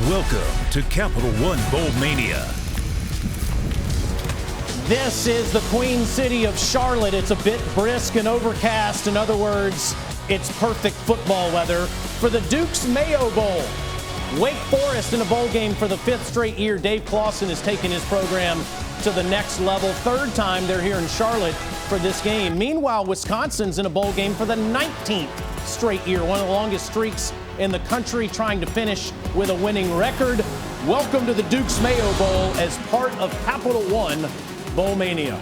Welcome to Capital One Bowl Mania. This is the Queen City of Charlotte. It's a bit brisk and overcast. In other words, it's perfect football weather for the Duke's Mayo Bowl. Wake Forest in a bowl game for the 5th straight year. Dave Clawson has taken his program to the next level. 3rd time they're here in Charlotte for this game. Meanwhile, Wisconsin's in a bowl game for the 19th straight year. One of the longest streaks in the country, trying to finish with a winning record. Welcome to the Duke's Mayo Bowl as part of Capital One Bowl Mania.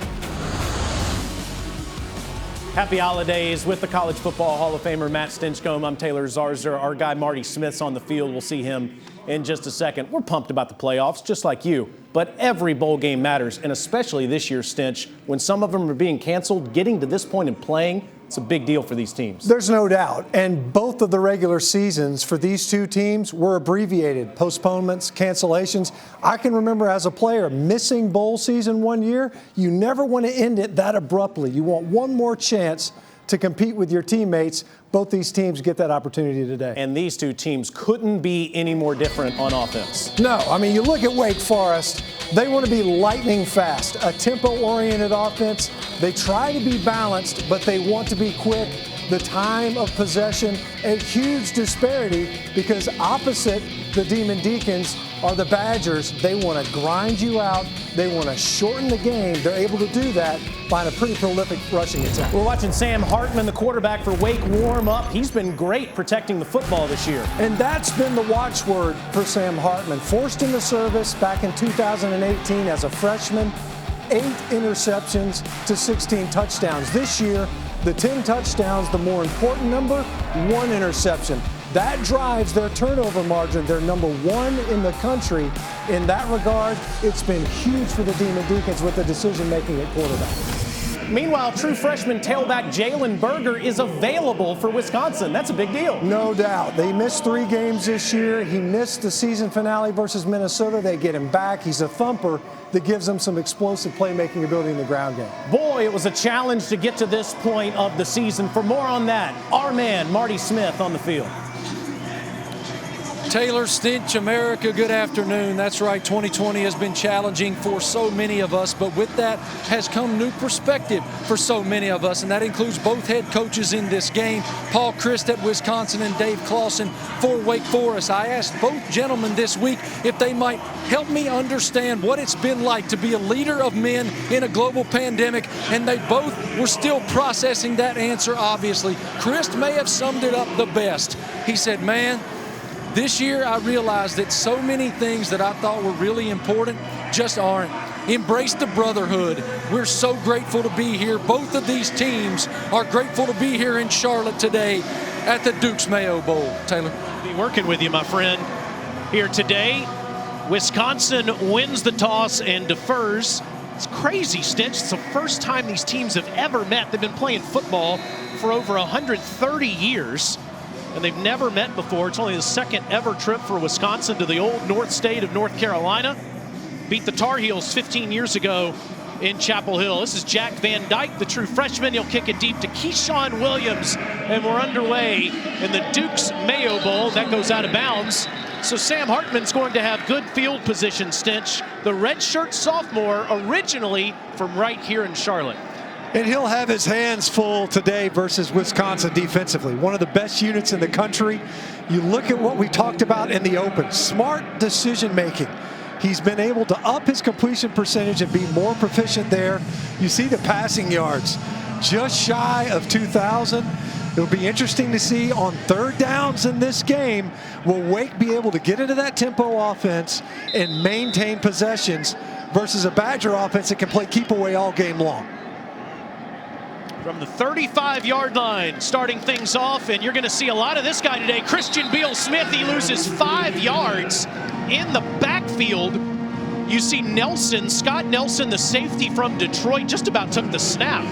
Happy holidays with the College Football Hall of Famer Matt Stinchcomb. I'm Taylor Zarzour. Our guy Marty Smith's on the field. We'll see him in just a second. We're pumped about the playoffs, just like you. But every bowl game matters, and especially this year, Stinch, when some of them are being canceled, getting to this point and playing, it's a big deal for these teams. There's no doubt. And both of the regular seasons for these two teams were abbreviated. Postponements, cancellations. I can remember as a player missing bowl season one year. You never want to end it that abruptly. You want one more chance to compete with your teammates. Both these teams get that opportunity today. And these two teams couldn't be any more different on offense. No, I mean, you look at Wake Forest, they want to be lightning fast, a tempo-oriented offense. They try to be balanced, but they want to be quick. The time of possession, a huge disparity because opposite the Demon Deacons are the Badgers. They want to grind you out. They want to shorten the game. They're able to do that by a pretty prolific rushing attack. We're watching Sam Hartman, the quarterback for Wake, warm up. He's been great protecting the football this year. And that's been the watchword for Sam Hartman. Forced into service back in 2018 as a freshman, 8 interceptions to 16 touchdowns. This year, the 10 touchdowns, the more important number, 1 interception. That drives their turnover margin. They're number 1 in the country. In that regard, it's been huge for the Demon Deacons with the decision-making at quarterback. Meanwhile, true freshman tailback Jalen Berger is available for Wisconsin. That's a big deal. No doubt. They missed 3 games this year. He missed the season finale versus Minnesota. They get him back. He's a thumper that gives them some explosive playmaking ability in the ground game. Boy, it was a challenge to get to this point of the season. For more on that, our man, Marty Smith, on the field. Taylor, Stinch, America, good afternoon. That's right, 2020 has been challenging for so many of us, but with that has come new perspective for so many of us, and that includes both head coaches in this game, Paul Chryst at Wisconsin and Dave Clawson for Wake Forest. I asked both gentlemen this week if they might help me understand what it's been like to be a leader of men in a global pandemic, and they both were still processing that answer, obviously. Chryst may have summed it up the best. He said, man, this year, I realized that so many things that I thought were really important just aren't. Embrace the brotherhood. We're so grateful to be here. Both of these teams are grateful to be here in Charlotte today at the Duke's Mayo Bowl. Taylor. Be working with you, my friend. Here today, Wisconsin wins the toss and defers. It's crazy, Stinch. It's the first time these teams have ever met. They've been playing football for over 130 years. And they've never met before. It's only the 2nd ever trip for Wisconsin to the old North State of North Carolina. Beat the Tar Heels 15 years ago in Chapel Hill. This is Jack Van Dyke, the true freshman. He'll kick it deep to Keyshawn Williams. And we're underway in the Duke's Mayo Bowl. That goes out of bounds. So Sam Hartman's going to have good field position, Stinch. The redshirt sophomore originally from right here in Charlotte. And he'll have his hands full today versus Wisconsin defensively. One of the best units in the country. You look at what we talked about in the open. Smart decision making. He's been able to up his completion percentage and be more proficient there. You see the passing yards just shy of 2,000. It'll be interesting to see on 3rd downs in this game, will Wake be able to get into that tempo offense and maintain possessions versus a Badger offense that can play keep away all game long. From the 35-yard line, starting things off, and you're going to see a lot of this guy today, Christian Beal-Smith. He loses 5 yards in the backfield. You see Nelson, Scott Nelson, the safety from Detroit, just about took the snap.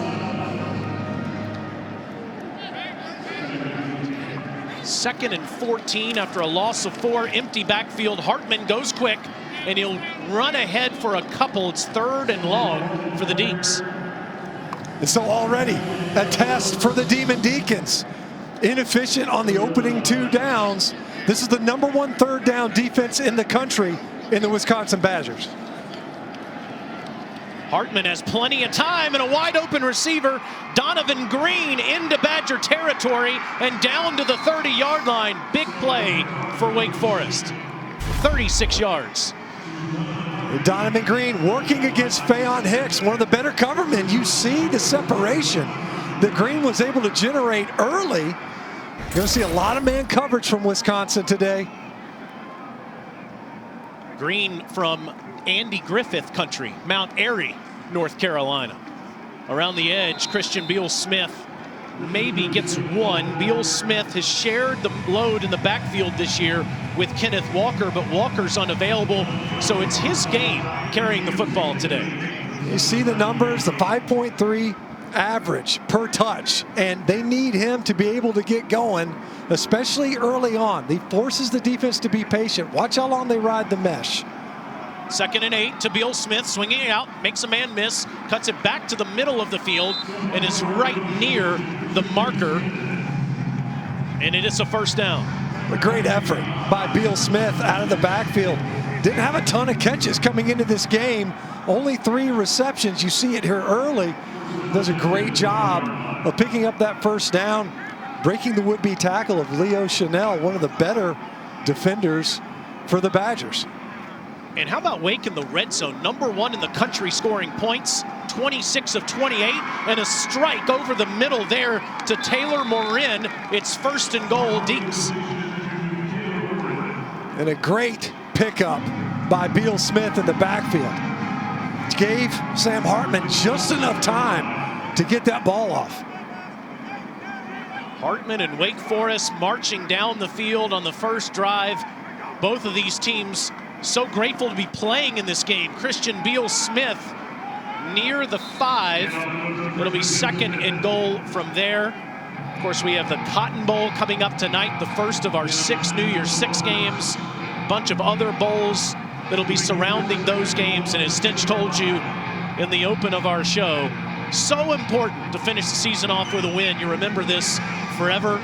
2nd and 14 after a loss of 4, empty backfield. Hartman goes quick, and he'll run ahead for a couple. It's 3rd and long for the Deacs. And so already a test for the Demon Deacons. Inefficient on the opening 2 downs. This is the #1 third down defense in the country in the Wisconsin Badgers. Hartman has plenty of time and a wide open receiver. Donovan Green into Badger territory and down to the 30-yard line. Big play for Wake Forest. 36 yards. Donovan Green working against Faion Hicks, one of the better covermen. You see the separation that Green was able to generate early. You're going to see a lot of man coverage from Wisconsin today. Green from Andy Griffith country, Mount Airy, North Carolina. Around the edge, Christian Beal-Smith maybe gets one. Beal-Smith has shared the load in the backfield this year with Kenneth Walker, but Walker's unavailable, so it's his game carrying the football today. You see the numbers, the 5.3 average per touch, and they need him to be able to get going, especially early on. He forces the defense to be patient. Watch how long they ride the mesh. 2nd and 8 to Beal-Smith, swinging it out, makes a man miss, cuts it back to the middle of the field, and is right near the marker, and it is a first down. A great effort by Beal-Smith out of the backfield. Didn't have a ton of catches coming into this game, only 3 receptions. You see it here early. Does a great job of picking up that first down, breaking the would-be tackle of Leo Chanel, one of the better defenders for the Badgers. And how about Wake in the red zone? #1 in the country scoring points, 26 of 28, and a strike over the middle there to Taylor Morin. It's 1st and goal, Deeks. And a great pickup by Beal-Smith in the backfield. Gave Sam Hartman just enough time to get that ball off. Hartman and Wake Forest marching down the field on the first drive. Both of these teams so grateful to be playing in this game. Christian Beal-Smith near the 5. It'll be 2nd and goal from there. Of course, we have the Cotton Bowl coming up tonight, the first of our 6 New Year's 6 games. A bunch of other bowls that'll be surrounding those games. And as Stinch told you in the open of our show, so important to finish the season off with a win. You remember this forever.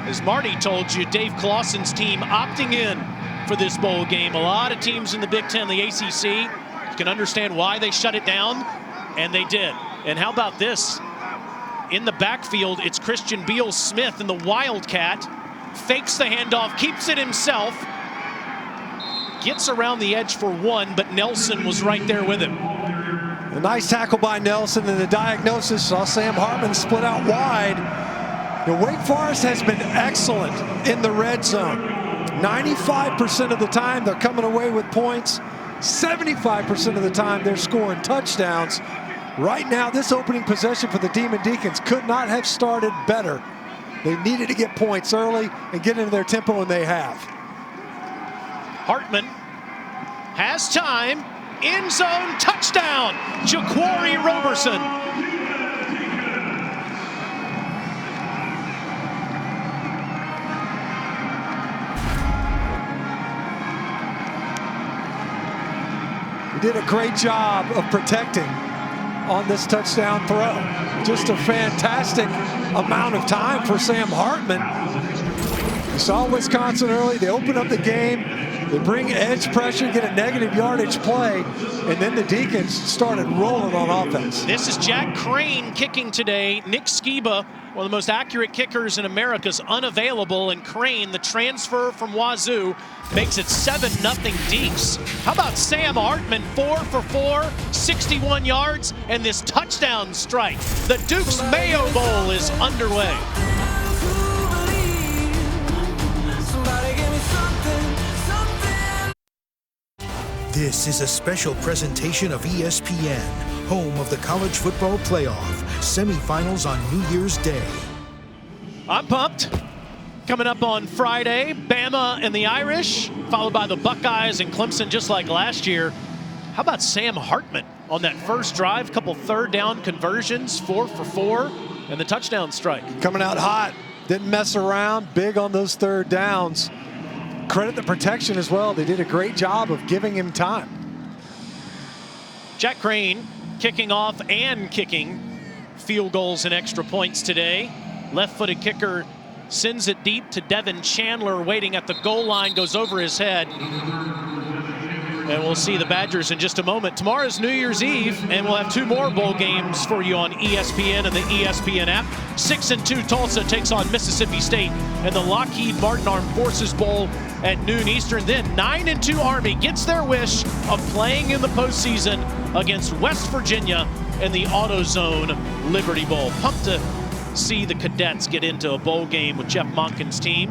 As Marty told you, Dave Clawson's team opting in for this bowl game. A lot of teams in the Big Ten, the ACC, you can understand why they shut it down, and they did. And how about this? In the backfield, it's Christian Beal-Smith, and the Wildcat fakes the handoff, keeps it himself, gets around the edge for 1, but Nelson was right there with him. A nice tackle by Nelson, and the diagnosis saw Sam Hartman split out wide. The Wake Forest has been excellent in the red zone. 95% of the time they're coming away with points. 75% of the time they're scoring touchdowns. Right now, this opening possession for the Demon Deacons could not have started better. They needed to get points early and get into their tempo, and they have. Hartman has time, end zone, touchdown, Jaquari Roberson. He did a great job of protecting on this touchdown throw. Just a fantastic amount of time for Sam Hartman. You saw Wisconsin early. They open up the game. They bring edge pressure, get a negative yardage play, and then the Deacons started rolling on offense. This is Jack Crane kicking today. Nick Skiba, one of the most accurate kickers in America, is unavailable, and Crane, the transfer from Wazoo, makes it 7-0 Deeks. How about Sam Hartman, 4 for 4, 61 yards, and this touchdown strike. The Duke's Mayo Bowl is underway. This is a special presentation of ESPN, home of the College Football Playoff, semifinals on New Year's Day. I'm pumped. Coming up on Friday, Bama and the Irish, followed by the Buckeyes and Clemson, just like last year. How about Sam Hartman on that first drive? Couple third down conversions, 4 for 4, and the touchdown strike. Coming out hot, didn't mess around, big on those third downs. Credit the protection as well. They did a great job of giving him time. Jack Crane kicking off and kicking field goals and extra points today. Left-footed kicker Sends it deep to Devin Chandler, waiting at the goal line, goes over his head. And we'll see the Badgers in just a moment. Tomorrow's New Year's Eve, and we'll have 2 more bowl games for you on ESPN and the ESPN app. 6-2 Tulsa takes on Mississippi State, and the Lockheed Martin Armed Forces Bowl at noon Eastern. Then 9-2 Army gets their wish of playing in the postseason against West Virginia in the AutoZone Liberty Bowl. Pumped to see the Cadets get into a bowl game with Jeff Monken's team.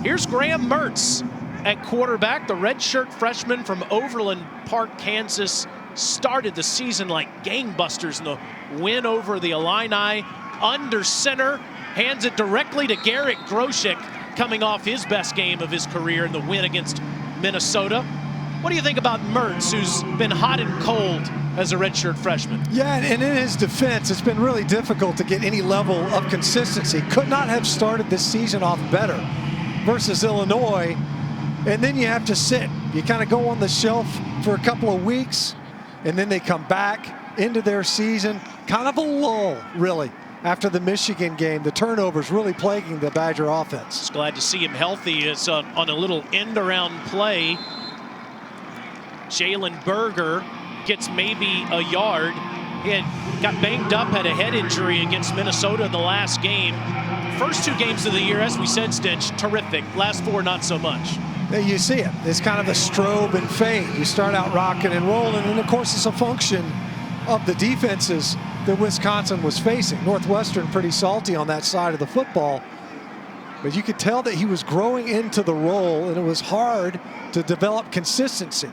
Here's Graham Mertz at quarterback. The redshirt freshman from Overland Park, Kansas, started the season like gangbusters in the win over the Illini. Under center, hands it directly to Garrett Groshek, coming off his best game of his career in the win against Minnesota. What do you think about Mertz, who's been hot and cold as a redshirt freshman? Yeah, and in his defense, it's been really difficult to get any level of consistency. Could not have started this season off better versus Illinois. And then you have to sit. You kind of go on the shelf for a couple of weeks, and then they come back into their season. Kind of a lull, really, after the Michigan game. The turnovers really plaguing the Badger offense. Just glad to see him healthy. It's on a little end-around play. Jalen Berger gets maybe a yard. He got banged up, had a head injury against Minnesota in the last game. First 2 games of the year, as we said, Stinch, terrific. Last 4, not so much. You see it. It's kind of a strobe and fade. You start out rocking and rolling, and of course it's a function of the defenses that Wisconsin was facing. Northwestern pretty salty on that side of the football, but you could tell that he was growing into the role, and it was hard to develop consistency.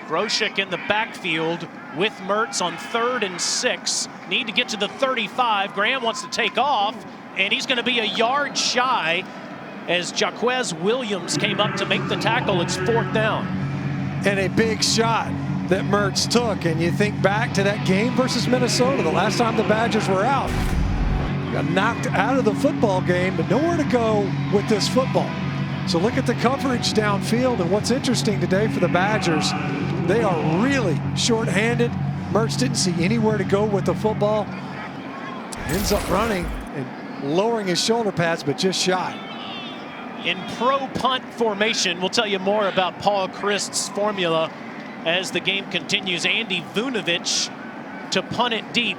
Groshek in the backfield with Mertz on 3rd and 6. Need to get to the 35. Graham wants to take off, and he's going to be a yard shy as Jaquez Williams came up to make the tackle. It's 4th down. And a big shot that Mertz took. And you think back to that game versus Minnesota, the last time the Badgers were out. Got knocked out of the football game, but nowhere to go with this football. So look at the coverage downfield, and what's interesting today for the Badgers, they are really short-handed. Mertz didn't see anywhere to go with the football. Ends up running and lowering his shoulder pads, but just shy. In pro punt formation, we'll tell you more about Paul Christ's formula as the game continues. Andy Vunovich to punt it deep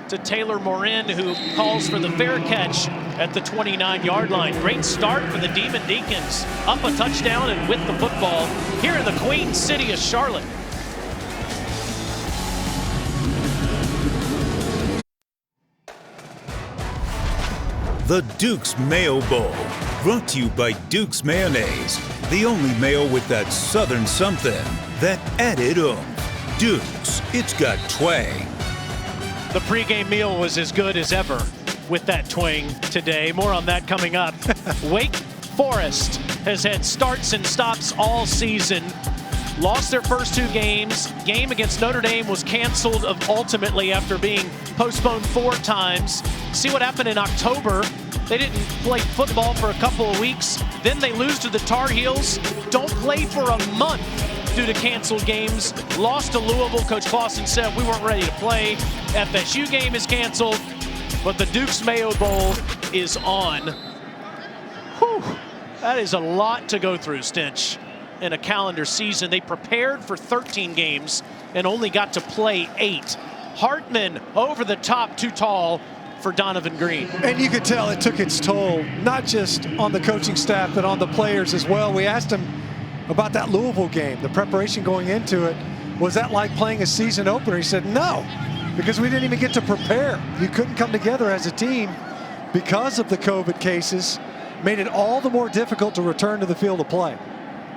to Taylor Morin, who calls for the fair catch at the 29-yard line. Great start for the Demon Deacons. Up a touchdown and with the football here in the Queen City of Charlotte. The Duke's Mayo Bowl, brought to you by Duke's Mayonnaise, the only mayo with that southern something, that added oomph. Duke's, it's got twang. The pregame meal was as good as ever with that twang today. More on that coming up. Wake Forest has had starts and stops all season. Lost their first 2 games. Game against Notre Dame was canceled ultimately after being postponed 4 times. See what happened in October. They didn't play football for a couple of weeks. Then they lose to the Tar Heels. Don't play for a month due to canceled games. Lost to Louisville. Coach Clawson said we weren't ready to play. FSU game is canceled, but the Duke's Mayo Bowl is on. Whew, that is a lot to go through, Stinch, in a calendar season. They prepared for 13 games and only got to play 8. Hartman over the top, too tall for Donovan Green. And you could tell it took its toll, not just on the coaching staff, but on the players as well. We asked him about that Louisville game, the preparation going into it. Was that like playing a season opener? He said, no, because we didn't even get to prepare. You couldn't come together as a team because of the COVID cases. Made it all the more difficult to return to the field of play.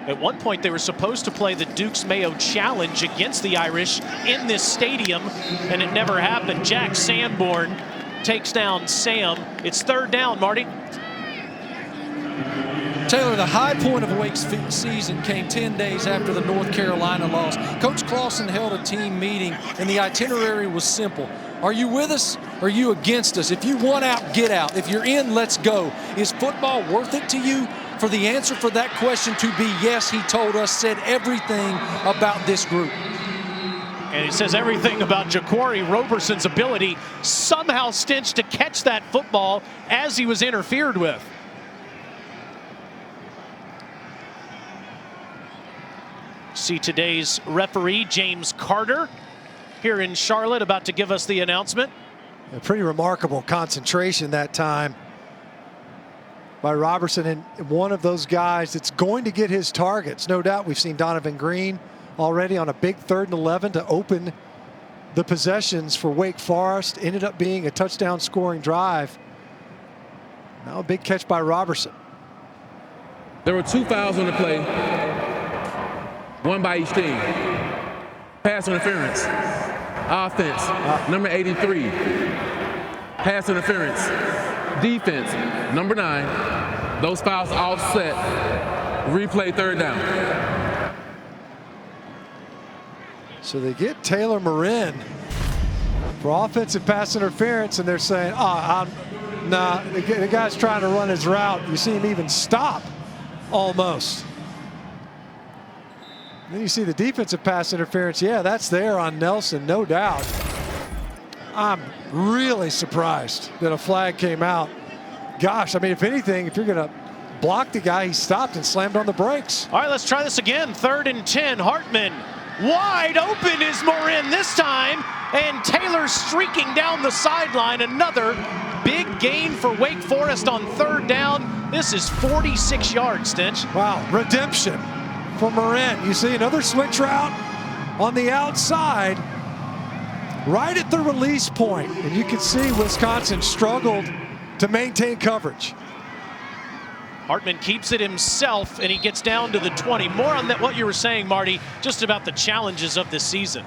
At one point, they were supposed to play the Duke's Mayo Challenge against the Irish in this stadium, and it never happened. Jack Sanborn takes down Sam. It's 3rd down, Marty. Taylor, the high point of Wake's season came 10 days after the North Carolina loss. Coach Clawson held a team meeting, and the itinerary was simple. Are you with us or are you against us? If you want out, get out. If you're in, let's go. Is football worth it to you? For the answer for that question to be yes, he told us, said everything about this group. And it says everything about Jaquarii Roberson's ability somehow, Stinch, to catch that football as he was interfered with. See today's referee, James Carter, here in Charlotte, about to give us the announcement. A pretty remarkable concentration that time by Roberson, and one of those guys that's going to get his targets. No doubt. We've seen Donovan Green already on a big 3rd and 11 to open the possessions for Wake Forest. Ended up being a touchdown scoring drive. Now a big catch by Roberson. There were 2 fouls on the play, 1 by each team. Pass interference. Offense, number 83. Pass interference. Defense, number 9. Those fouls offset. Replay 3rd down. So they get Taylor Morin for offensive pass interference, and they're saying, nah, the guy's trying to run his route. You see him even stop almost. Then you see the defensive pass interference. Yeah, that's there on Nelson, no doubt. I'm really surprised that a flag came out. Gosh, I mean, if anything, if you're going to block the guy, he stopped and slammed on the brakes. All right, let's try this again. 3rd and 10. Hartman wide open is Morin this time, and Taylor streaking down the sideline. Another big gain for Wake Forest on 3rd down. This is 46 yards, Stinch. Wow, redemption for Morin. You see another switch route on the outside, right at the release point, and you can see Wisconsin struggled to maintain coverage. Hartman keeps it himself, and he gets down to the 20. More on that, what you were saying, Marty, just about the challenges of this season.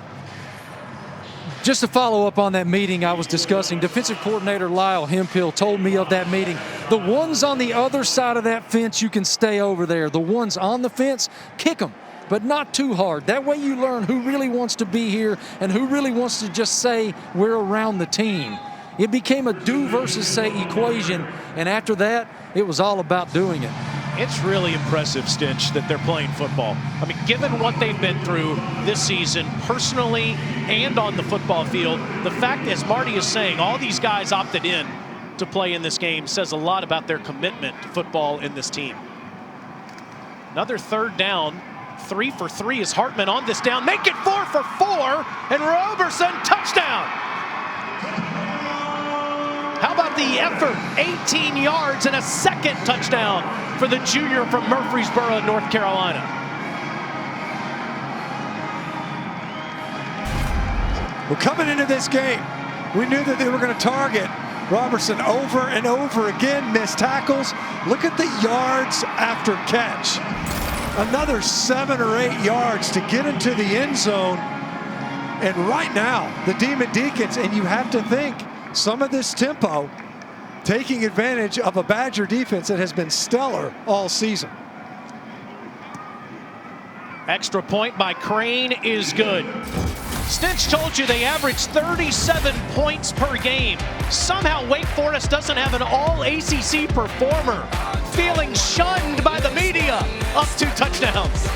Just to follow up on that meeting I was discussing, defensive coordinator Lyle Hemphill told me of that meeting. The ones on the other side of that fence, you can stay over there. The ones on the fence, kick them, but not too hard. That way you learn who really wants to be here and who really wants to just say we're around the team. It became a do versus say equation, and after that, it was all about doing it. It's really impressive, Stinch, that they're playing football. I mean, given what they've been through this season, personally and on the football field, the fact, as Marty is saying, all these guys opted in to play in this game says a lot about their commitment to football in this team. Another 3rd down. 3 for 3 is Hartman on this down. Make it 4 for 4, and Roberson, touchdown. How about the effort? 18 yards and a 2nd touchdown for the junior from Murfreesboro, North Carolina. Well, coming into this game, we knew that they were going to target Roberson over and over again, missed tackles. Look at the yards after catch. Another 7 or 8 yards to get into the end zone. And right now, the Demon Deacons, and you have to think, some of this tempo taking advantage of a Badger defense that has been stellar all season. Extra point by Crane is good. Stinch told you they averaged 37 points per game. Somehow Wake Forest doesn't have an all-ACC performer. Feeling shunned by the media. Up 2 touchdowns.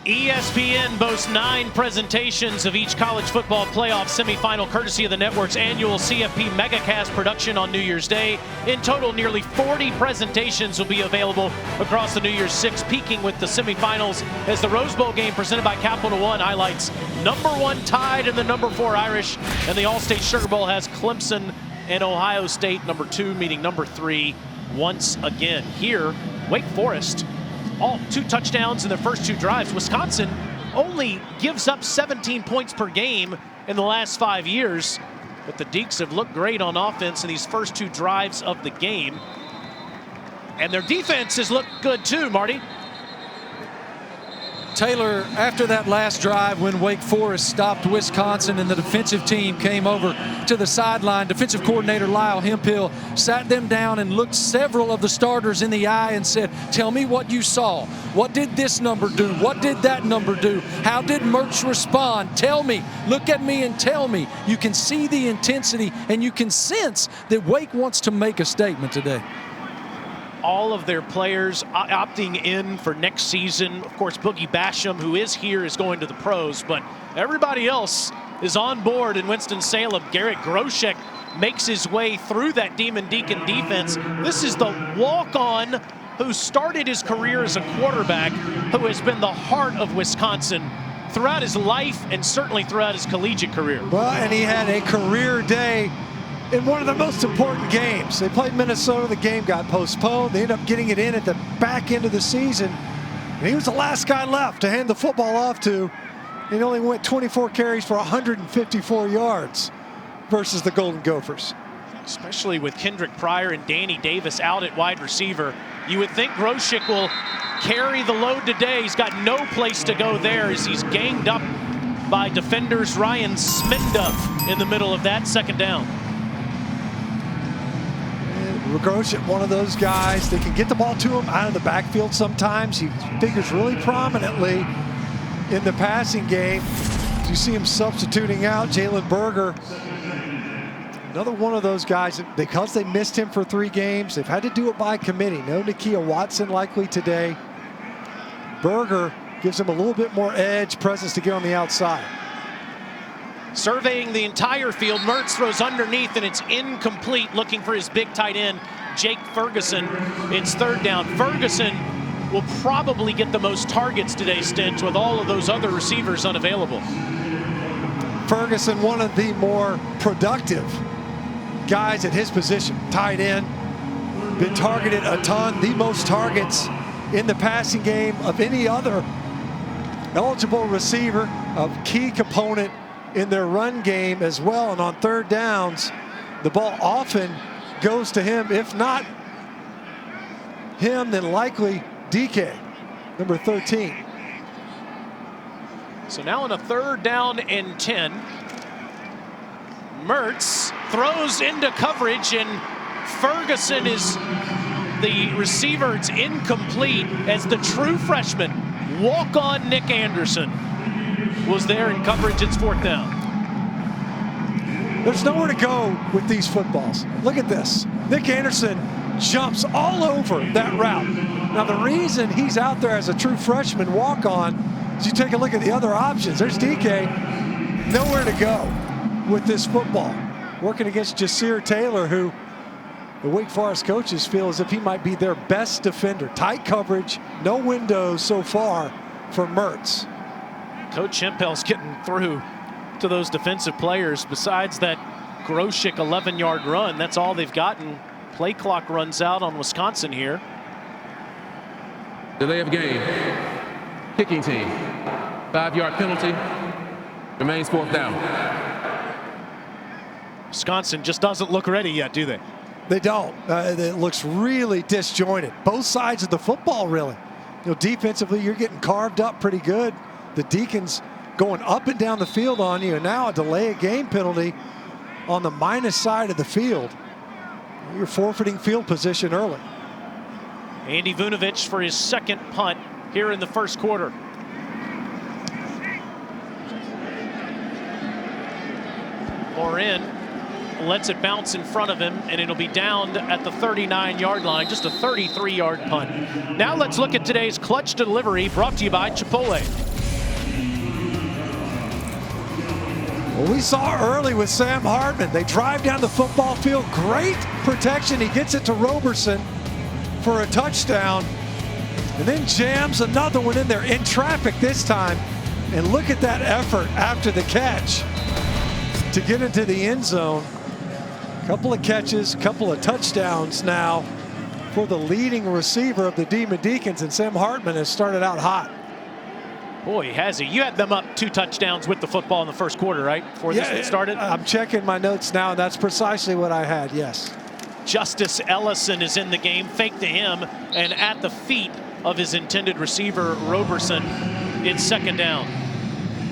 ESPN boasts 9 presentations of each college football playoff semifinal, courtesy of the network's annual CFP MegaCast production on New Year's Day. In total, nearly 40 presentations will be available across the New Year's Six, peaking with the semifinals as the Rose Bowl game presented by Capital One highlights number 1 Tide and the number 4 Irish, and the All-State Sugar Bowl has Clemson and Ohio State, number 2 meeting number 3 once again. Here, Wake Forest, all 2 touchdowns in their first 2 drives. Wisconsin only gives up 17 points per game in the last 5 years, but the Deacs have looked great on offense in these first 2 drives of the game. And their defense has looked good too, Marty. Taylor, after that last drive when Wake Forest stopped Wisconsin and the defensive team came over to the sideline, defensive coordinator Lyle Hemphill sat them down and looked several of the starters in the eye and said, tell me what you saw. What did this number do? What did that number do? How did Mertz respond? Tell me. Look at me and tell me. You can see the intensity and you can sense that Wake wants to make a statement today. all of their players opting in for next season. Of course, Boogie Basham, who is here, is going to the pros, but everybody else is on board in Winston-Salem. Garrett Groshek makes his way through that Demon Deacon defense. This is the walk-on who started his career as a quarterback, who has been the heart of Wisconsin throughout his life and certainly throughout his collegiate career. Well, and he had a career day in one of the most important games. They played Minnesota. The game got postponed. They ended up getting it in at the back end of the season. And he was the last guy left to hand the football off to. He only went 24 carries for 154 yards versus the Golden Gophers. Especially with Kendrick Pryor and Danny Davis out at wide receiver. You would think Groshek will carry the load today. He's got no place to go there as he's ganged up by defenders. Ryan Sminduff in the middle of that, second down. Groshek, one of those guys, they can get the ball to him out of the backfield sometimes. He figures really prominently in the passing game. You see him substituting out Jalen Berger. Another one of those guys, because they missed him for 3 games, they've had to do it by committee. No Nakia Watson likely today. Berger gives him a little bit more edge, presence to get on the outside. Surveying the entire field, Mertz throws underneath and it's incomplete, looking for his big tight end, Jake Ferguson. It's third down. Ferguson will probably get the most targets today, Stinch, with all of those other receivers unavailable. Ferguson, one of the more productive guys at his position, tight end, been targeted a ton, the most targets in the passing game of any other eligible receiver, a key component in their run game as well. And on third downs, the ball often goes to him. If not him, then likely DK, number 13. So now on a third down and 10, Mertz throws into coverage and Ferguson is the receiver. It's incomplete as the true freshman, walk-on Nick Anderson, was there in coverage. It's fourth down. There's nowhere to go with these footballs. Look at this. Nick Anderson jumps all over that route. Now the reason he's out there as a true freshman walk-on is you take a look at the other options. There's DK, nowhere to go with this football. Working against Jasir Taylor, who the Wake Forest coaches feel as if he might be their best defender. Tight coverage, no windows so far for Mertz. Coach Hempel's getting through to those defensive players. Besides that Groshek 11-yard run, that's all they've gotten. Play clock runs out on Wisconsin here. Delay of game. Kicking team. 5-yard penalty. Remains fourth down. Wisconsin just doesn't look ready yet, do they? They don't. It looks really disjointed. Both sides of the football, really. You know, defensively, you're getting carved up pretty good. The Deacons going up and down the field on you, and now a delay of game penalty on the minus side of the field. You're forfeiting field position early. Andy Vunovich for his second punt here in the first quarter. Morin lets it bounce in front of him, and it'll be down at the 39-yard line, just a 33-yard punt. Now let's look at today's clutch delivery, brought to you by Chipotle. Well, we saw early with Sam Hartman. They drive down the football field, great protection. He gets it to Roberson for a touchdown, and then jams another one in there, in traffic this time. And look at that effort after the catch to get into the end zone. Couple of catches, couple of touchdowns now for the leading receiver of the Demon Deacons, and Sam Hartman has started out hot. Boy, has he. You had them up 2 touchdowns with the football in the first quarter, right? Before this one started? I'm checking my notes now, and that's precisely what I had, yes. Justice Ellison is in the game, fake to him, and at the feet of his intended receiver, Roberson, it's second down.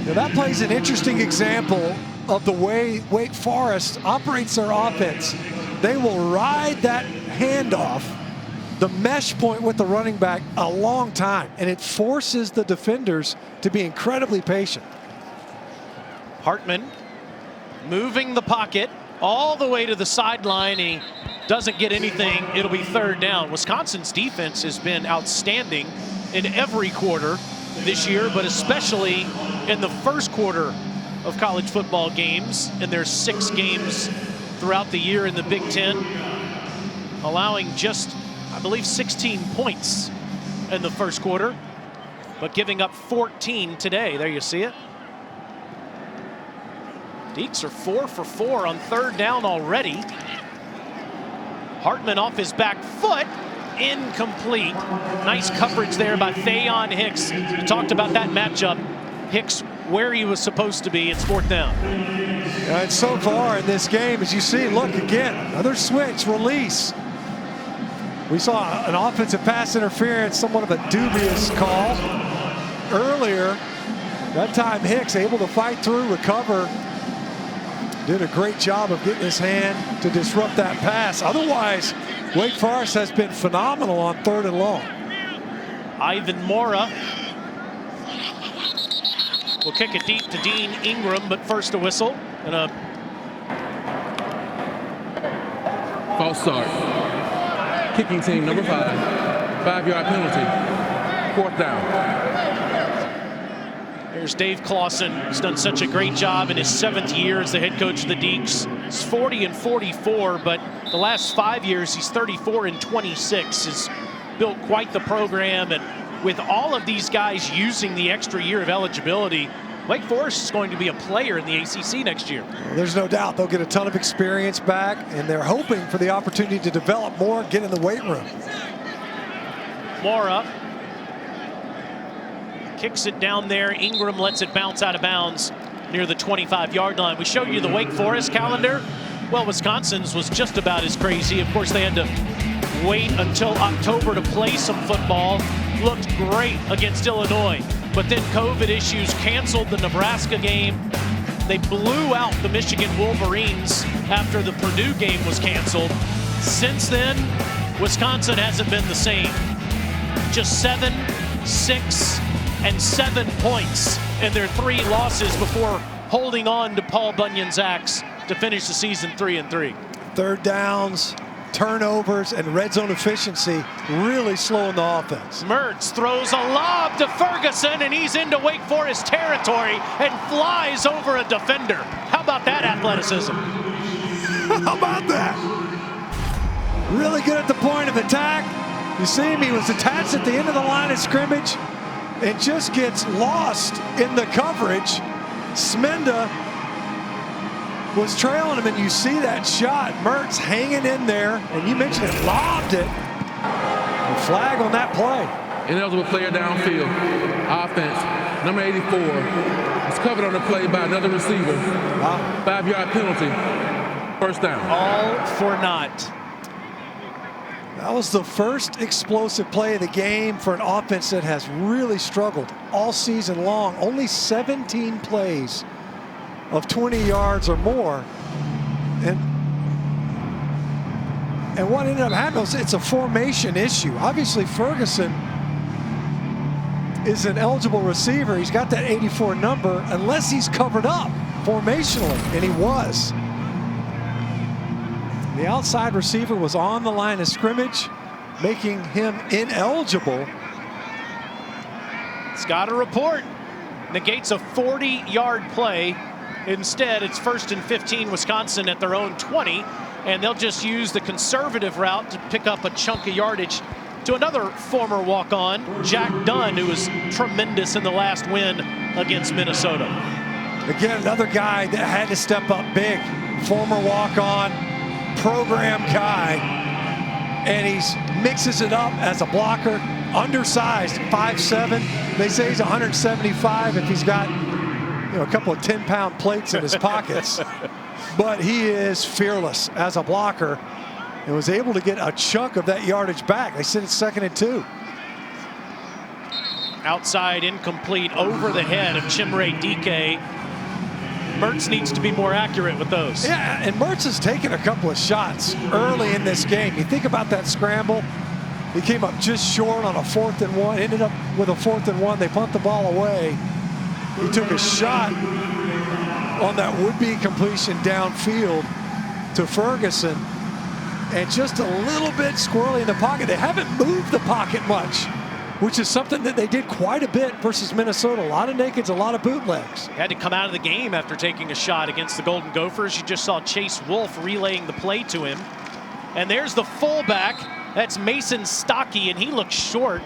Now that plays an interesting example of the way Wake Forest operates their offense. They will ride that handoff, the mesh point with the running back, a long time, and it forces the defenders to be incredibly patient. Hartman moving the pocket all the way to the sideline. He doesn't get anything, it'll be third down. Wisconsin's defense has been outstanding in every quarter this year, but especially in the first quarter of college football games. And there's 6 games throughout the year in the Big Ten, allowing just, I believe, 16 points in the first quarter, but giving up 14 today. There you see it. Deacs are 4 for 4 on third down already. Hartman off his back foot, incomplete. Nice coverage there by Thayon Hicks. We talked about that matchup. Hicks where he was supposed to be. It's fourth down. And so far in this game, as you see, look again, another switch, release. We saw an offensive pass interference, somewhat of a dubious call earlier. That time Hicks able to fight through, recover. Did a great job of getting his hand to disrupt that pass. Otherwise, Wake Forest has been phenomenal on third and long. Ivan Mora will kick it deep to Dean Ingram, but first a whistle and a False start. Kicking team number 5. 5-yard penalty. Fourth down. Here's Dave Clawson. He's done such a great job in his 7th year as the head coach of the Deacs. He's 40-44, but the last 5 years he's 34-26. He's built quite the program, and with all of these guys using the extra year of eligibility, Wake Forest is going to be a player in the ACC next year. There's no doubt they'll get a ton of experience back, and they're hoping for the opportunity to develop more, get in the weight room. Mora kicks it down there. Ingram lets it bounce out of bounds near the 25-yard line. We showed you the Wake Forest calendar. Well, Wisconsin's was just about as crazy. Of course, they had to wait until October to play some football. Looked great against Illinois, but then COVID issues canceled the Nebraska game. They blew out the Michigan Wolverines after the Purdue game was canceled. Since then, Wisconsin hasn't been the same. Just 7, 6, and 7 points in their 3 losses before holding on to Paul Bunyan's axe to finish the season 3-3. Third downs, turnovers, and red zone efficiency really slowing the offense. Mertz throws a lob to Ferguson, and he's into Wake Forest territory and flies over a defender. How about that athleticism? How about that? Really good at the point of attack. You see him, he was attached at the end of the line of scrimmage and just gets lost in the coverage. Smenda was trailing him, and you see that shot. Mertz hanging in there, and you mentioned it, lobbed it. A flag on that play. Ineligible player downfield. Offense, number 84. It's covered on the play by another receiver. 5-yard penalty. First down. All for naught. That was the first explosive play of the game for an offense that has really struggled all season long. Only 17 plays of 20 yards or more. And what ended up happening was it's a formation issue. Obviously, Ferguson is an eligible receiver. He's got that 84 number unless he's covered up formationally, and he was. The outside receiver was on the line of scrimmage, making him ineligible. Scott, a report negates a 40-yard play. Instead, it's 1st and 15, Wisconsin at their own 20, and they'll just use the conservative route to pick up a chunk of yardage to another former walk-on, Jack Dunn, who was tremendous in the last win against Minnesota. Again, another guy that had to step up big, former walk-on, program guy, and he mixes it up as a blocker, undersized, 5'7". They say he's 175 if he's got a couple of 10-pound plates in his pockets. But he is fearless as a blocker and was able to get a chunk of that yardage back. They said it's 2nd and 2. Outside incomplete over the head of Chimere Dike. Mertz needs to be more accurate with those. Yeah, and Mertz has taken a couple of shots early in this game. You think about that scramble. He came up just short on a 4th and 1, ended up with a 4th and 1. They punt the ball away. He took a shot on that would-be completion downfield to Ferguson. and just a little bit squirrely in the pocket. They haven't moved the pocket much, which is something that they did quite a bit versus Minnesota. A lot of nakeds, a lot of bootlegs. He had to come out of the game after taking a shot against the Golden Gophers. You just saw Chase Wolf relaying the play to him. And there's the fullback. That's Mason Stockey, and he looks short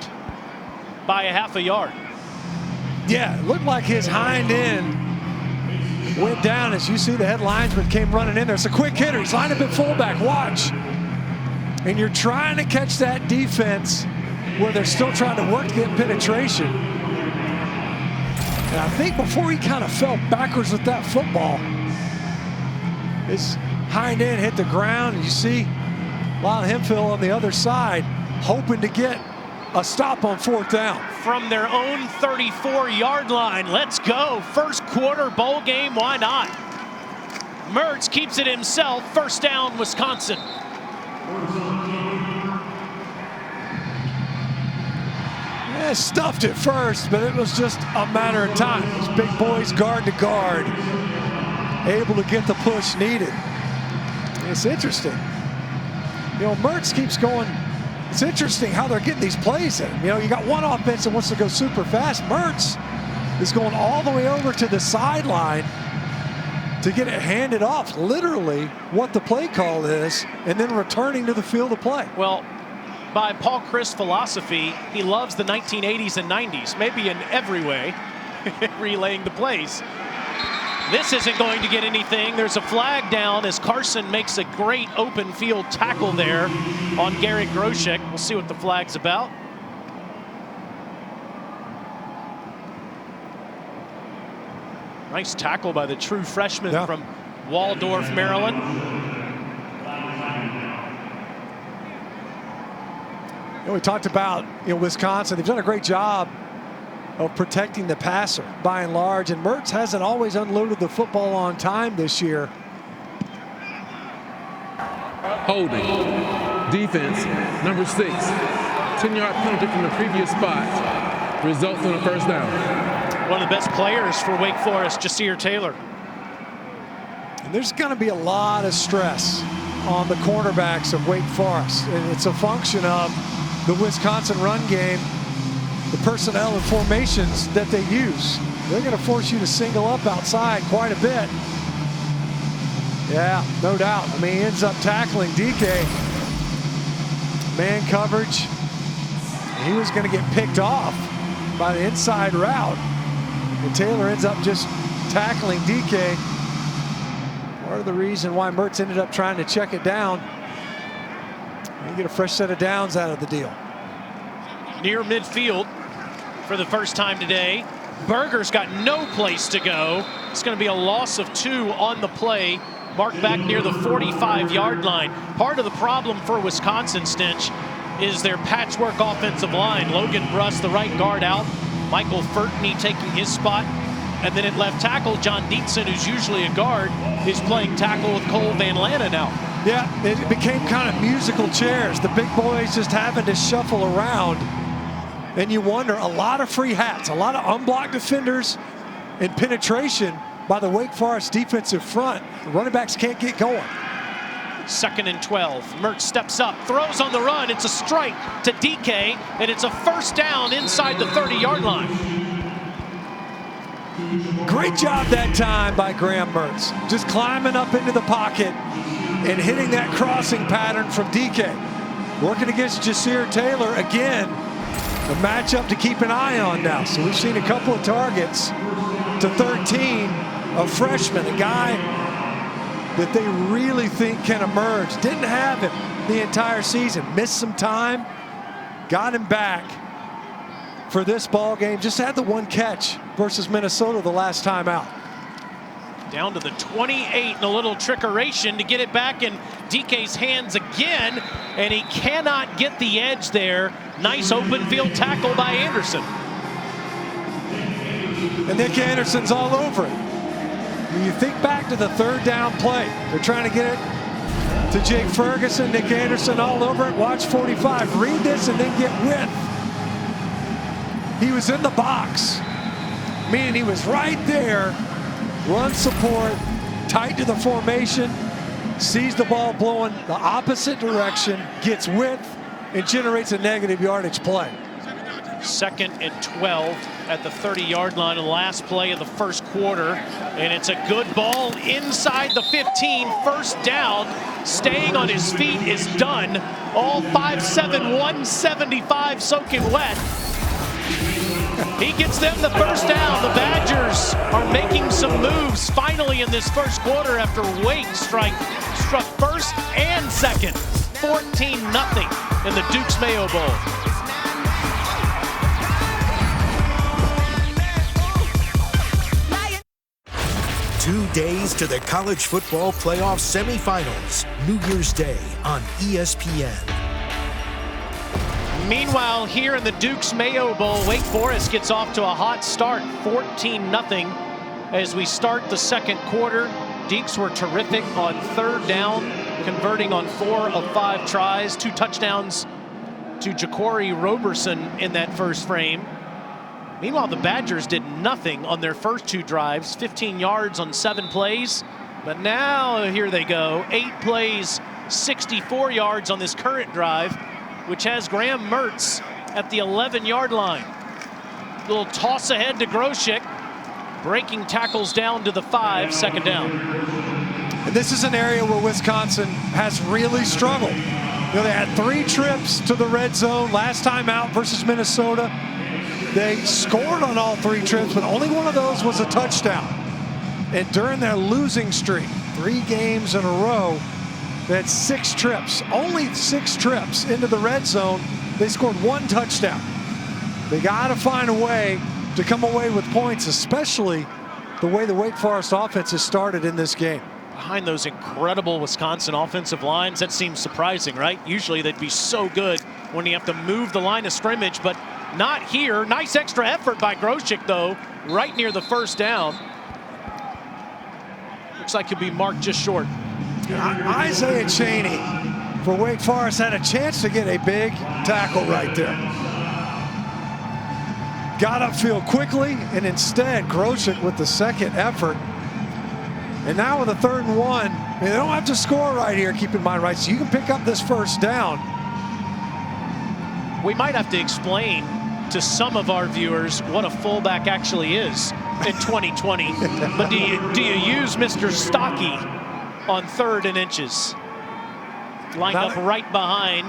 by a half a yard. Yeah, it looked like his hind end went down. As you see, the head linesman came running in there. It's a quick hitter. He's lined up at fullback. Watch. And you're trying to catch that defense where they're still trying to work to get penetration. And I think before he kind of fell backwards with that football, his hind end hit the ground. And you see Lyle Hemphill on the other side hoping to get a stop on 4th down. From their own 34-yard line. Let's go. First quarter bowl game, why not? Mertz keeps it himself. First down, Wisconsin. Yeah, stuffed it first, but it was just a matter of time. These big boys guard to guard, able to get the push needed. It's interesting. You know, Mertz keeps going. It's interesting how they're getting these plays in. You know, you got one offense that wants to go super fast. Mertz is going all the way over to the sideline to get it handed off, literally what the play call is, and then returning to the field of play. Well, by Paul Chryst philosophy, he loves the 1980s and 90s, maybe in every way, relaying the plays. This isn't going to get anything. There's a flag down as Carson makes a great open field tackle there on Garrett Groshek. We'll see what the flag's about. Nice tackle by the true freshman from Waldorf, Maryland. You know, we talked about, Wisconsin. They've done a great job of protecting the passer by and large, and Mertz hasn't always unloaded the football on time this year. Holding. Defense, number 6. 10-yard penalty from the previous spot. Results in a first down. One of the best players for Wake Forest, Jasir Taylor. And there's going to be a lot of stress on the cornerbacks of Wake Forest, and it's a function of the Wisconsin run game, the personnel and formations that they use. They're going to force you to single up outside quite a bit. Yeah, no doubt. I mean, he ends up tackling DK. Man coverage. He was going to get picked off by the inside route. And Taylor ends up just tackling DK. Part of the reason why Mertz ended up trying to check it down. You get a fresh set of downs out of the deal. Near midfield for the first time today. Berger's got no place to go. It's going to be a loss of 2 on the play. Marked back near the 45-yard line. Part of the problem for Wisconsin, Stinch, is their patchwork offensive line. Logan Bruss, the right guard, out. Michael Furtney taking his spot. And then at left tackle, John Dietzen, who's usually a guard, is playing tackle with Cole Van Lana now. Yeah, it became kind of musical chairs. The big boys just having to shuffle around. And you wonder, a lot of free hats, a lot of unblocked defenders and penetration by the Wake Forest defensive front. The running backs can't get going. 2nd and 12. Mertz steps up, throws on the run. It's a strike to DK, and it's a first down inside the 30-yard line. Great job that time by Graham Mertz. Just climbing up into the pocket and hitting that crossing pattern from DK. Working against Jasir Taylor again. A matchup to keep an eye on now. So we've seen a couple of targets to 13, a freshman, a guy that they really think can emerge. Didn't have him the entire season. Missed some time, got him back for this ball game. Just had the one catch versus Minnesota the last time out. Down to the 28 and a little trickeration to get it back in DK's hands again, and he cannot get the edge there. Nice open field tackle by Anderson. And Nick Anderson's all over it. When you think back to the 3rd down play, they're trying to get it to Jake Ferguson. Nick Anderson all over it. Watch 45. Read this and then get width. He was in the box, meaning he was right there. Run support, tight to the formation. sees the ball blowing the opposite direction, gets width, and generates a negative yardage play. 2nd and 12 at the 30-yard line of the last play of the first quarter. And it's a good ball inside the 15, first down. Staying on his feet is done. All 5'7", 175 soaking wet. He gets them the first down. The Badgers are making some moves finally in this first quarter after Wake struck first and second. 14-0 in the Duke's Mayo Bowl. 2 days to the college football playoff semifinals. New Year's Day on ESPN. Meanwhile, here in the Duke's Mayo Bowl, Wake Forest gets off to a hot start, 14-0 as we start the second quarter. Deacs were terrific on 3rd down, converting on 4 of 5 tries, 2 touchdowns to Jacory Roberson in that first frame. Meanwhile, the Badgers did nothing on their first 2 drives, 15 yards on 7 plays. But now here they go, 8 plays, 64 yards on this current drive, which has Graham Mertz at the 11-yard line. Little toss ahead to Groshek, breaking tackles down to the 5, 2nd down. And this is an area where Wisconsin has really struggled. You know, they had 3 trips to the red zone last time out versus Minnesota. They scored on all 3 trips, but only one of those was a touchdown. And during their losing streak, 3 games in a row, they had 6 trips, only 6 trips into the red zone. They scored 1 touchdown. They got to find a way to come away with points, especially the way the Wake Forest offense has started in this game. Behind those incredible Wisconsin offensive lines, that seems surprising, right? Usually they'd be so good when you have to move the line of scrimmage, but not here. Nice extra effort by Groshek, though, right near the first down. Looks like he'll be marked just short. Isaiah Chaney for Wake Forest had a chance to get a big tackle right there. Got upfield quickly, and instead Groshek with the second effort. And now with a 3rd and 1, they don't have to score right here, keep in mind, right? So you can pick up this first down. We might have to explain to some of our viewers what a fullback actually is in 2020. But do you use Mr. Stocky on 3rd and inches? Lined up right behind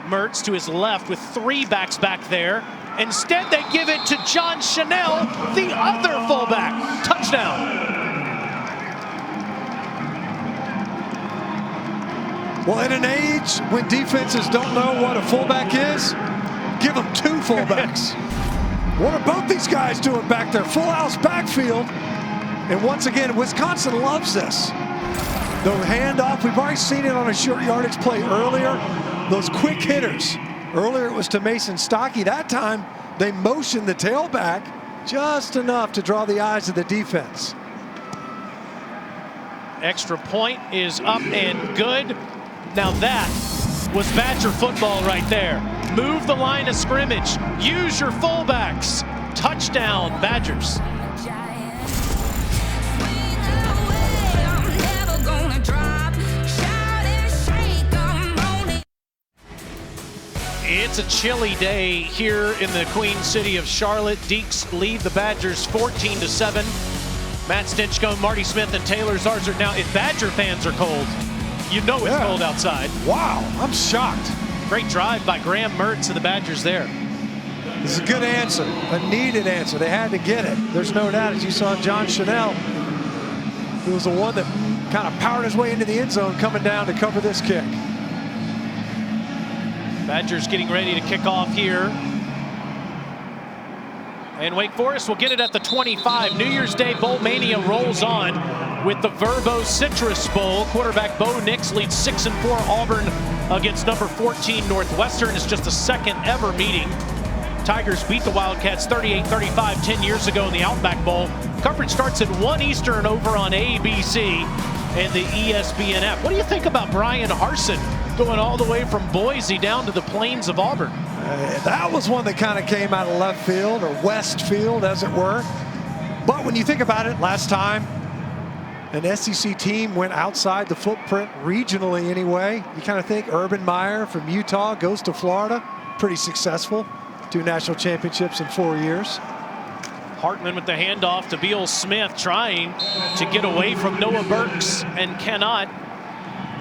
Mertz to his left with 3 backs back there. Instead, they give it to John Chanel, the other fullback. Touchdown. Well, in an age when defenses don't know what a fullback is, give them 2 fullbacks. What are both these guys doing back there? Full house backfield. And once again, Wisconsin loves this. The handoff, we've already seen it on a short yardage play earlier. Those quick hitters. Earlier it was to Mason Stocky. That time they motioned the tailback just enough to draw the eyes of the defense. Extra point is up and good. Now that was Badger football right there. Move the line of scrimmage. Use your fullbacks. Touchdown, Badgers. It's a chilly day here in the Queen City of Charlotte. Deacs lead the Badgers 14-7. Matt Stinchcomb, Marty Smith, and Taylor Zarzour. Now, if Badger fans are cold, you know it's cold outside. Wow, I'm shocked. Great drive by Graham Mertz and the Badgers there. This is a good answer, a needed answer. They had to get it. There's no doubt, as you saw John Chanel, he was the one that kind of powered his way into the end zone coming down to cover this kick. Badgers getting ready to kick off here. And Wake Forest will get it at the 25. New Year's Day Bowl Mania rolls on with the Verbo Citrus Bowl. Quarterback Bo Nix leads 6-4 Auburn against number 14 Northwestern. It's just the 2nd ever meeting. Tigers beat the Wildcats 38-35 10 years ago in the Outback Bowl. Coverage starts at 1 Eastern over on ABC and the ESPN app. What do you think about Brian Harsin going all the way from Boise down to the plains of Auburn? That was one that kind of came out of left field, or west field as it were. But when you think about it, last time an SEC team went outside the footprint regionally anyway. You kind of think Urban Meyer from Utah goes to Florida, pretty successful, 2 national championships in 4 years. Hartman with the handoff to Beal Smith, trying to get away from Noah Burks and cannot.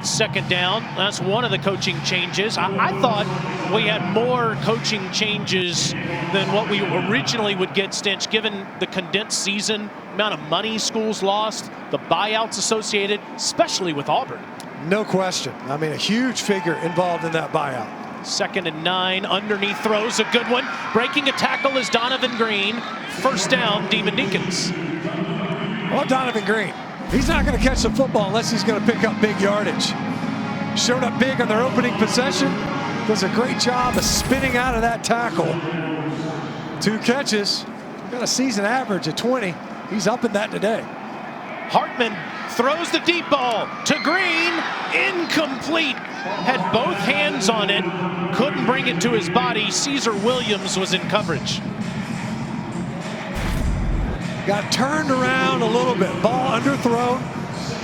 Second down. That's one of the coaching changes. I thought we had more coaching changes than what we originally would get, Stinch, given the condensed season, amount of money schools lost, the buyouts associated, especially with Auburn. No question. I mean, a huge figure involved in that buyout. 2nd and 9, underneath throws, a good one. Breaking a tackle is Donovan Green. First down, Demon Deacons. Well, Donovan Green, he's not going to catch the football unless he's going to pick up big yardage. Showed up big on their opening possession. Does a great job of spinning out of that tackle. 2 catches. Got a season average of 20. He's up in that today. Hartman throws the deep ball to Green. Incomplete. Had both hands on it. Couldn't bring it to his body. Caesar Williams was in coverage. Got turned around a little bit. Ball underthrown.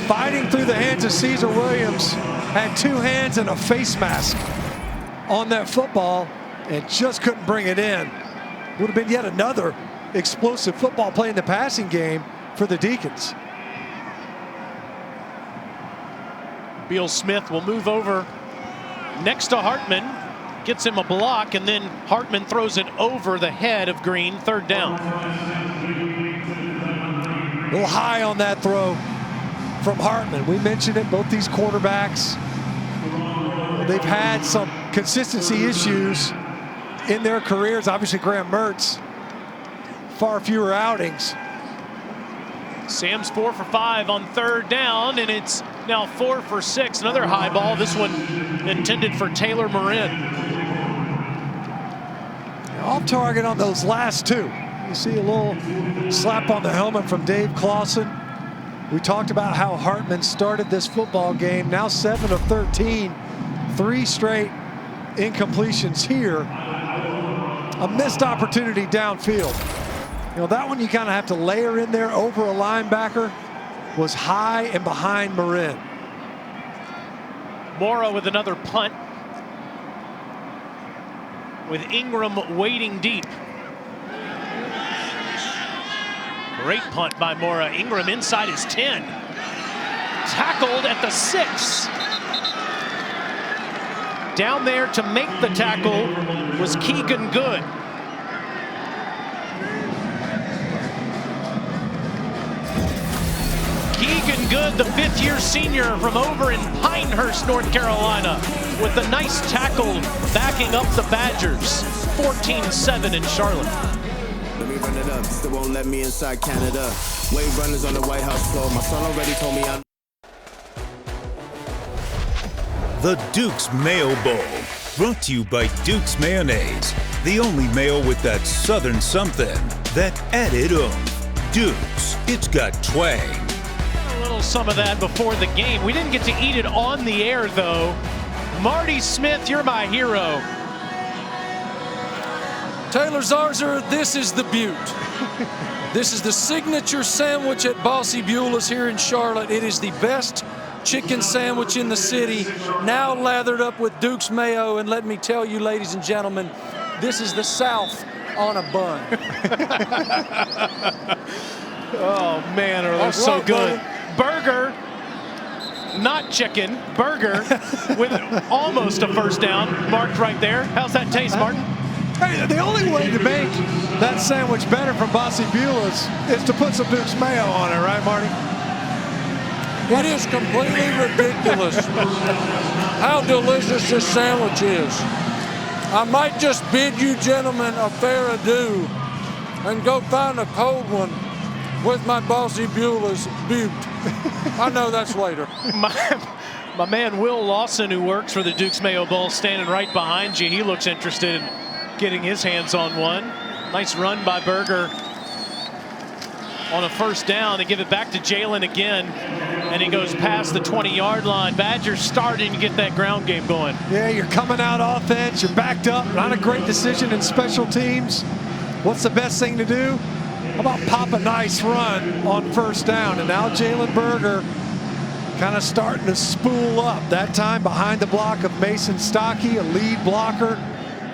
Fighting through the hands of Caesar Williams. Had 2 hands and a face mask on that football and just couldn't bring it in. Would have been yet another explosive football play in the passing game for the Deacons. Beal Smith will move over next to Hartman. Gets him a block, and then Hartman throws it over the head of Green. 3rd down. A little high on that throw from Hartman. We mentioned it, both these quarterbacks, they've had some consistency issues in their careers. Obviously, Graham Mertz, far fewer outings. Sam's 4 for 5 on 3rd down, and it's now 4 for 6. Another high ball, this one intended for Taylor Morin. Off target on those last 2. You see a little slap on the helmet from Dave Clawson. We talked about how Hartman started this football game. Now 7 of 13, 3 straight incompletions here. A missed opportunity downfield. You know, that one you kind of have to layer in there over a linebacker. Was high and behind Morin. Mora with another punt, with Ingram waiting deep. Great punt by Mora. Ingram inside his 10. Tackled at the 6. Down there to make the tackle was Keegan Good. Keegan Good, the 5th-year senior from over in Pinehurst, North Carolina, with a nice tackle backing up the Badgers. 14-7 in Charlotte. Let me run it up, still won't let me inside Canada. Wave runners on the White House floor. My son already told me I'm... The Duke's Mayo Bowl, brought to you by Duke's Mayonnaise, the only mayo with that southern something, that added oomph. Duke's, it's got twang. A little some of that before the game. We didn't get to eat it on the air, though. Marty Smith, you're my hero. Taylor Zarzour, this is the Butte. This is the signature sandwich at Bossy Beulah's here in Charlotte. It is the best chicken sandwich in the city, now lathered up with Duke's mayo. And let me tell you, ladies and gentlemen, this is the South on a bun. Oh, man, are those so good. Burger, not chicken, burger with almost a first down marked right there. How's that taste, Martin? Hey, the only way to make that sandwich better from Bossy Beulah's is to put some Duke's mayo on it, right, Marty? It is completely ridiculous how delicious this sandwich is. I might just bid you gentlemen a fair adieu and go find a cold one with my Bossy Beulah's Butte. I know that's later. My man Will Lawson, who works for the Duke's Mayo Bowl, standing right behind you. He looks interested in getting his hands on one. Nice run by Berger on a first down. They give it back to Jalen again, and he goes past the 20-yard line. Badgers starting to get that ground game going. Yeah, you're coming out offense, you're backed up. Not a great decision in special teams. What's the best thing to do? How about pop a nice run on first down? And now Jalen Berger kind of starting to spool up. That time behind the block of Mason Stockey, a lead blocker.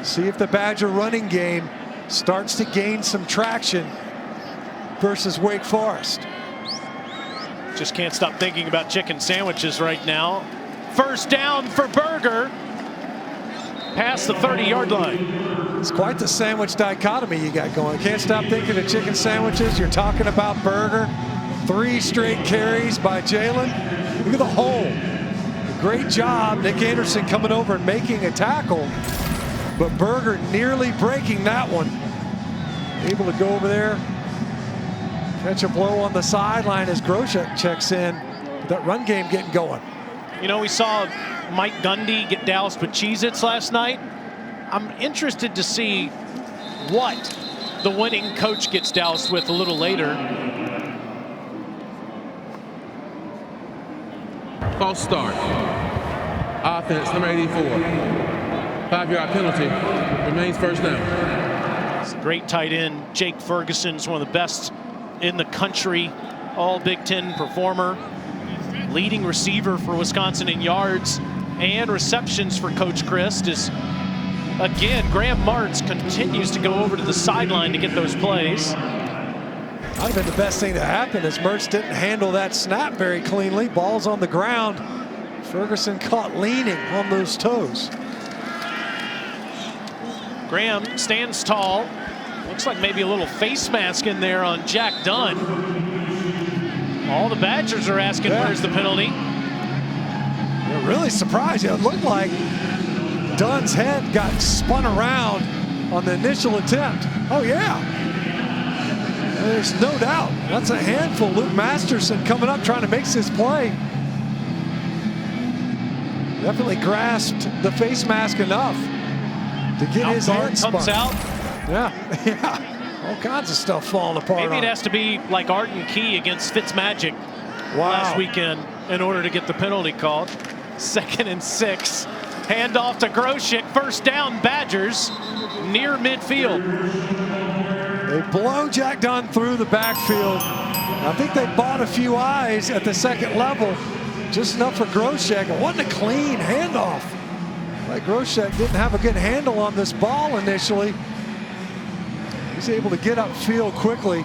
See if the Badger running game starts to gain some traction versus Wake Forest. Just can't stop thinking about chicken sandwiches right now. First down for Berger. Past the 30-yard line. It's quite the sandwich dichotomy you got going. Can't stop thinking of chicken sandwiches. You're talking about Berger. 3 straight carries by Jalen. Look at the hole. Great job, Nick Anderson coming over and making a tackle. But Berger nearly breaking that one. Able to go over there, catch a blow on the sideline as Groshek checks in. That run game getting going. You know, we saw Mike Gundy get doused with Cheez-Its last night. I'm interested to see what the winning coach gets doused with a little later. False start. Offense, number 84. 5-yard penalty. Remains first down. It's a great tight end. Jake Ferguson's one of the best in the country. All Big Ten performer. Leading receiver for Wisconsin in yards and receptions for Coach Christ. Is again, Graham Martz continues to go over to the sideline to get those plays. Might have been the best thing to happen as Mertz didn't handle that snap very cleanly. Ball's on the ground. Ferguson caught leaning on those toes. Graham stands tall. Looks like maybe a little face mask in there on Jack Dunn. All the Badgers are asking, where's the penalty? They're really surprised. It looked like Dunn's head got spun around on the initial attempt. Oh, yeah. There's no doubt. That's a handful. Luke Masterson coming up trying to make this play. Definitely grasped the face mask enough to get his head spun. Comes out. Yeah. All kinds of stuff falling apart. Maybe it has to be like Arden Key against Fitzmagic last weekend in order to get the penalty called. 2nd and 6. Handoff to Groshek. First down, Badgers near midfield. They blow Jack Dunn through the backfield. I think they bought a few eyes at the second level, just enough for Groshek. It wasn't a clean handoff. Like Groshek didn't have a good handle on this ball initially. He's able to get upfield quickly.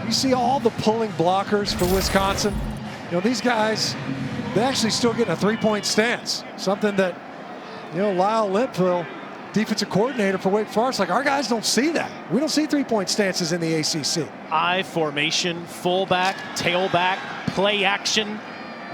You see all the pulling blockers for Wisconsin. You know, these guys, they actually still getting a 3-point stance. Something that, you know, Lyle Lintville, defensive coordinator for Wake Forest, like, our guys don't see that. We don't see 3-point stances in the ACC. I formation, fullback, tailback, play action.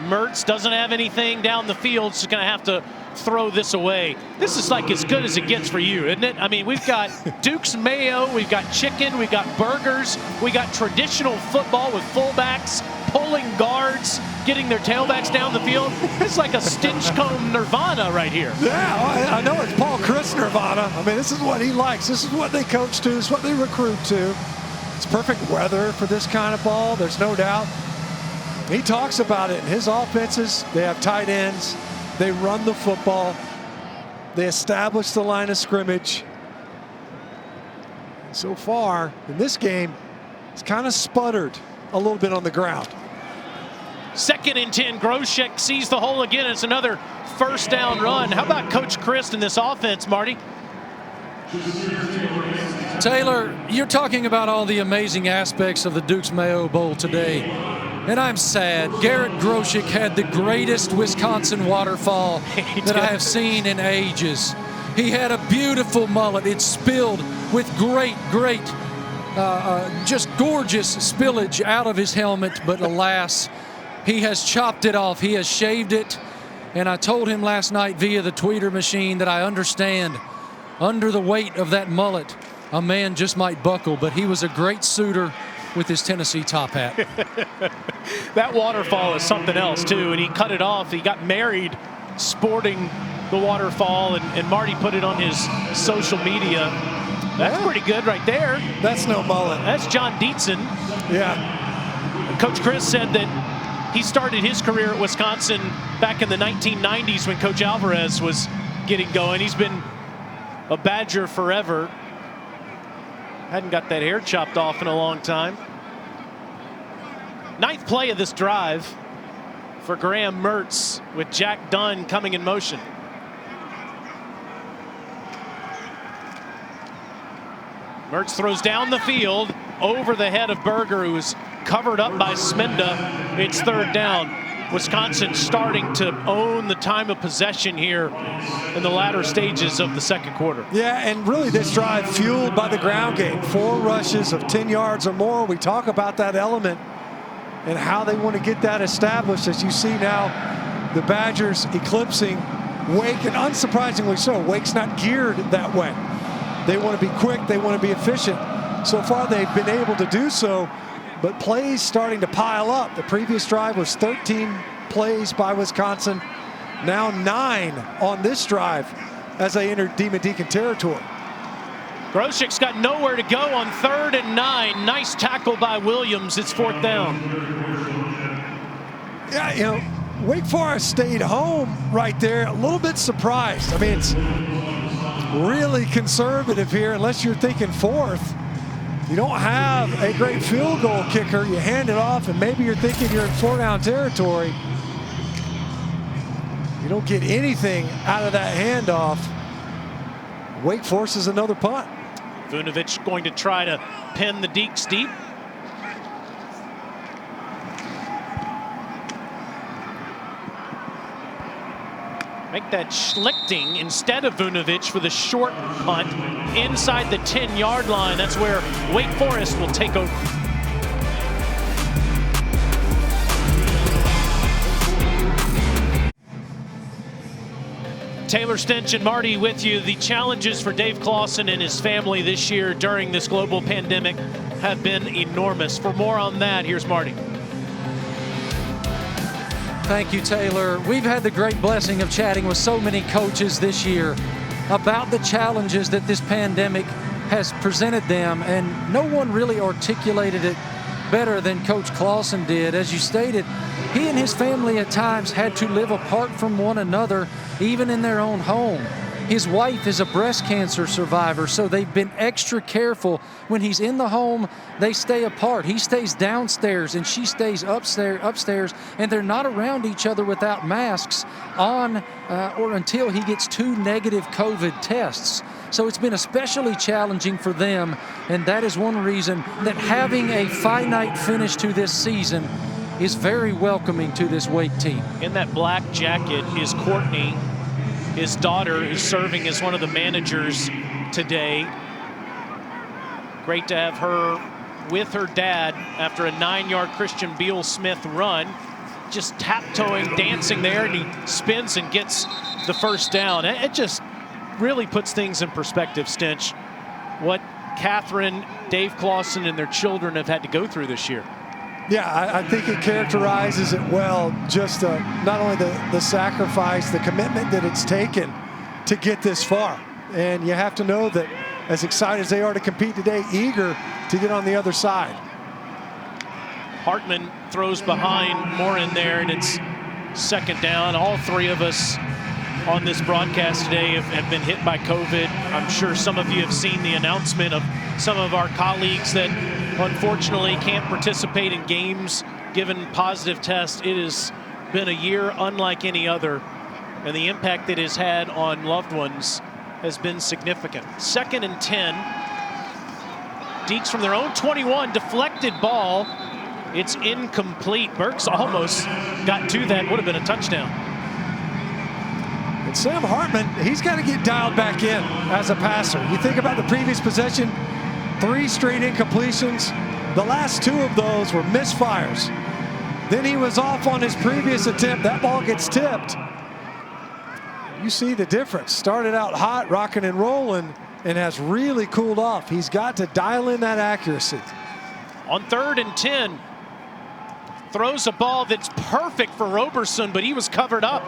Mertz doesn't have anything down the field, so he's going to have to throw this away. This is like as good as it gets for you, isn't it? I mean, we've got Duke's Mayo, we've got chicken, we've got burgers, we got traditional football with fullbacks pulling guards, getting their tailbacks down the field. It's like a Stinchcomb Nirvana right here. Yeah, I know it's Paul Chryst Nirvana. I mean, this is what he likes. This is what they coach to. This is what they recruit to. It's perfect weather for this kind of ball. There's no doubt. He talks about it in his offenses. They have tight ends. They run the football. They establish the line of scrimmage. And so far in this game, it's kind of sputtered a little bit on the ground. 2nd and 10. Groshek sees the hole again. It's another first down run. How about Coach Christ in this offense, Marty? Taylor, you're talking about all the amazing aspects of the Duke's Mayo Bowl today. And I'm sad. Garrett Groshek had the greatest Wisconsin waterfall that I have seen in ages. He had a beautiful mullet. It spilled with great, just gorgeous spillage out of his helmet. But alas, he has chopped it off. He has shaved it. And I told him last night via the tweeter machine that I understand under the weight of that mullet, a man just might buckle. But he was a great suitor with his Tennessee top hat. That waterfall is something else too, and he cut it off. He got married sporting the waterfall, and Marty put it on his social media. That's pretty good right there. That's no mullet. That's John Dietzen. Yeah. Coach Chris said that he started his career at Wisconsin back in the 1990s when Coach Alvarez was getting going. He's been a Badger forever. Hadn't got that hair chopped off in a long time. 9th play of this drive for Graham Mertz with Jack Dunn coming in motion. Mertz throws down the field over the head of Berger, who is covered up by Smenda. It's 3rd down. Wisconsin starting to own the time of possession here in the latter stages of the 2nd quarter. Yeah, and really this drive fueled by the ground game. 4 rushes of 10 yards or more. We talk about that element and how they want to get that established. As you see now, the Badgers eclipsing Wake, and unsurprisingly so. Wake's not geared that way. They want to be quick. They want to be efficient. So far, they've been able to do so, but plays starting to pile up. The previous drive was 13 plays by Wisconsin. Now 9 on this drive as they enter Demon Deacon territory. Groshek's got nowhere to go on 3rd and 9. Nice tackle by Williams. It's 4th down. Yeah, you know, Wake Forest stayed home right there. A little bit surprised. I mean, it's really conservative here unless you're thinking 4th. You don't have a great field goal kicker. You hand it off, and maybe you're thinking you're in 4-down territory. You don't get anything out of that handoff. Wake forces another punt. Vunovic going to try to pin the Deeks deep. Make that Schlichting instead of Vunovic for the short punt inside the 10-yard line. That's where Wake Forest will take over. Taylor Stinch and Marty with you. The challenges for Dave Clawson and his family this year during this global pandemic have been enormous. For more on that, here's Marty. Thank you, Taylor. We've had the great blessing of chatting with so many coaches this year about the challenges that this pandemic has presented them, and no one really articulated it better than Coach Clawson did. As you stated, he and his family at times had to live apart from one another, even in their own home. His wife is a breast cancer survivor, so they've been extra careful. When he's in the home, they stay apart. He stays downstairs and she stays upstairs, and they're not around each other without masks on or until he gets 2 negative COVID tests. So it's been especially challenging for them, and that is one reason that having a finite finish to this season is very welcoming to this Wake team. In that black jacket is Courtney, his daughter, who's serving as one of the managers today. Great to have her with her dad after a 9-yard Christian Beal-Smith run. Just taptoeing, dancing there, and he spins and gets the 1st down. It just really puts things in perspective, Stinch, what Catherine, Dave Clawson, and their children have had to go through this year. Yeah, I think it characterizes it well, just not only the sacrifice, the commitment that it's taken to get this far. And you have to know that as excited as they are to compete today, eager to get on the other side. Hartman throws behind, more in there, and it's 2nd down. All 3 of us on this broadcast today have been hit by COVID. I'm sure some of you have seen the announcement of some of our colleagues that unfortunately can't participate in games given positive tests. It has been a year unlike any other, and the impact it has had on loved ones has been significant. 2nd and 10. Deeks from their own 21, deflected ball. It's incomplete. Burks almost got to that, would have been a touchdown. And Sam Hartman, he's got to get dialed back in as a passer. You think about the previous possession, 3 straight incompletions. The last 2 of those were misfires. Then he was off on his previous attempt. That ball gets tipped. You see the difference. Started out hot, rocking and rolling, and has really cooled off. He's got to dial in that accuracy. On 3rd and 10, throws a ball that's perfect for Roberson, but he was covered up.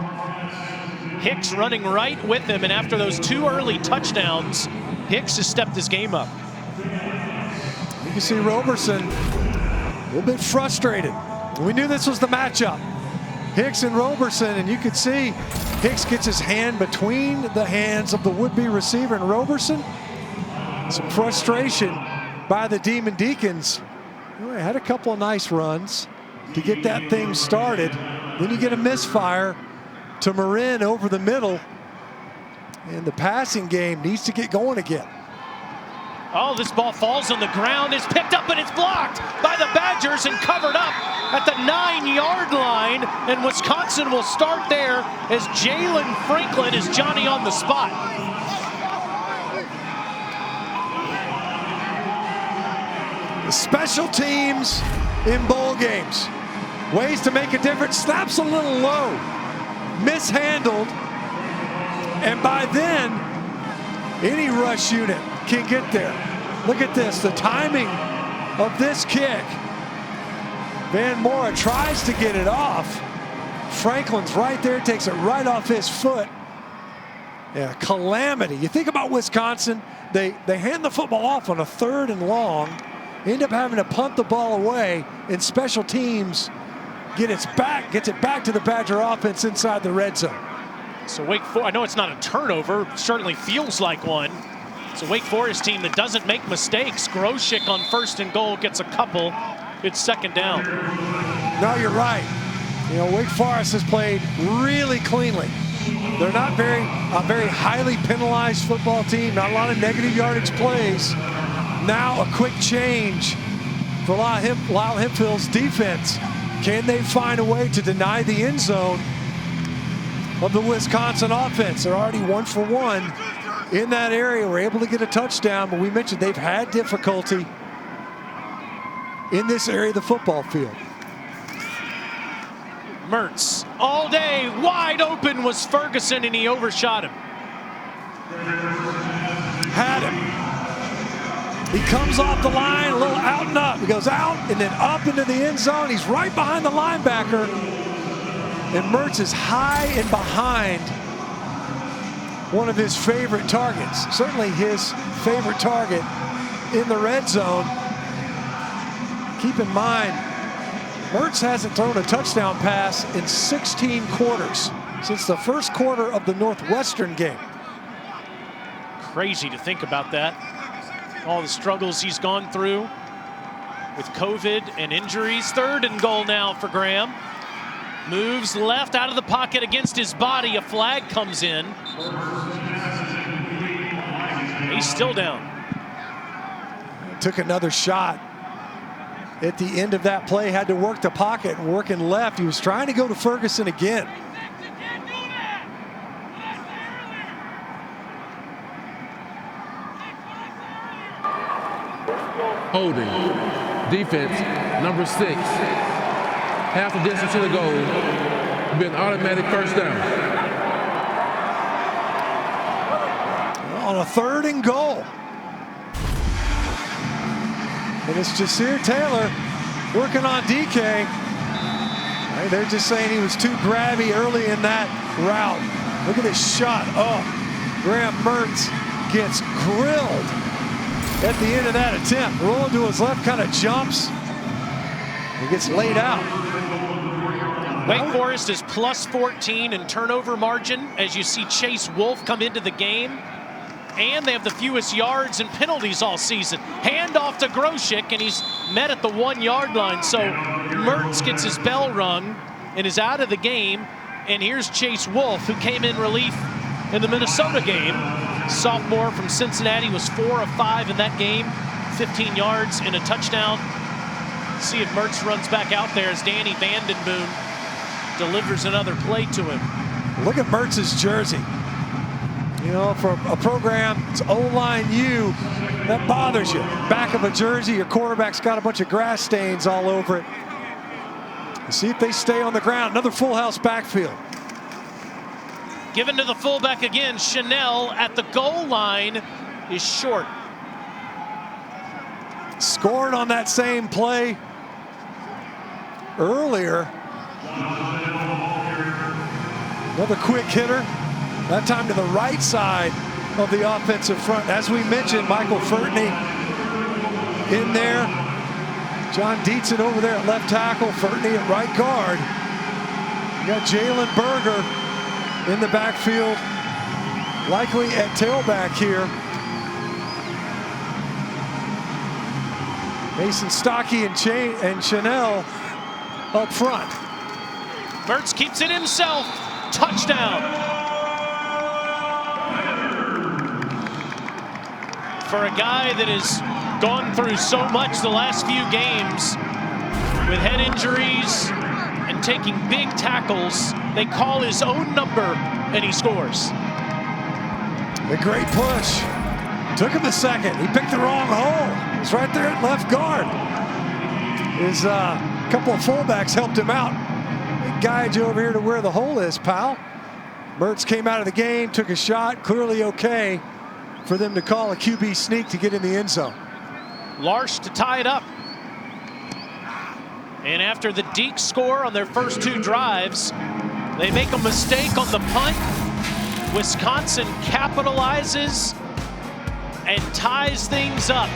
Hicks running right with him, and after those 2 early touchdowns, Hicks has stepped his game up. You can see Roberson a little bit frustrated. We knew this was the matchup. Hicks and Roberson, and you could see Hicks gets his hand between the hands of the would-be receiver, and Roberson, some frustration by the Demon Deacons. Well, they had a couple of nice runs to get that thing started. Then you get a misfire to Marin over the middle. And the passing game needs to get going again. Oh, this ball falls on the ground, is picked up, and it's blocked by the Badgers and covered up at the 9-yard line. And Wisconsin will start there as Jalen Franklin is Johnny on the spot. The special teams in bowl games. Ways to make a difference. Snaps a little low. Mishandled. And by then, any rush unit can get there. Look at this, the timing of this kick. Van Mora tries to get it off. Franklin's right there, takes it right off his foot. Yeah, calamity. You think about Wisconsin, they hand the football off on a 3rd and long, end up having to punt the ball away, and special teams gets it back to the Badger offense inside the red zone. So Wake Forest, I know it's not a turnover, certainly feels like one. It's a Wake Forest team that doesn't make mistakes. Groshek on 1st and goal gets a couple. It's 2nd down. No, you're right. You know, Wake Forest has played really cleanly. They're not a very highly penalized football team, not a lot of negative yardage plays. Now a quick change for Lyle Hemphill's defense. Can they find a way to deny the end zone of the Wisconsin offense? They're already 1 for 1 in that area. We're able to get a touchdown, but we mentioned they've had difficulty in this area of the football field. Mertz all day, wide open was Ferguson, and he overshot him. Had him. He comes off the line, a little out and up. He goes out and then up into the end zone. He's right behind the linebacker. And Mertz is high and behind one of his favorite targets. Certainly his favorite target in the red zone. Keep in mind, Mertz hasn't thrown a touchdown pass in 16 quarters since the first quarter of the Northwestern game. Crazy to think about that. All the struggles he's gone through with COVID and injuries. 3rd and goal now for Graham. Moves left out of the pocket against his body. A flag comes in. He's still down. Took another shot at the end of that play. Had to work the pocket and working left. He was trying to go to Ferguson again. Holding. Defense, number 6. Half the distance to the goal. Be an automatic 1st down. On a 3rd and goal. And it's Jasir Taylor working on DK. They're just saying he was too grabby early in that route. Look at this shot. Oh, Graham Mertz gets grilled at the end of that attempt. Rolling to his left, kind of jumps. He gets laid out. Wake Forest is plus 14 in turnover margin as you see Chase Wolf come into the game. And they have the fewest yards and penalties all season. Hand off to Groshek, and he's met at the 1-yard line. So Mertz gets his bell rung and is out of the game. And here's Chase Wolf, who came in relief in the Minnesota game. Sophomore from Cincinnati, was 4 of 5 in that game. 15 yards and a touchdown. See if Mertz runs back out there as Danny Vandenboom delivers another play to him. Look at Mertz's jersey. You know, for a program, it's O-line U, that bothers you. Back of a jersey, your quarterback's got a bunch of grass stains all over it. See if they stay on the ground. Another full house backfield. Given to the fullback again. Chanel at the goal line is short. Scored on that same play earlier. Another quick hitter. That time to the right side of the offensive front. As we mentioned, Michael Furtney in there. John Dietzen over there at left tackle. Furtney at right guard. You got Jalen Berger in the backfield, likely at tailback here. Mason Stockey and Chanel up front. Mertz keeps it himself. Touchdown. For a guy that has gone through so much the last few games with head injuries and taking big tackles, they call his own number and he scores. A great push. Took him a second. He picked the wrong hole. He's right there at left guard. His couple of fullbacks helped him out. They guide you over here to where the hole is, pal. Mertz came out of the game, took a shot. Clearly okay for them to call a QB sneak to get in the end zone. Larsh to tie it up. And after the Deacs score on their first 2 drives, they make a mistake on the punt. Wisconsin capitalizes and ties things up.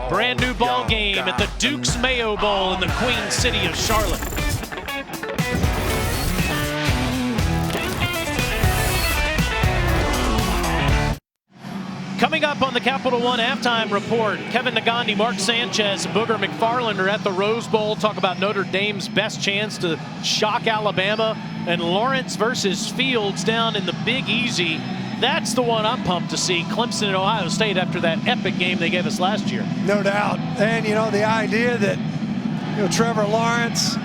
Brand new ball game at the Duke's Mayo Bowl in the Queen City of Charlotte. Coming up on the Capital One Halftime Report, Kevin Nagandi, Mark Sanchez, Booger McFarland are at the Rose Bowl. Talk about Notre Dame's best chance to shock Alabama, and Lawrence versus Fields down in the Big Easy. That's the one I'm pumped to see. Clemson and Ohio State after that epic game they gave us last year. No doubt. And, you know, the idea that, Trevor Lawrence,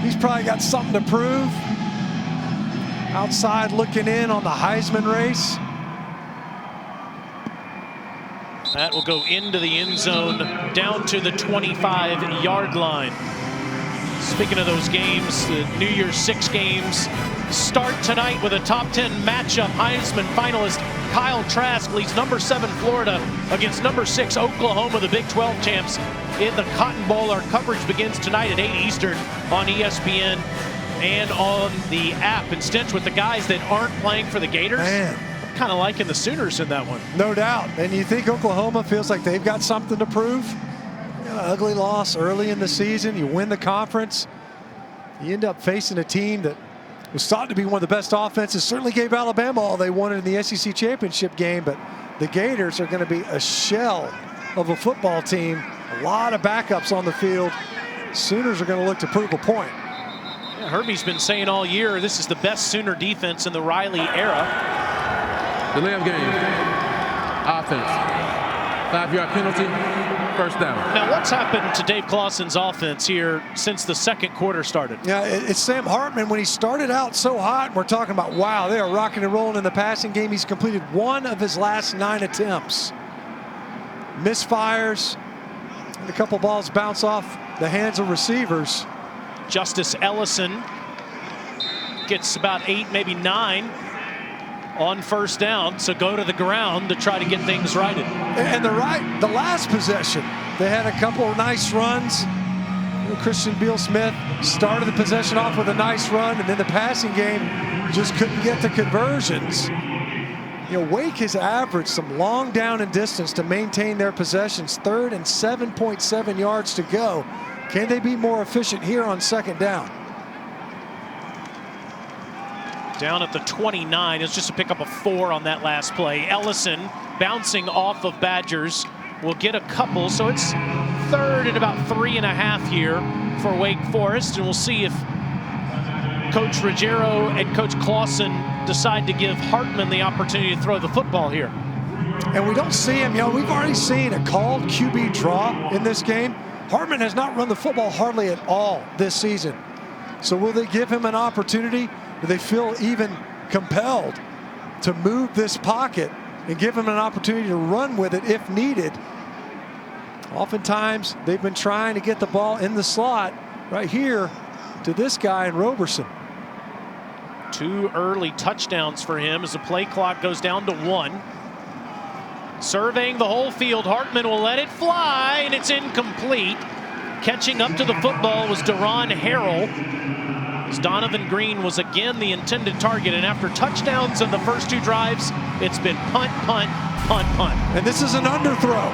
he's probably got something to prove. Outside looking in on the Heisman race. That will go into the end zone, down to the 25-yard line. Speaking of those games, the New Year's 6 games start tonight with a top 10 matchup. Heisman finalist Kyle Trask leads number 7 Florida against number 6 Oklahoma, the Big 12 champs, in the Cotton Bowl. Our coverage begins tonight at 8 Eastern on ESPN and on the app. And Stinch, with the guys that aren't playing for the Gators, Man, kind of liking the Sooners in that one. no doubt. And you think Oklahoma feels like they've got something to prove? An ugly loss early in the season. You win the conference. You end up facing a team that was thought to be one of the best offenses. Certainly gave Alabama all they wanted in the SEC championship game, but the Gators are going to be a shell of a football team. A lot of backups on the field. Sooners are going to look to prove a point. Yeah, Herbie's been saying all year this is the best Sooner defense in the Riley era. Delay of game. Offense. 5-yard penalty. First down. Now, what's happened to Dave Clawson's offense here since the second quarter started? Yeah, it's Sam Hartman. When he started out so hot, and we're talking about, wow, they are rocking and rolling in the passing game. He's completed 1 of his last 9 attempts. Misfires, and a couple balls bounce off the hands of receivers. Justice Ellison gets about 8, maybe 9 on first down, so go to the ground to try to get things righted. And the last possession, they had a couple of nice runs. Christian Beal-Smith started the possession off with a nice run, and then the passing game just couldn't get the conversions. Wake has averaged some long down and distance to maintain their possessions. 3rd and 7.7 yards to go. Can they be more efficient here on second down? Down at the 29, it's just to pick up a 4 on that last play. Ellison bouncing off of Badgers will get a couple, so it's 3rd and about 3.5 here for Wake Forest, and we'll see if Coach Ruggiero and Coach Clawson decide to give Hartman the opportunity to throw the football here. And we don't see him, we've already seen a called QB draw in this game. Hartman has not run the football hardly at all this season. So will they give him an opportunity? Do they feel even compelled to move this pocket and give him an opportunity to run with it if needed? Oftentimes, they've been trying to get the ball in the slot right here to this guy in Roberson. 2 early touchdowns for him as the play clock goes down to 1. Surveying the whole field, Hartman will let it fly, and it's incomplete. Catching up to the football was Deron Harrell. Donovan Green was again the intended target, and after touchdowns in the first 2 drives, it's been punt, punt, punt, punt. And this is an underthrow.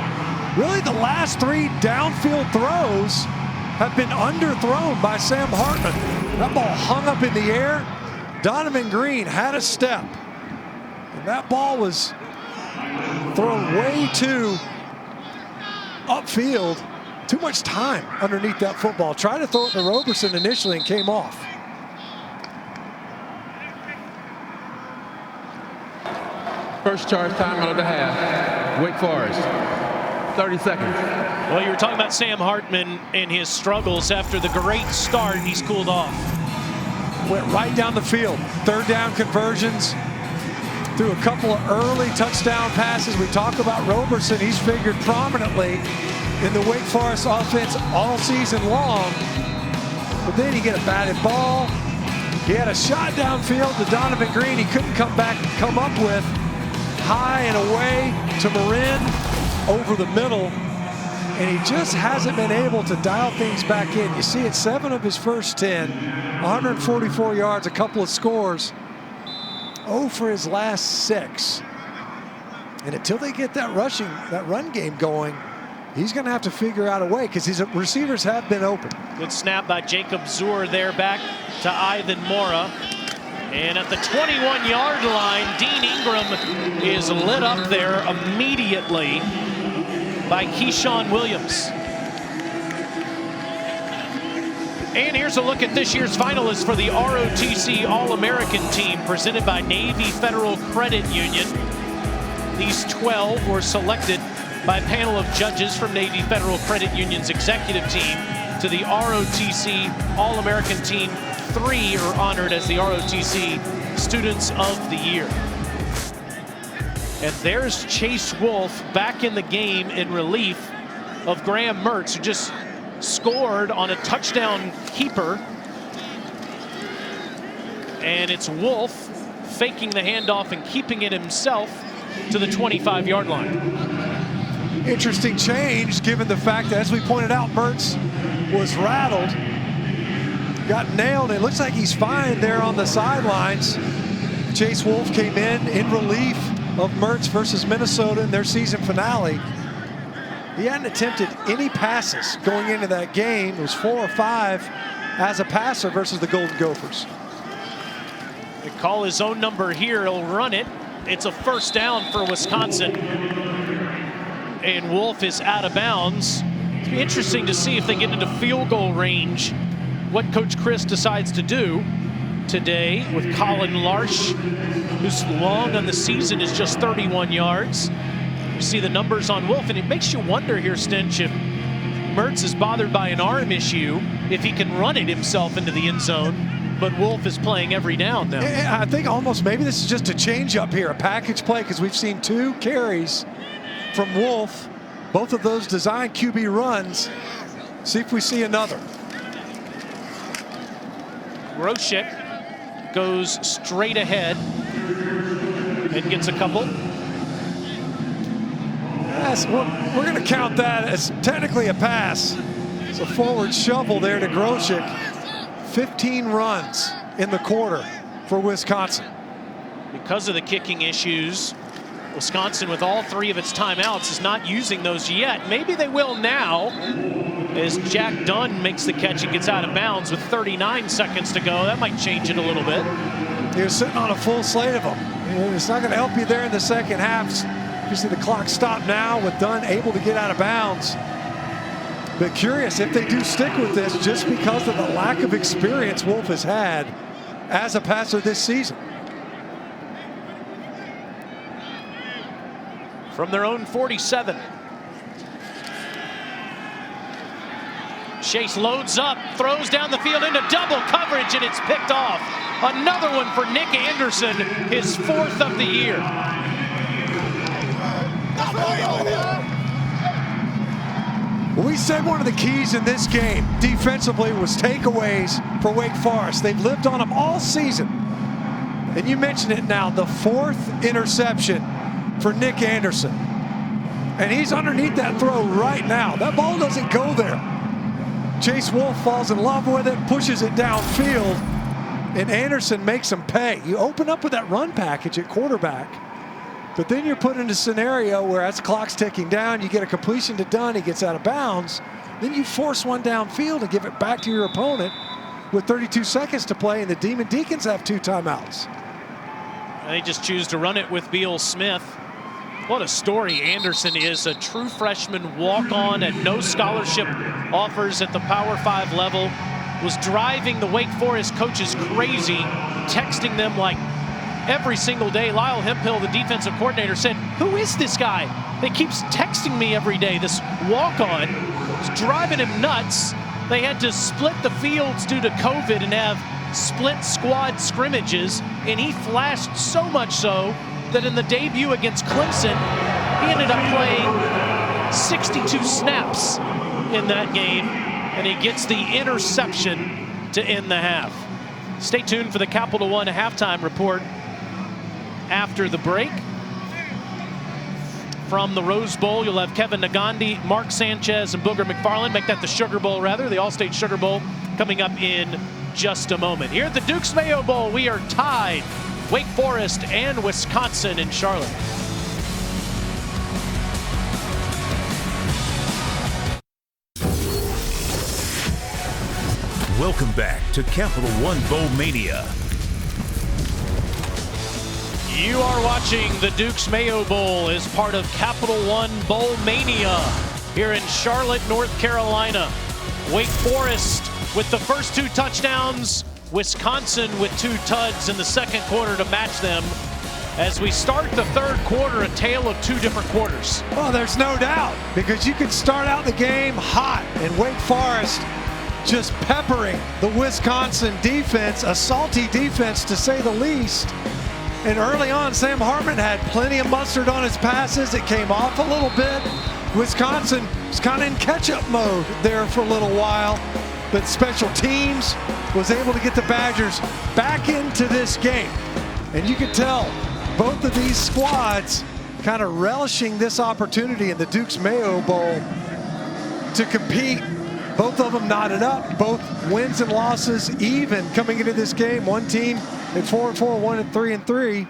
Really, the last 3 downfield throws have been underthrown by Sam Hartman. That ball hung up in the air. Donovan Green had a step, and that ball was thrown way too upfield. Too much time underneath that football. Tried to throw it to Roberson initially and came off. First charge timeout of the half. Wake Forest. 30 seconds. Well, you were talking about Sam Hartman and his struggles after the great start. He's cooled off. Went right down the field. Third down conversions. Threw a couple of early touchdown passes. We talk about Roberson. He's figured prominently in the Wake Forest offense all season long. But then he get a batted ball. He had a shot downfield to Donovan Green. He couldn't come up with. High and away to Marin over the middle. And he just hasn't been able to dial things back in. You see it, 7 of his first 10, 144 yards, a couple of scores. 0 for his last 6. And until they get that run game going, he's going to have to figure out a way because his receivers have been open. Good snap by Jacob Zur there, back to Ivan Mora. And at the 21-yard line, Dean Ingram is lit up there immediately by Keyshawn Williams. And here's a look at this year's finalists for the ROTC All-American team presented by Navy Federal Credit Union. These 12 were selected by a panel of judges from Navy Federal Credit Union's executive team to the ROTC All-American team. 3 are honored as the ROTC Students of the Year. And there's Chase Wolf back in the game in relief of Graham Mertz, who just scored on a touchdown keeper. And it's Wolf faking the handoff and keeping it himself to the 25-yard line. Interesting change given the fact that, as we pointed out, Mertz was rattled. Got nailed. It looks like he's fine there on the sidelines. Chase Wolf came in relief of Mertz versus Minnesota in their season finale. He hadn't attempted any passes going into that game. It was 4 or 5 as a passer versus the Golden Gophers. They call his own number here. He'll run it. It's a first down for Wisconsin. And Wolf is out of bounds. It'll be interesting to see if they get into field goal range what Coach Chris decides to do today with Colin Larsh, who's long on the season is just 31 yards. You see the numbers on Wolf, and it makes you wonder here, Stinch, if Mertz is bothered by an arm issue, if he can run it himself into the end zone, but Wolf is playing every down now. I think almost maybe this is just a change up here, a package play, because we've seen 2 carries from Wolf, both of those designed QB runs. See if we see another. Groshek goes straight ahead and gets a couple. Yes, we're going to count that as technically a pass. It's a forward shovel there to Groshek. 15 runs in the quarter for Wisconsin. Because of the kicking issues, Wisconsin, with all 3 of its timeouts, is not using those yet. Maybe they will now, as Jack Dunn makes the catch and gets out of bounds with 39 seconds to go. That might change it a little bit. You're sitting on a full slate of them. It's not going to help you there in the second half. You see the clock stop now with Dunn able to get out of bounds. But curious if they do stick with this just because of the lack of experience Wolf has had as a passer this season. From their own 47. Chase loads up, throws down the field into double coverage, and it's picked off. Another one for Nick Anderson, his 4th of the year. We said one of the keys in this game defensively was takeaways for Wake Forest. They've lived on them all season. And you mentioned it now, the 4th interception for Nick Anderson. And he's underneath that throw right now. That ball doesn't go there. Chase Wolf falls in love with it, pushes it downfield, and Anderson makes him pay. You open up with that run package at quarterback, but then you're put in a scenario where as the clock's ticking down, you get a completion to Dunn, he gets out of bounds, then you force one downfield and give it back to your opponent with 32 seconds to play, and the Demon Deacons have 2 timeouts. They just choose to run it with Beal Smith. What a story Anderson is, a true freshman walk-on at no scholarship offers at the Power 5 level. Was driving the Wake Forest coaches crazy, texting them like every single day. Lyle Hemphill, the defensive coordinator, said, "Who is this guy that keeps texting me every day?" This walk-on was driving him nuts. They had to split the fields due to COVID and have split squad scrimmages, and he flashed so much so that in the debut against Clemson, he ended up playing 62 snaps in that game, and he gets the interception to end the half. Stay tuned for the Capital One halftime report after the break. From the Rose Bowl, you'll have Kevin Nagandi, Mark Sanchez, and Booger McFarland. Make that the Sugar Bowl, rather, the All-State Sugar Bowl, coming up in just a moment. Here at the Duke's Mayo Bowl, we are tied, Wake Forest and Wisconsin in Charlotte. Welcome back to Capital One Bowl Mania. You are watching the Duke's Mayo Bowl as part of Capital One Bowl Mania here in Charlotte, North Carolina. Wake Forest with the first 2 touchdowns, Wisconsin with 2 tuds in the second quarter to match them. As we start the third quarter, a tale of 2 different quarters. Well, there's no doubt, because you could start out the game hot, and Wake Forest just peppering the Wisconsin defense, a salty defense to say the least. And early on, Sam Hartman had plenty of mustard on his passes. It came off a little bit. Wisconsin was kind of in catch-up mode there for a little while, but special teams was able to get the Badgers back into this game. And you could tell both of these squads kind of relishing this opportunity in the Duke's Mayo Bowl to compete. Both of them knotted up, both wins and losses even coming into this game. One team at 4-4, one at 3-3.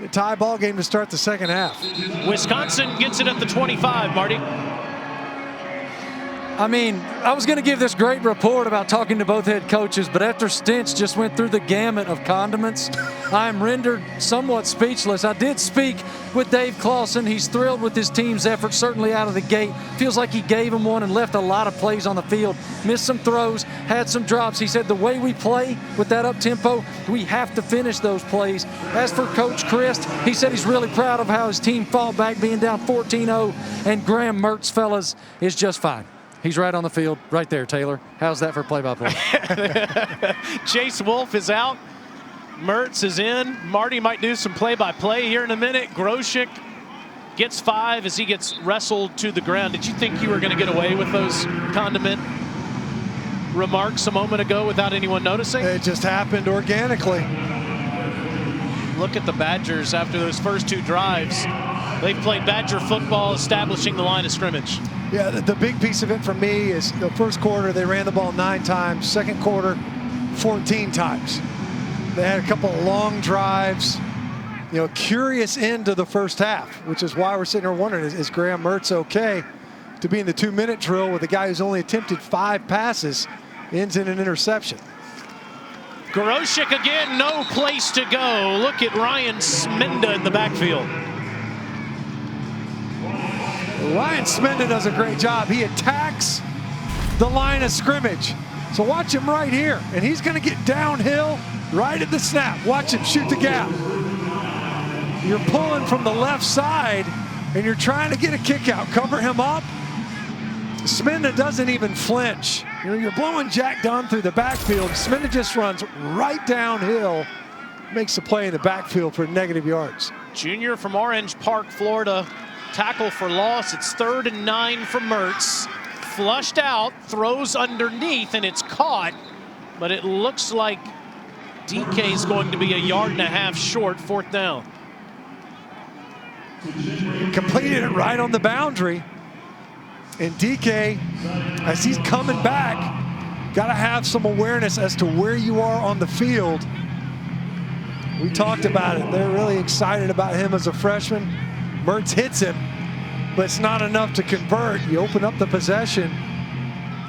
A tie ball game to start the second half. Wisconsin gets it at the 25, Marty. I mean, I was going to give this great report about talking to both head coaches, but after Stinch just went through the gamut of condiments, I'm rendered somewhat speechless. I did speak with Dave Clawson. He's thrilled with his team's effort, certainly out of the gate. Feels like he gave him one and left a lot of plays on the field. Missed some throws, had some drops. He said the way we play with that up-tempo, we have to finish those plays. As for Coach Christ, he said he's really proud of how his team fought back, being down 14-0, and Graham Mertz, fellas, is just fine. He's right on the field, right there, Taylor. How's that for play-by-play? Chase Wolf is out. Mertz is in. Marty might do some play-by-play here in a minute. Groshek gets 5 as he gets wrestled to the ground. Did you think you were going to get away with those condiment remarks a moment ago without anyone noticing? It just happened organically. Look at the Badgers after those first 2 drives. They've played Badger football, establishing the line of scrimmage. Yeah, the big piece of it for me is the first quarter, they ran the ball 9 times. Second quarter, 14 times. They had a couple of long drives. You know, curious end to the first half, which is why we're sitting here wondering, is Graham Mertz okay to be in the 2-minute drill with a guy who's only attempted 5 passes, ends in an interception. Groshek again, no place to go. Look at Ryan Smenda in the backfield. Ryan Smenda does a great job. He attacks the line of scrimmage. So watch him right here. And he's going to get downhill right at the snap. Watch him shoot the gap. You're pulling from the left side, and you're trying to get a kick out. Cover him up. Smenda doesn't even flinch. You know, you're blowing Jack Dunn through the backfield. Smenda just runs right downhill. Makes the play in the backfield for negative yards. Junior from Orange Park, Florida. Tackle for loss. It's 3rd and 9 for Mertz. Flushed out, throws underneath, and it's caught. But it looks like DK is going to be 1.5 yards short, 4th down. Completed it right on the boundary. And DK, as he's coming back, got to have some awareness as to where you are on the field. We talked about it. They're really excited about him as a freshman. Mertz hits him, but it's not enough to convert. You open up the possession,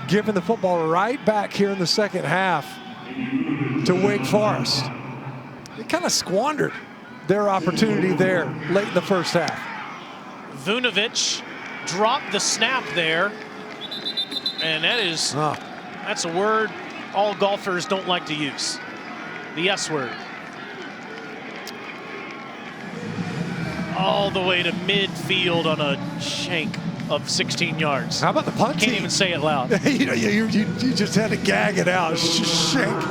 giving the football right back here in the second half to Wake Forest. They kind of squandered their opportunity there late in the first half. Vunovic dropped the snap there. And that is, that's a word all golfers don't like to use. The S word. All the way to midfield on a shank of 16 yards. How about the punt? Can't even say it loud. you just had to gag it out. Shank.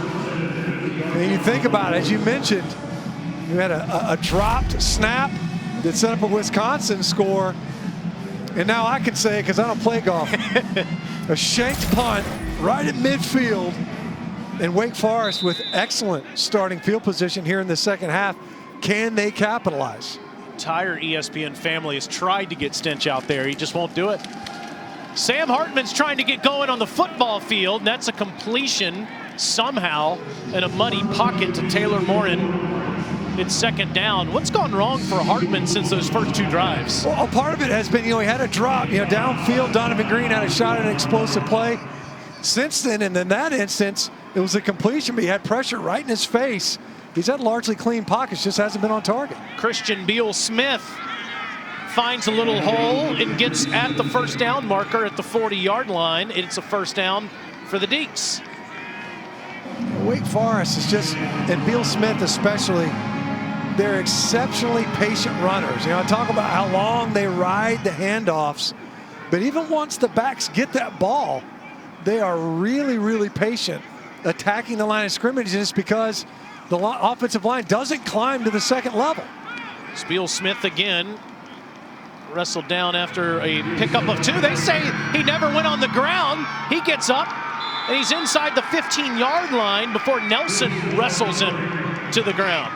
And you think about it, as you mentioned, you had a dropped snap that set up a Wisconsin score. And now I can say it because I don't play golf. A shanked punt right at midfield. And Wake Forest with excellent starting field position here in the second half. Can they capitalize? Entire ESPN family has tried to get Stinch out there. He just won't do it. Sam Hartman's trying to get going on the football field. And that's a completion somehow in a muddy pocket to Taylor Morin. It's second down. What's gone wrong for Hartman since those first two drives? Well, part of it has been, he had a drop, downfield. Donovan Green had a shot at an explosive play. Since then, and in that instance, it was a completion, but he had pressure right in his face. He's had largely clean pockets, just hasn't been on target. Christian Beal-Smith finds a little hole and gets at the first down marker at the 40-yard line. It's a first down for the Deacs. Wake Forest is just, and Beal-Smith especially, they're exceptionally patient runners. I talk about how long they ride the handoffs, but even once the backs get that ball, they are really, really patient attacking the line of scrimmage, and it's because the offensive line doesn't climb to the second level. Beal-Smith again wrestled down after a pickup of two. They say he never went on the ground. He gets up and he's inside the 15-yard line before Nelson wrestles him to the ground.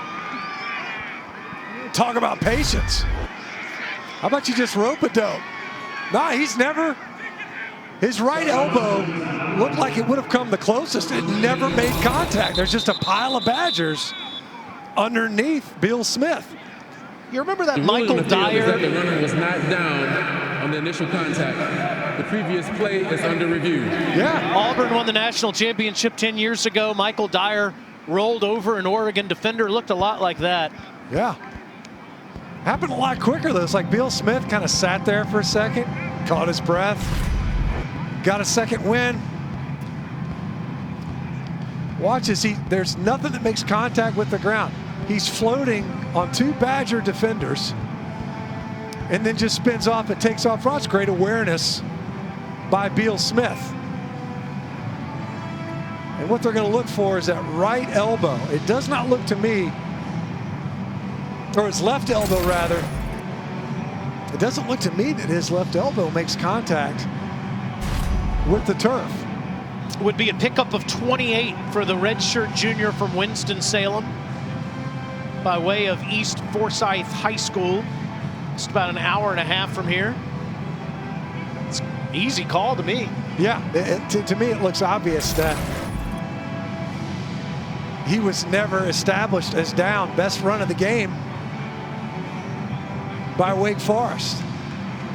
Talk about patience. How about you just rope-a-dope? Nah, he's never. His right elbow looked like it would have come the closest. It never made contact. There's just a pile of Badgers underneath Beal-Smith. You remember that Michael Dyer? The runner was not down on the initial contact. The previous play is under review. Yeah. Auburn won the national championship 10 years ago. Michael Dyer rolled over an Oregon defender. Looked a lot like that. Yeah. Happened a lot quicker, though. It's like Beal-Smith kind of sat there for a second, caught his breath, got a second win. Watch as there's nothing that makes contact with the ground. He's floating on two Badger defenders and then just spins off and takes off. That's great awareness by Beal-Smith. And what they're going to look for is that right elbow. It does not look to me, or his left elbow rather, it doesn't look to me that his left elbow makes contact with the turf. Would be a pickup of 28 for the redshirt junior from Winston-Salem by way of East Forsyth High School. Just about an hour and a half from here. It's an easy call to me. Yeah, to me it looks obvious that he was never established as down. Best run of the game by Wake Forest.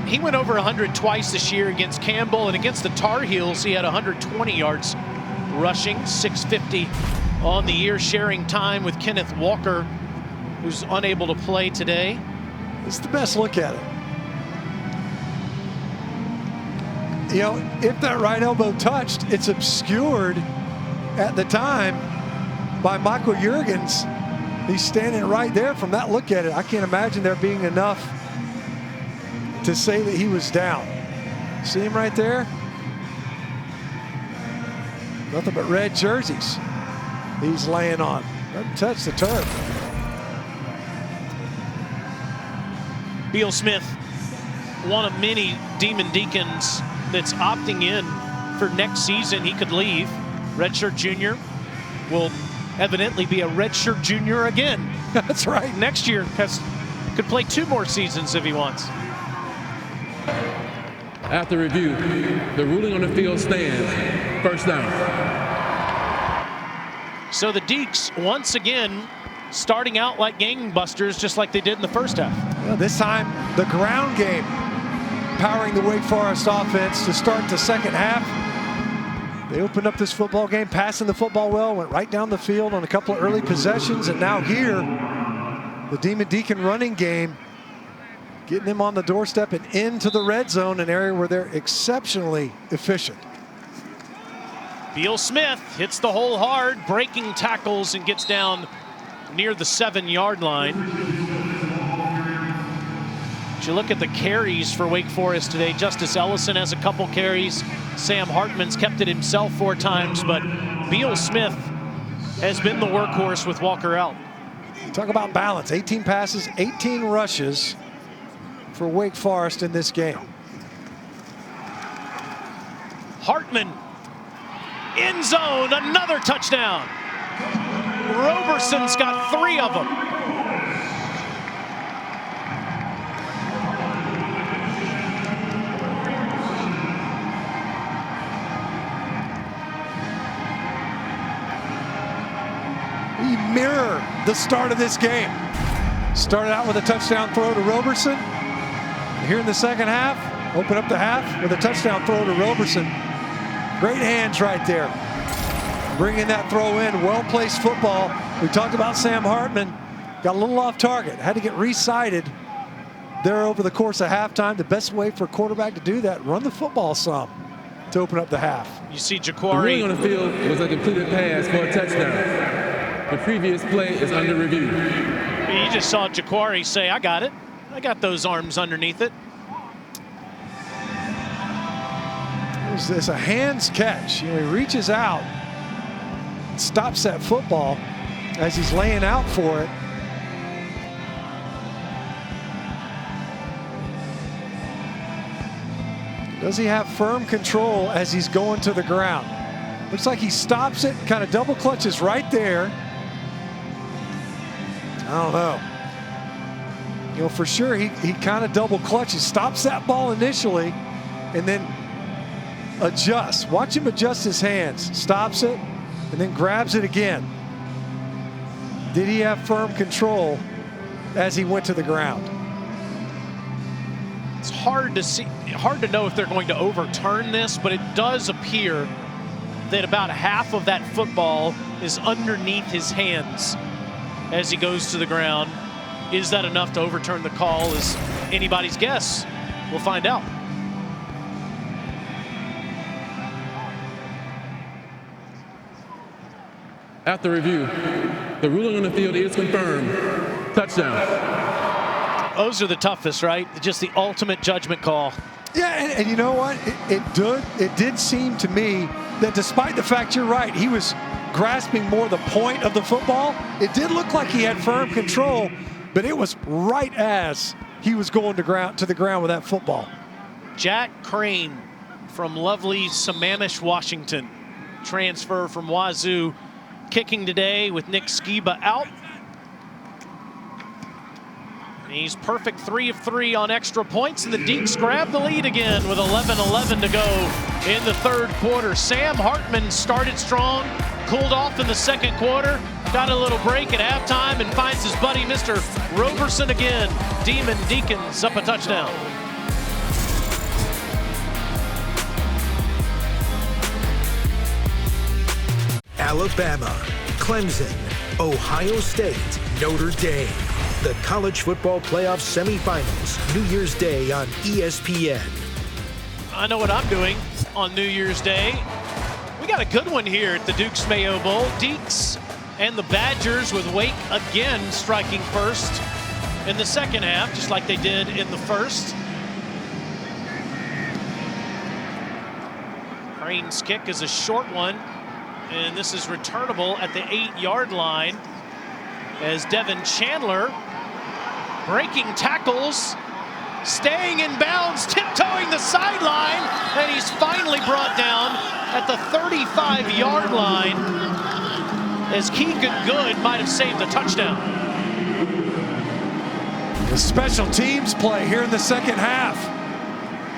He went over 100 twice this year against Campbell, and against the Tar Heels, he had 120 yards rushing, 650 on the year, sharing time with Kenneth Walker, who's unable to play today. It's the best look at it. If that right elbow touched, it's obscured at the time by Michael Juergens. He's standing right there. From that look at it, I can't imagine there being enough to say that he was down. See him right there? Nothing but red jerseys he's laying on. Doesn't touch the turf. Beal-Smith, one of many Demon Deacons that's opting in for next season. He could leave. Redshirt junior will evidently be a redshirt junior again. That's right. Next year could play 2 more seasons if he wants. After review, the ruling on the field stands. First down. So the Deacs once again starting out like gangbusters, just like they did in the first half. Well, this time the ground game powering the Wake Forest offense to start the second half. They opened up this football game, passing the football well, went right down the field on a couple of early possessions, and now here, the Demon Deacon running game getting them on the doorstep and into the red zone, an area where they're exceptionally efficient. Beal Smith hits the hole hard, breaking tackles, and gets down near the 7-yard line. As you look at the carries for Wake Forest today, Justice Ellison has a couple carries. Sam Hartman's kept it himself 4 times, but Beal Smith has been the workhorse with Walker out. Talk about balance. 18 passes, 18 rushes for Wake Forest in this game. Hartman, end zone, another touchdown. Roberson's got 3 of them. We mirror the start of this game. Started out with a touchdown throw to Roberson. Here in the second half, open up the half with a touchdown throw to Roberson. Great hands right there. Bringing that throw in, well-placed football. We talked about Sam Hartman. Got a little off target. Had to get resighted there over the course of halftime. The best way for a quarterback to do that, run the football some to open up the half. You see The Jaquari. ruling on the field was a completed pass for a touchdown. The previous play is under review. You just saw Jaquari say, I got it. I got those arms underneath it. It's a hands catch. You know, he reaches out, stops that football as he's laying out for it. Does he have firm control as he's going to the ground? Looks like he stops it, kind of double clutches right there. I don't know. You know, for sure, he kind of double clutches, stops that ball initially, and then adjusts. Watch him adjust his hands. Stops it, and then grabs it again. Did he have firm control as he went to the ground? It's hard to see, hard to know if they're going to overturn this, but it does appear that about half of that football is underneath his hands as he goes to the ground. Is that enough to overturn the call? Is anybody's guess. We'll find out. After review, the ruling on the field is confirmed. Touchdown. Those are the toughest, right? Just the ultimate judgment call. Yeah, and you know what? It did seem to me that despite the fact you're right, he was grasping more the point of the football. It did look like he had firm control, but it was right as he was going to the ground with that football. Jack Crane from lovely Sammamish, Washington. Transfer from Wazoo. Kicking today with Nick Skiba out. He's perfect 3 of 3 on extra points, and the Deacs grab the lead again with 11:11 to go in the 3rd quarter. Sam Hartman started strong, cooled off in the 2nd quarter, got a little break at halftime, and finds his buddy Mr. Roberson again. Demon Deacons up a touchdown. Alabama, Clemson, Ohio State, Notre Dame. The College Football Playoff semifinals, New Year's Day on ESPN. I know what I'm doing on New Year's Day. We got a good one here at the Dukes Mayo Bowl. Deacs and the Badgers with Wake again striking first in the 2nd half, just like they did in the 1st. Crane's kick is a short one, and this is returnable at the 8-yard line as Devin Chandler breaking tackles, staying in bounds, tiptoeing the sideline, and he's finally brought down at the 35-yard line as Keegan Good might have saved the touchdown. The special teams play here in the 2nd half.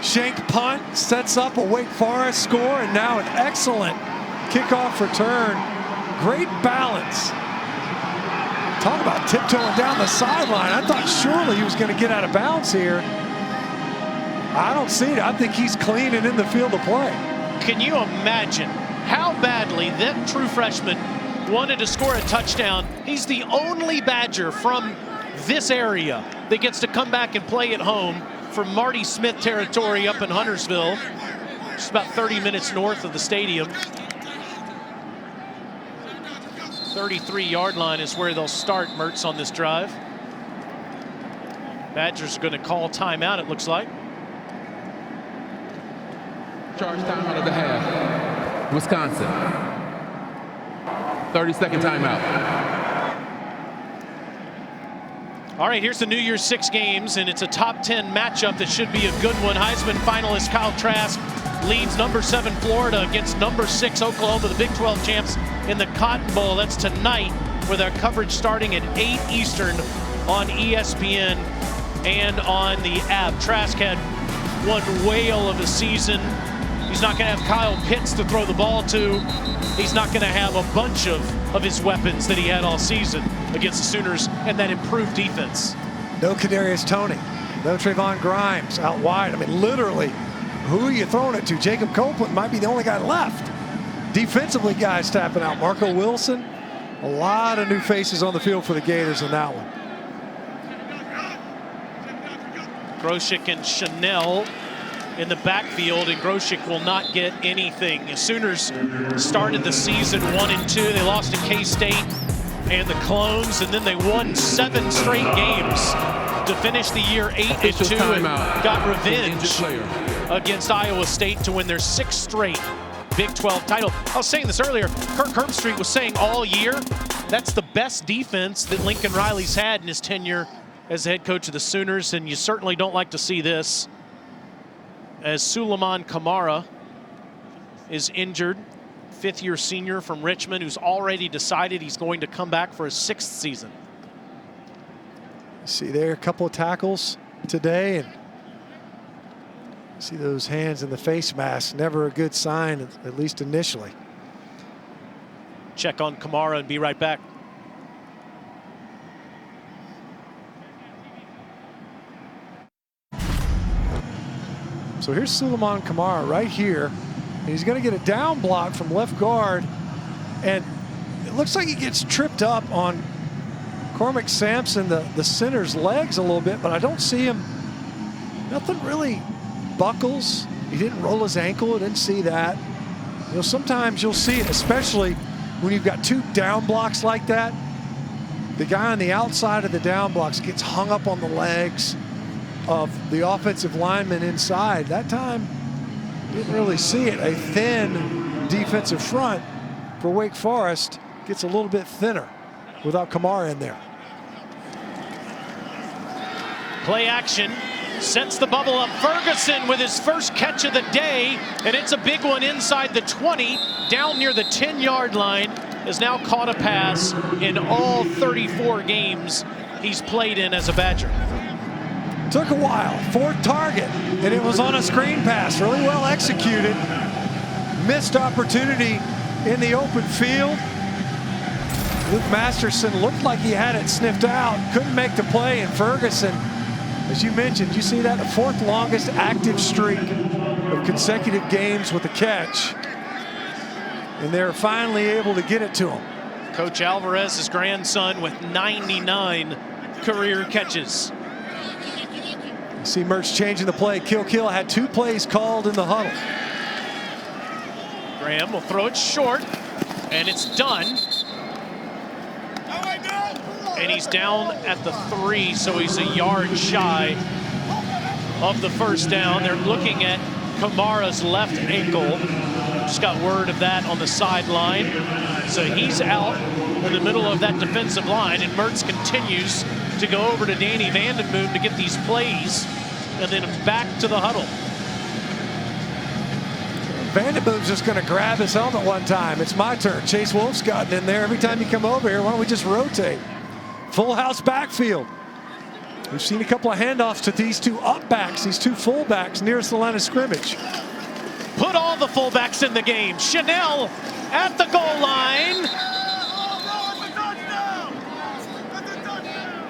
Shank punt sets up a Wake Forest score, and now an excellent kickoff return. Great balance. Talk about tiptoeing down the sideline. I thought surely he was going to get out of bounds here. I don't see it. I think he's clean and in the field of play. Can you imagine how badly that true freshman wanted to score a touchdown? He's the only Badger from this area that gets to come back and play at home for Marty Smith territory up in Huntersville, just about 30 minutes north of the stadium. 33-yard line is where they'll start, Mertz, on this drive. Badgers are going to call timeout, it looks like. Charge timeout of the half. Wisconsin. 30-second timeout. All right, here's the New Year's 6 games, and it's a top 10 matchup that should be a good one. Heisman finalist Kyle Trask leads number 7 Florida against number 6 Oklahoma, the Big 12 champs, in the Cotton Bowl. That's tonight, with our coverage starting at 8 Eastern on ESPN and on the app. Trask had one whale of a season. He's not going to have Kyle Pitts to throw the ball to. He's not going to have a bunch of his weapons that he had all season against the Sooners and that improved defense. No Kadarius Toney, no Trayvon Grimes out wide. I mean, literally, who are you throwing it to? Jacob Copeland might be the only guy left. Defensively, guys tapping out. Marco Wilson, a lot of new faces on the field for the Gators in that one. Groshek and Chanel in the backfield, and Groshek will not get anything. The Sooners started the season 1-2. They lost to K-State and the Clones, and then they won 7 straight games to finish the year 8-2 and got revenge against Iowa State to win their 6th straight Big 12 title. I was saying this earlier, Kirk Herbstreit was saying all year, that's the best defense that Lincoln Riley's had in his tenure as the head coach of the Sooners, and you certainly don't like to see this, as Suleiman Kamara is injured. 5th-year senior from Richmond who's already decided he's going to come back for his 6th season. See there, a couple of tackles today, and see those hands in the face mask. Never a good sign, at least initially. Check on Kamara and be right back. So here's Suleiman Kamara right here. And he's going to get a down block from left guard. And it looks like he gets tripped up on Cormac Sampson, the center's legs a little bit, but I don't see him. Nothing really buckles. He didn't roll his ankle. I didn't see that. You know, sometimes you'll see it, especially when you've got 2 down blocks like that. The guy on the outside of the down blocks gets hung up on the legs of the offensive lineman inside. That time, didn't really see it. A thin defensive front for Wake Forest gets a little bit thinner without Kamara in there. Play action, sets the bubble up. Ferguson with his first catch of the day, and it's a big one inside the 20, down near the 10-yard line. Has now caught a pass in all 34 games he's played in as a Badger. Took a while, 4th target, and it was on a screen pass, really well executed. Missed opportunity in the open field. Luke Masterson looked like he had it sniffed out, couldn't make the play, and Ferguson, as you mentioned, you see that, the 4th longest active streak of consecutive games with a catch. And they're finally able to get it to him. Coach Alvarez's grandson with 99 career catches. You see Mertz changing the play. Kill had 2 plays called in the huddle. Graham will throw it short, and it's done. And he's down at the 3, so he's a yard shy of the first down. They're looking at Kamara's left ankle. Just got word of that on the sideline. So he's out in the middle of that defensive line, and Mertz continues to go over to Danny Vandenboom to get these plays, and then back to the huddle. Vandenboom's just going to grab his helmet one time. It's my turn. Chase Wolf's gotten in there. Every time you come over here, why don't we just rotate? Full house backfield. We've seen a couple of handoffs to these 2 upbacks, these 2 fullbacks nearest the line of scrimmage. Put all the fullbacks in the game. Chanel at the goal line.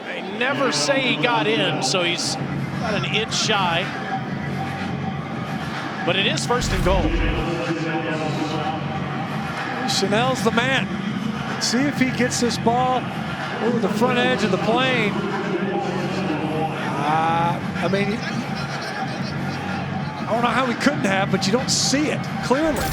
They never say he got in, so he's about an inch shy. But it is 1st and goal. Chanel's the man. See if he gets this ball over the front edge of the plane. I mean, I don't know how he couldn't have, but you don't see it clearly.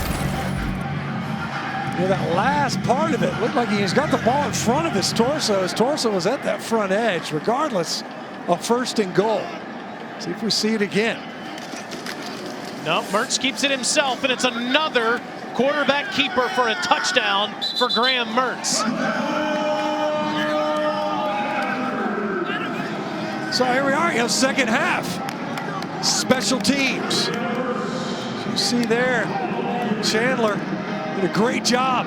You know, that last part of it looked like he's got the ball in front of his torso. His torso was at that front edge, regardless of 1st and goal. See if we see it again. No, Mertz keeps it himself, and it's another quarterback keeper for a touchdown for Graham Mertz. So here we are, you know, second half. Special teams. You see there, Chandler did a great job.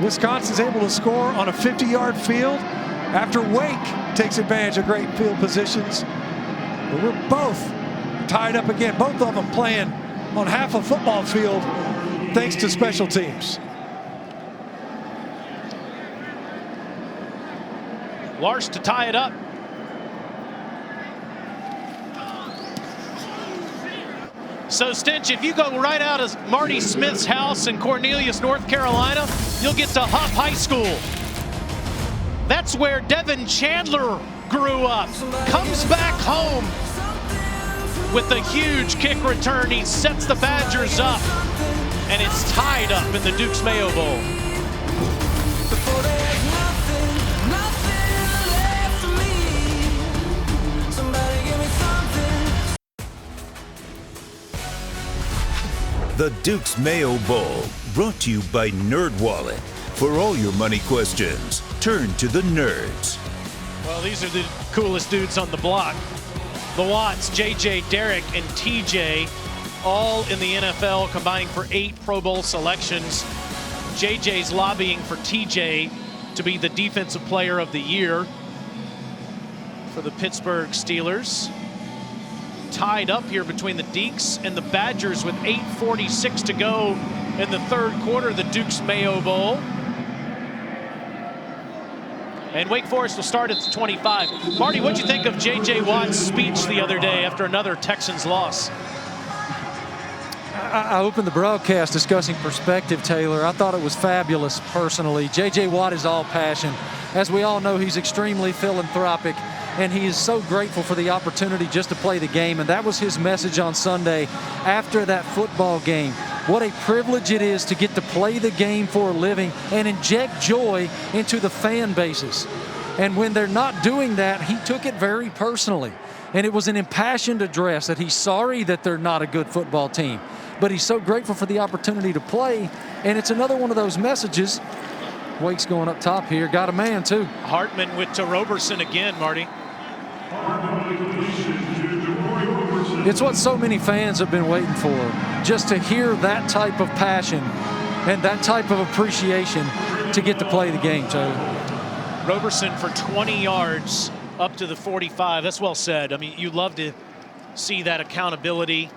Wisconsin's able to score on a 50-yard field after Wake takes advantage of great field positions. But we're both tied up again, both of them playing on half a football field thanks to special teams. Lars to tie it up. So, Stinch, if you go right out of Marty Smith's house in Cornelius, North Carolina, you'll get to Huff High School. That's where Devin Chandler grew up. Comes back home with a huge kick return. He sets the Badgers up, and it's tied up in the Duke's Mayo Bowl. The Duke's Mayo Bowl, brought to you by NerdWallet. For all your money questions, turn to the nerds. Well, these are the coolest dudes on the block. The Watts, JJ, Derek, and TJ, all in the NFL, combining for 8 Pro Bowl selections. JJ's lobbying for TJ to be the Defensive Player of the Year for the Pittsburgh Steelers. Tied up here between the Deacs and the Badgers with 8:46 to go in the third quarter of the Duke's Mayo Bowl. And Wake Forest will start at the 25. Marty, what'd you think of J.J. Watt's speech the other day after another Texans loss? I opened the broadcast discussing perspective, Taylor. I thought it was fabulous personally. J.J. Watt is all passion. As we all know, he's extremely philanthropic, and he is so grateful for the opportunity just to play the game. And that was his message on Sunday after that football game. What a privilege it is to get to play the game for a living and inject joy into the fan bases. And when they're not doing that, he took it very personally. And it was an impassioned address that he's sorry that they're not a good football team. But he's so grateful for the opportunity to play. And it's another one of those messages. Wake's going up top here. Got a man, too. Hartman with to Roberson again, Marty. It's what so many fans have been waiting for, just to hear that type of passion and that type of appreciation to get to play the game, Taylor. Roberson for 20 yards up to the 45. That's well said. I mean, you love to see that accountability.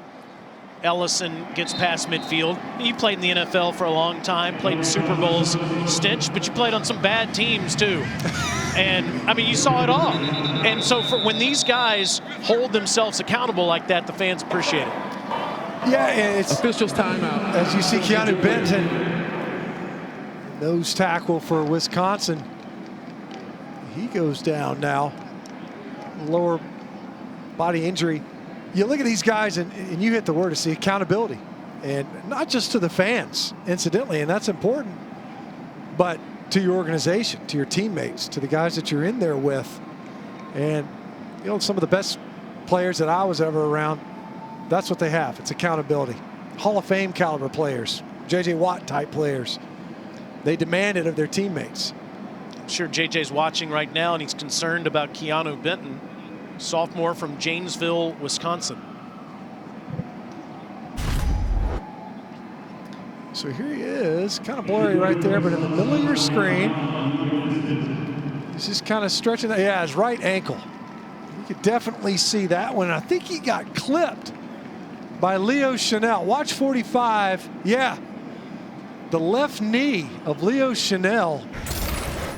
Ellison gets past midfield. You played in the NFL for a long time, played in Super Bowls, Stitch, but you played on some bad teams too. And I mean, you saw it all. And so for when these guys hold themselves accountable like that, the fans appreciate it. Yeah, and it's Officials timeout. as you see Keanu Benton, nose tackle for Wisconsin. He goes down now. Lower body injury. You look at these guys, and you hit the word, it's the accountability. And not just to the fans, incidentally, and that's important, but to your organization, to your teammates, to the guys that you're in there with. And, you know, some of the best players that I was ever around, that's what they have. It's accountability. Hall of Fame caliber players, J.J. Watt type players. They demand it of their teammates. I'm sure JJ's watching right now, and he's concerned about Keanu Benton, sophomore from Janesville, Wisconsin. So here he is, kind of blurry right there, but in the middle of your screen, he's just kind of stretching that. Yeah, his right ankle. You could definitely see that one. I think he got clipped by Leo Chanel. Watch 45. Yeah, the left knee of Leo Chanel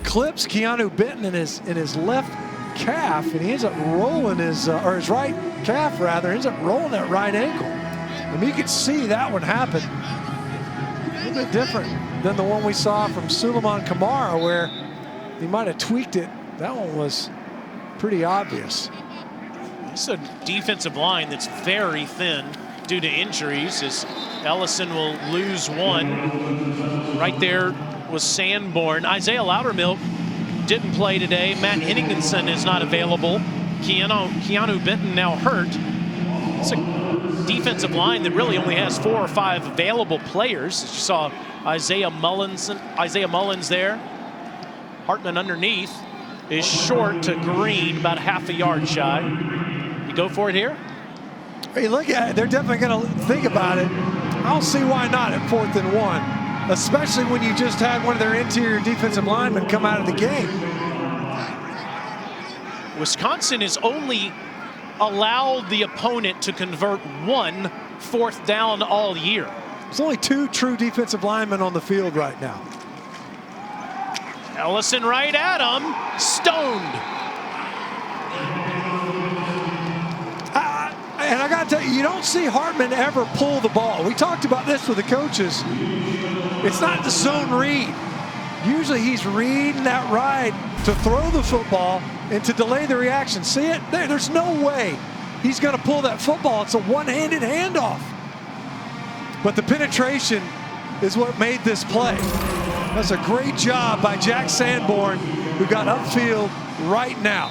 clips Keanu Benton in his left calf, and he ends up rolling his right calf rather, ends up rolling that right ankle. I mean, you could see that one happen. A little bit different than the one we saw from Suleiman Kamara, where he might have tweaked it. That one was pretty obvious. It's a defensive line that's very thin due to injuries, as Ellison will lose one. Right there was Sanborn. Isaiah Loudermilk didn't play today. Matt Henningsen is not available. Keanu Benton now hurt. It's a defensive line that really only has 4 or 5 available players. As you saw Isaiah Mullins there. Hartman underneath is short to Green, about half a yard shy. You go for it here? Hey, look at it. They're definitely going to think about it. I don't see why not at 4th and 1, especially when you just had one of their interior defensive linemen come out of the game. Wisconsin has only allowed the opponent to convert 1 4th down all year. There's only 2 true defensive linemen on the field right now. Ellison right at him, stoned. And I got to tell you, you don't see Hartman ever pull the ball. We talked about this with the coaches. It's not the zone read. Usually he's reading that ride to throw the football and to delay the reaction. See it? There's no way he's going to pull that football. It's a one-handed handoff. But the penetration is what made this play. That's a great job by Jack Sanborn, who got upfield right now.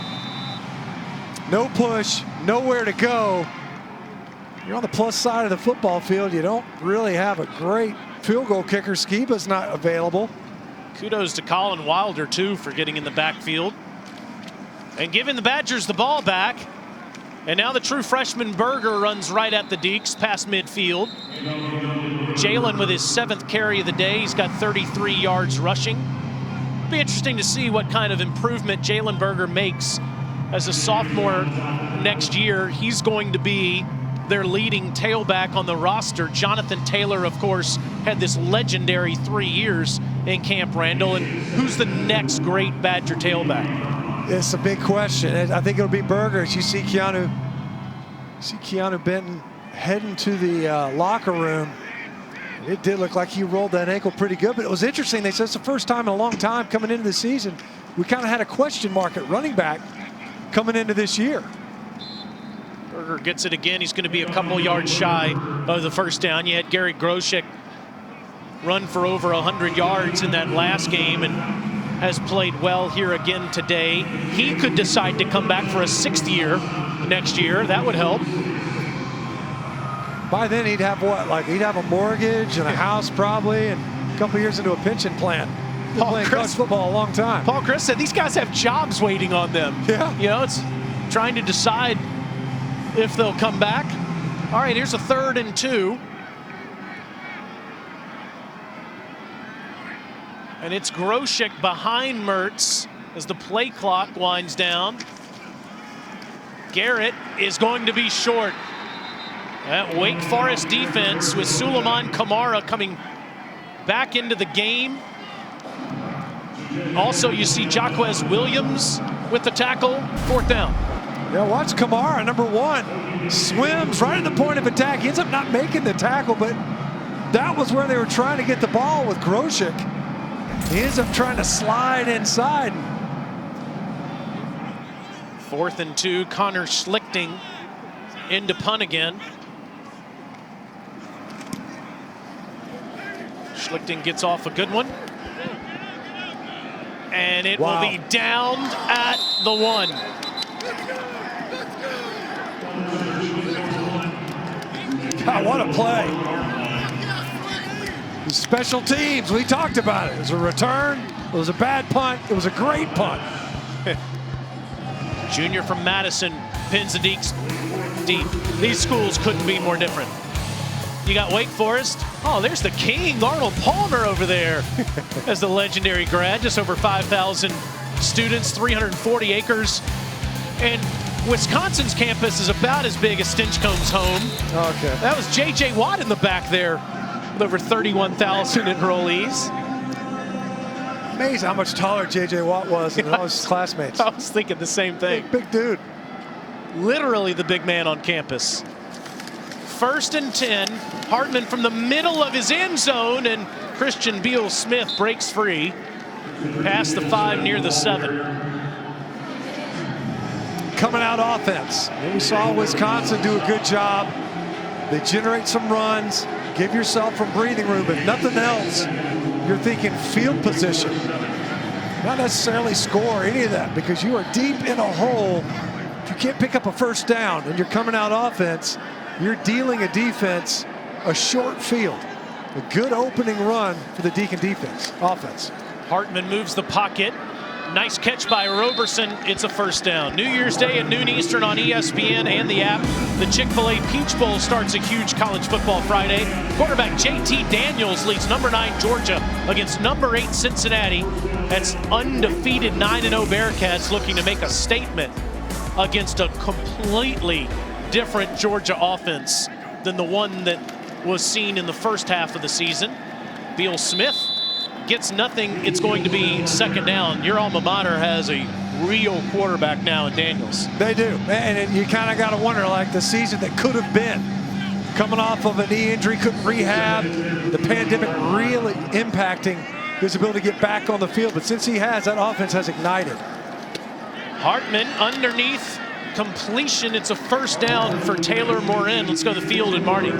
No push, nowhere to go. You're on the plus side of the football field. You don't really have a great field goal kicker. Skiba's not available. Kudos to Colin Wilder, too, for getting in the backfield and giving the Badgers the ball back. And now the true freshman Berger runs right at the Deeks past midfield. Jalen with his 7th carry of the day. He's got 33 yards rushing. Be interesting to see what kind of improvement Jalen Berger makes as a sophomore next year. He's going to be their leading tailback on the roster. Jonathan Taylor, of course, had this legendary 3 years in Camp Randall. And who's the next great Badger tailback? It's a big question. I think it'll be Berger. You see Keanu Benton heading to the locker room. It did look like he rolled that ankle pretty good, but it was interesting. They said it's the first time in a long time coming into the season. We kind of had a question mark at running back coming into this year. Berger gets it again. He's going to be a couple yards shy of the first down. You had Gary Groshek run for over 100 yards in that last game and has played well here again today. He could decide to come back for a 6th year next year. That would help. By then he'd have what? Like he'd have a mortgage and a house probably, and a couple years into a pension plan. Been playing college football a long time. Paul Chris said these guys have jobs waiting on them. Yeah. You know, it's trying to decide if they'll come back. All right, here's a 3rd and 2. And it's Groshek behind Mertz as the play clock winds down. Garrett is going to be short. That Wake Forest defense with Suleiman Kamara coming back into the game. Also, you see Jaquez Williams with the tackle, 4th down. Yeah, watch Kamara, number 1, swims right at the point of attack. He ends up not making the tackle, but that was where they were trying to get the ball with Groshek. He ends up trying to slide inside. 4th and 2, Connor Schlichting into punt again. Schlichting gets off a good one. And it will be downed at the 1. God, what a play. Special teams, we talked about it. It was a return, it was a bad punt, it was a great punt. Junior from Madison pins the Deeks deep. These schools couldn't be more different. You got Wake Forest. Oh, there's the king, Arnold Palmer over there as the legendary grad. Just over 5,000 students, 340 acres. And Wisconsin's campus is about as big as Stinchcomb's home. Okay. That was J.J. Watt in the back there with over 31,000 enrollees. Amazing how much taller J.J. Watt was than all his classmates. I was thinking the same thing. Big dude. Literally the big man on campus. 1st and 10, Hartman from the middle of his end zone, and Christian Beal-Smith breaks free past the 5 near the 7. coming out offense. And we saw Wisconsin do a good job. They generate some runs, give yourself some breathing room, but nothing else. You're thinking field position. Not necessarily score, any of that, because you are deep in a hole. If you can't pick up a first down and you're coming out offense, you're dealing a defense a short field. A good opening run for the Deacon offense. Hartman moves the pocket. Nice catch by Roberson. It's a first down. New Year's Day at noon Eastern on ESPN and the app. The Chick-fil-A Peach Bowl starts a huge college football Friday. Quarterback JT Daniels leads number 9 Georgia against number 8 Cincinnati. That's undefeated 9-0 Bearcats looking to make a statement against a completely different Georgia offense than the one that was seen in the first half of the season. Beal Smith gets nothing. It's going to be second down. Your alma mater has a real quarterback now in Daniels. They do, and you kind of got to wonder, like the season that could have been. Coming off of a knee injury, couldn't rehab, the pandemic really impacting his ability to get back on the field. But since he has, that offense has ignited. Hartman underneath, completion. It's a first down for Taylor Morin. Let's go to the field and Marty.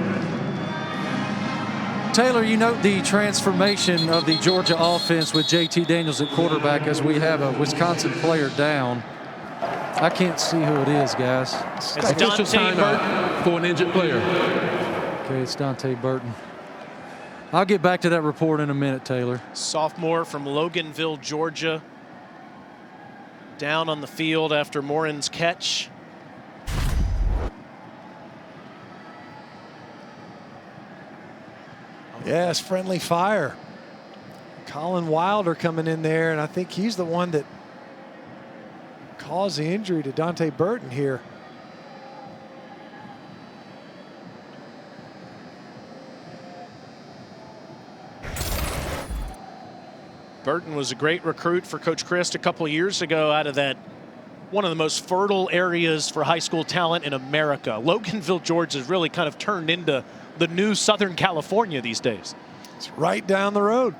Taylor, you note the transformation of the Georgia offense with JT Daniels at quarterback as we have a Wisconsin player down. I can't see who it is, guys. It's Dante Burton for an injured player. Okay, it's Dante Burton. I'll get back to that report in a minute, Taylor. Sophomore from Loganville, Georgia. Down on the field after Morin's catch. Yes, friendly fire. Colin Wilder coming in there, and I think he's the one that caused the injury to Dante Burton here. Burton was a great recruit for Coach Christ a couple of years ago out of that one of the most fertile areas for high school talent in America. Loganville, Georgia has really kind of turned into the new Southern California these days. It's right down the road.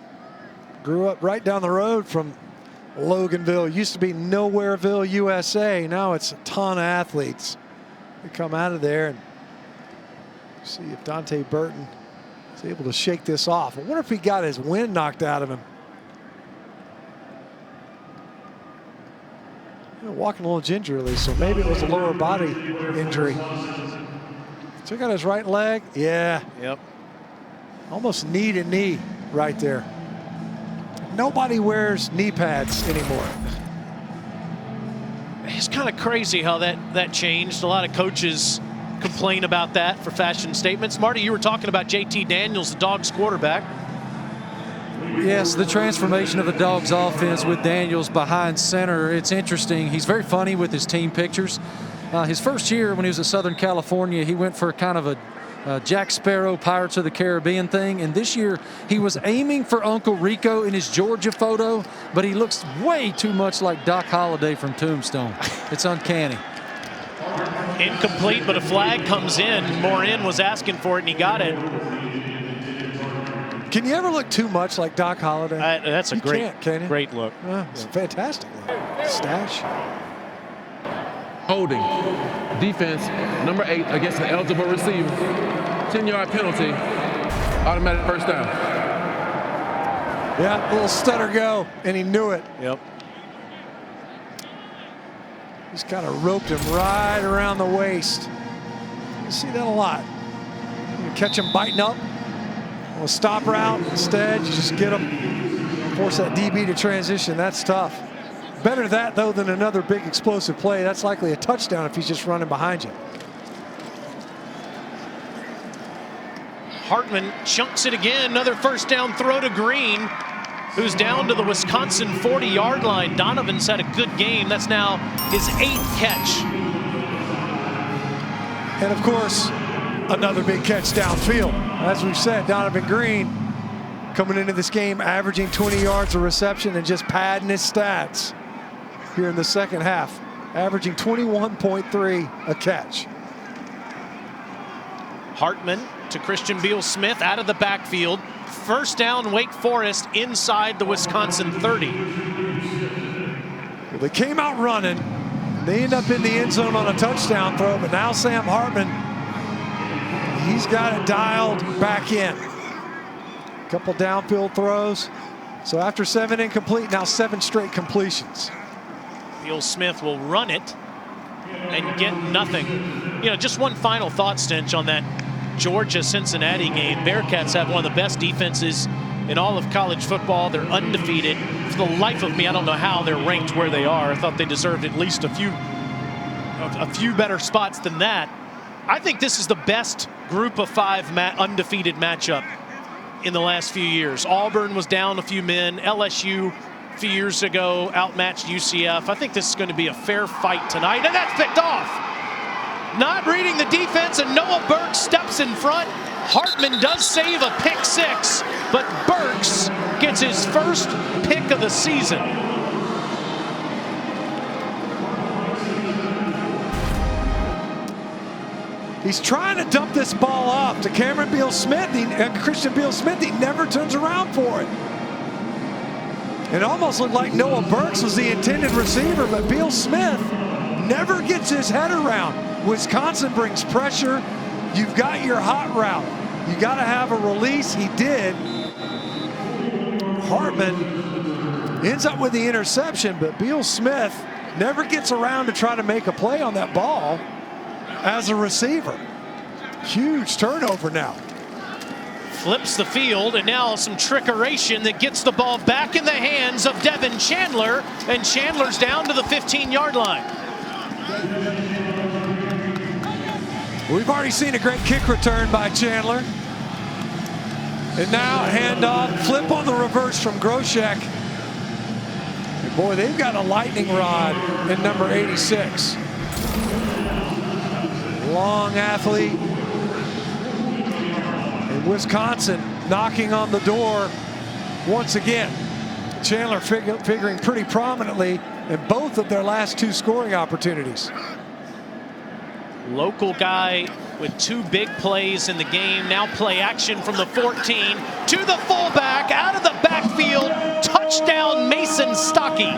Grew up right down the road from Loganville. Used to be Nowhereville, USA. Now it's a ton of athletes that come out of there. And see if Dante Burton is able to shake this off. I wonder if he got his wind knocked out of him. Walking a little gingerly, so maybe it was a lower body injury. Took out his right leg. Yeah. Yep. Almost knee to knee right there. Nobody wears knee pads anymore. It's kind of crazy how that changed. A lot of coaches complain about that for fashion statements. Marty, you were talking about JT Daniels, the Dogs quarterback. Yes, the transformation of the Dogs offense with Daniels behind center. It's interesting. He's very funny with his team pictures. His first year when he was at Southern California, he went for kind of a Jack Sparrow, Pirates of the Caribbean thing. And this year, he was aiming for Uncle Rico in his Georgia photo, but he looks way too much like Doc Holliday from Tombstone. It's uncanny. Incomplete, but a flag comes in. Morin was asking for it, and he got it. Can you ever look too much like Doc Holliday? That's a great look. It's a fantastic look. Stash. Holding. Defense, number 8 against an eligible receiver. 10-yard penalty. Automatic first down. Yeah, a little stutter go, and he knew it. Yep. Just kind of roped him right around the waist. You see that a lot. You catch him biting up. A stop route. Instead, you just get him, force that DB to transition. That's tough. Better that, though, than another big explosive play. That's likely a touchdown if he's just running behind you. Hartman chunks it again. Another first down throw to Green, who's down to the Wisconsin 40-yard line. Donovan's had a good game. That's now his 8th catch. And, of course, another big catch downfield. As we've said, Donovan Green coming into this game averaging 20 yards of reception and just padding his stats here in the second half, averaging 21.3 a catch. Hartman to Christian Beal Smith out of the backfield. First down, Wake Forest inside the Wisconsin 30. Well, they came out running. They end up in the end zone on a touchdown throw, but now Sam Hartman, he's got it dialed back in. A couple downfield throws. So after 7 incomplete, now 7 straight completions. Beal Smith will run it and get nothing. You know, just one final thought, Stinch, on that Georgia-Cincinnati game. Bearcats have one of the best defenses in all of college football. They're undefeated. For the life of me, I don't know how they're ranked where they are. I thought they deserved at least a few better spots than that. I think this is the best group of 5 undefeated matchup in the last few years. Auburn was down a few men. LSU a few years ago outmatched UCF. I think this is going to be a fair fight tonight, and that's picked off. Not reading the defense, and Noah Burks steps in front. Hartman does save a pick 6, but Burks gets his first pick of the season. He's trying to dump this ball off to Cameron Beal-Smith, Christian Beal-Smith. He never turns around for it. It almost looked like Noah Burks was the intended receiver, but Beal-Smith never gets his head around. Wisconsin brings pressure. You've got your hot route. You got to have a release. He did. Hartman ends up with the interception, but Beal-Smith never gets around to try to make a play on that ball as a receiver. Huge turnover now. Flips the field, and now some trickeration that gets the ball back in the hands of Devin Chandler, and Chandler's down to the 15-yard line. We've already seen a great kick return by Chandler. And now a handoff, flip on the reverse from Groshek. And boy, they've got a lightning rod in number 86. Long athlete. And Wisconsin knocking on the door once again. Chandler figuring pretty prominently in both of their last 2 scoring opportunities. Local guy with 2 big plays in the game. Now play action from the 14 to the fullback, out of the backfield. Touchdown, Mason Stokke.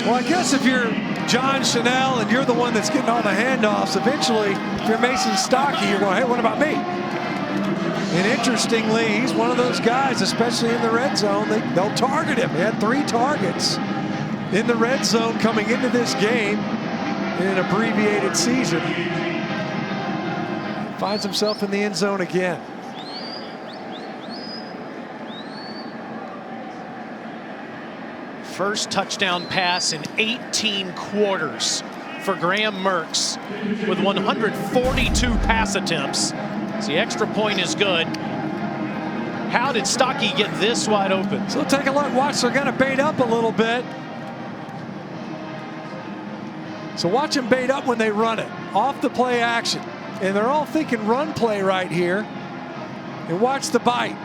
Well, I guess if you're John Chanel and you're the one that's getting all the handoffs, eventually, if you're Mason Stokke, you're going, hey, what about me? And interestingly, he's one of those guys, especially in the red zone, they'll target him. He had 3 targets in the red zone coming into this game in an abbreviated season. Finds himself in the end zone again. First touchdown pass in 18 quarters for Graham Mertz with 142 pass attempts. The extra point is good. How did Stokke get this wide open? So take a look. Watch, they're going to bait up a little bit. So watch them bait up when they run it. Off the play action. And they're all thinking run play right here. And watch the bite.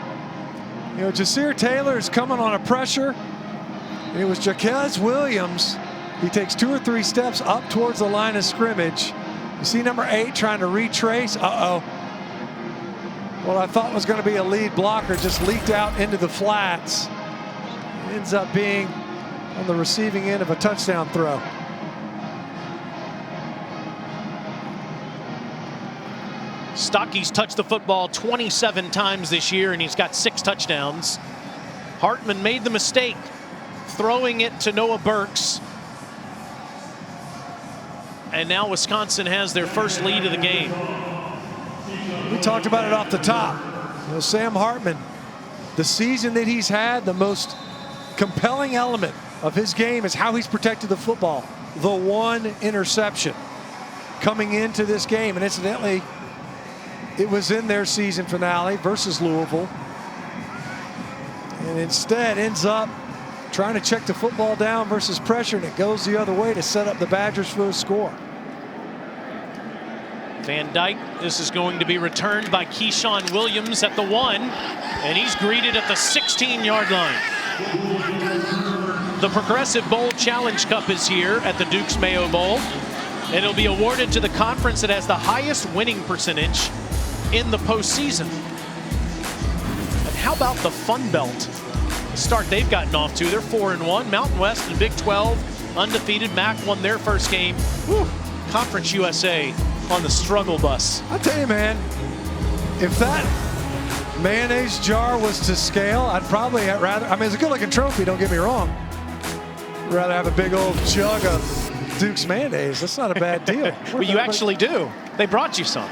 You know, Jasir Taylor is coming on a pressure. And it was Jaquez Williams. He takes 2 or 3 steps up towards the line of scrimmage. You see number 8 trying to retrace. Uh-oh. What I thought was going to be a lead blocker just leaked out into the flats. It ends up being on the receiving end of a touchdown throw. Stocke's touched the football 27 times this year, and he's got 6 touchdowns. Hartman made the mistake throwing it to Noah Burks. And now Wisconsin has their first lead of the game. We talked about it off the top. You know, Sam Hartman, the season that he's had, the most compelling element of his game is how he's protected the football. The 1 interception coming into this game. And incidentally, it was in their season finale versus Louisville. And instead ends up trying to check the football down versus pressure, and it goes the other way to set up the Badgers for a score. Van Dyke, this is going to be returned by Keyshawn Williams at the 1, and he's greeted at the 16-yard line. The Progressive Bowl Challenge Cup is here at the Duke's Mayo Bowl, and it'll be awarded to the conference that has the highest winning percentage in the postseason. But how about the Fun Belt? The start they've gotten off to. They're 4-1. Mountain West and Big 12 undefeated. MAC won their first game. Whew. Conference USA on the struggle bus. I'll tell you, man, if that mayonnaise jar was to scale, I'd probably rather, I mean, it's a good-looking trophy, don't get me wrong. Rather have a big old jug of Duke's mayonnaise. That's not a bad deal. Well, you actually do. They brought you some.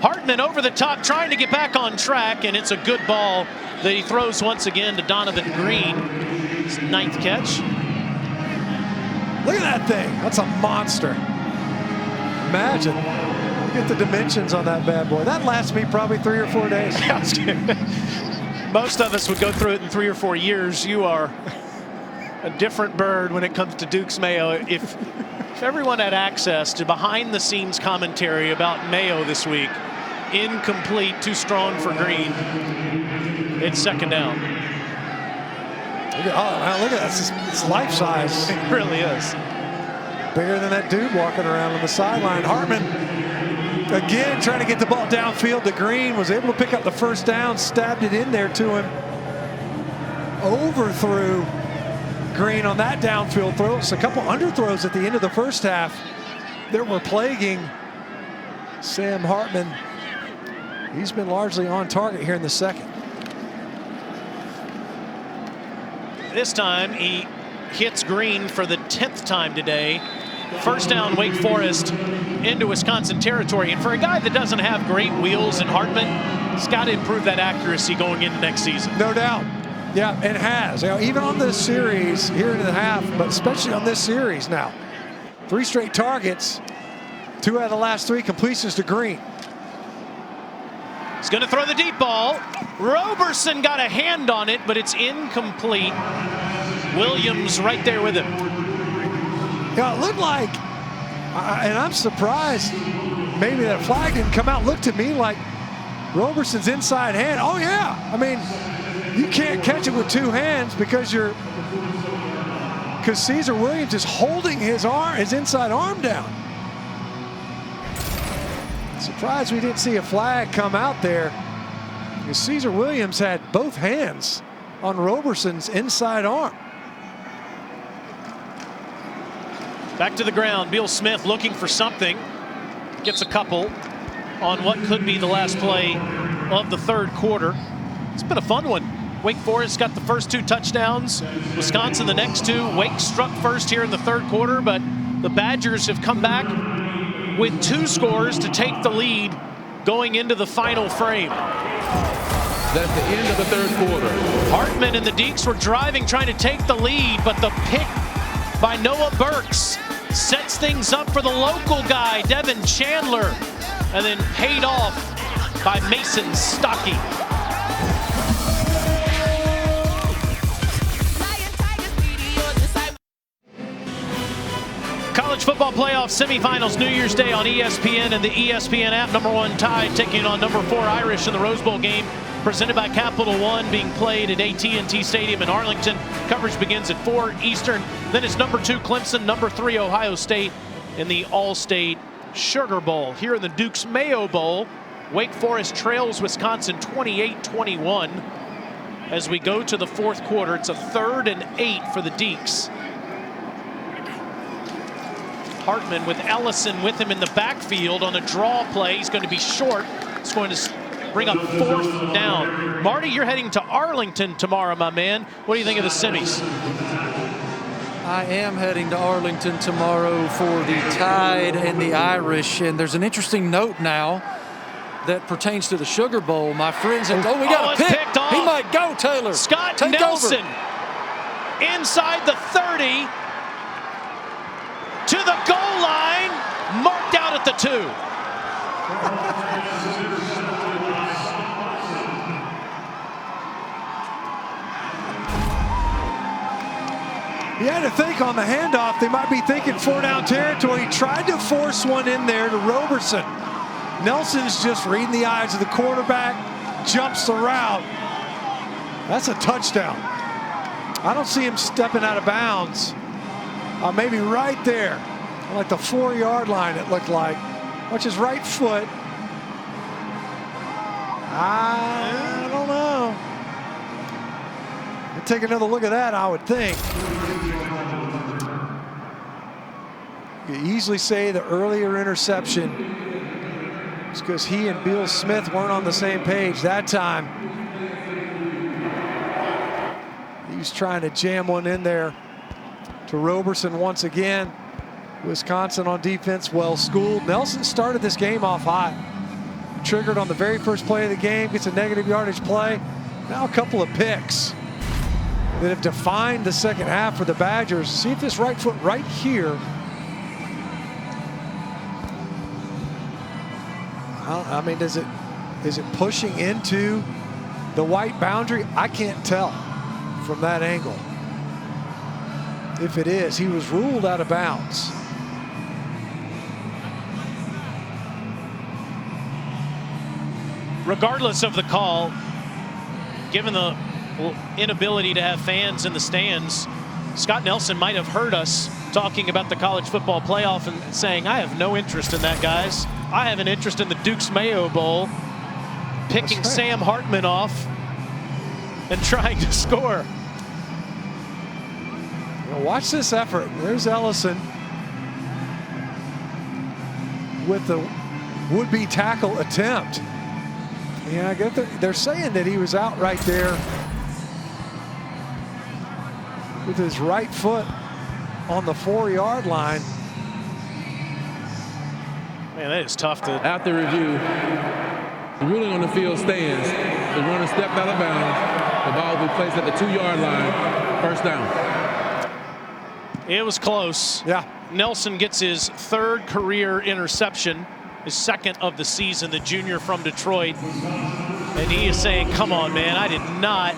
Hartman over the top, trying to get back on track, and it's a good ball that he throws once again to Donovan Green. His 9th catch. Look at that thing. That's a monster. Imagine. Get the dimensions on that bad boy. That lasts me probably 3 or 4 days. Most of us would go through it in 3 or 4 years. You are a different bird when it comes to Duke's Mayo. If everyone had access to behind-the-scenes commentary about Mayo this week, incomplete, too strong for Green. It's 2nd down. Look at that. It's life size. It really is. Bigger than that dude walking around on the sideline. Hartman, again, trying to get the ball downfield to Green. Was able to pick up the 1st down, stabbed it in there to him. Overthrew Green on that downfield throw. It's a couple underthrows at the end of the first half that were plaguing Sam Hartman. He's been largely on target here in the second. This time he hits Green for the 10th time today. 1st down, Wake Forest into Wisconsin territory. And for a guy that doesn't have great wheels in Hartman, he's got to improve that accuracy going into next season. No doubt. Yeah, it has. You know, even on this series here in the half, but especially on this series now. 3 straight targets, 2 out of the last 3 completions to Green. He's going to throw the deep ball. Roberson got a hand on it, but it's incomplete. Williams right there with him. Yeah, it looked like, and I'm surprised maybe that flag didn't come out. Looked to me like Roberson's inside hand. Oh yeah, I mean, you can't catch it with 2 hands because Caesar Williams is holding his inside arm down. Surprised we didn't see a flag come out there, because Caesar Williams had both hands on Roberson's inside arm. Back to the ground, Beal Smith looking for something. Gets a couple on what could be the last play of the 3rd quarter. It's been a fun one. Wake Forest got the first 2 touchdowns. Wisconsin the next 2. Wake struck first here in the 3rd quarter, but the Badgers have come back with 2 scores to take the lead going into the final frame. That's the end of the 3rd quarter. Hartman and the Deacs were driving, trying to take the lead, but the pick by Noah Burks sets things up for the local guy, Devin Chandler, and then paid off by Mason Stockey. College football playoff semifinals New Year's Day on ESPN and the ESPN app. #1 Tide taking on #4 Irish in the Rose Bowl game presented by Capital One, being played at AT&T Stadium in Arlington. Coverage begins at 4 Eastern. Then it's #2 Clemson, #3 Ohio State in the All-State Sugar Bowl. Here in the Duke's Mayo Bowl, Wake Forest trails Wisconsin 28-21 as we go to the 4th quarter. It's a 3rd and 8 for the Deacs. Hartman with Ellison with him in the backfield on a draw play. He's going to be short. It's going to bring up 4th down. Marty, you're heading to Arlington tomorrow, my man. What do you think of the semis? I am heading to Arlington tomorrow for the Tide and the Irish. And there's an interesting note now that pertains to the Sugar Bowl. My friends have, we got a pick. Picked off. He might go, Taylor. Scott Take Nelson over. Inside the 30 to the goal line, marked out at the 2. You had to think on the handoff, they might be thinking 4-down territory. He tried to force one in there to Roberson. Nelson's just reading the eyes of the quarterback, jumps the route. That's a touchdown. I don't see him stepping out of bounds. Maybe right there, like the 4-yard line it looked like. Watch his right foot. I don't know. Take another look at that, I would think. You could easily say the earlier interception is because he and Beal Smith weren't on the same page that time. He was trying to jam one in there to Roberson once again. Wisconsin on defense, well schooled. Nelson started this game off hot. Triggered on the very first play of the game, gets a negative yardage play. Now a couple of picks that have defined the second half for the Badgers. See if this right foot right here. I mean, is it pushing into the white boundary? I can't tell from that angle. If it is, he was ruled out of bounds. Regardless of the call, given the inability to have fans in the stands, Scott Nelson might have heard us talking about the college football playoff and saying, I have no interest in that, guys. I have an interest in the Duke's Mayo Bowl, picking right. Sam Hartman off and trying to score. Well, watch this effort. There's Ellison with the would-be tackle attempt. Yeah, I get they're saying that he was out right there with his right foot on the 4-yard line. Man, that is tough to... After review, the ruling on the field stands. The runner stepped out of bounds. The ball will be placed at the 2-yard line. First down. It was close. Yeah. Nelson gets his 3rd career interception, his 2nd of the season, the junior from Detroit. And he is saying, come on, man, I did not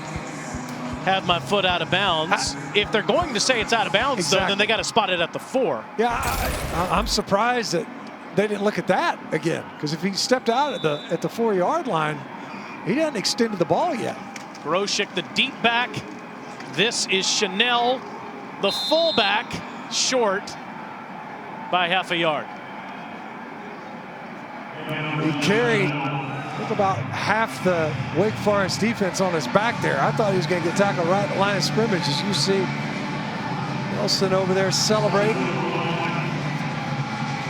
have my foot out of bounds. If they're going to say it's out of bounds, though, then they got to spot it at the 4. Yeah, I'm surprised that they didn't look at that again, because if he stepped out at the 4-yard line, he hadn't extended the ball yet. Groshek, the deep back. This is Chanel, the fullback, short by half a yard. He carried about half the Wake Forest defense on his back there. I thought he was going to get tackled right at the line of scrimmage, as you see Nelson over there celebrating.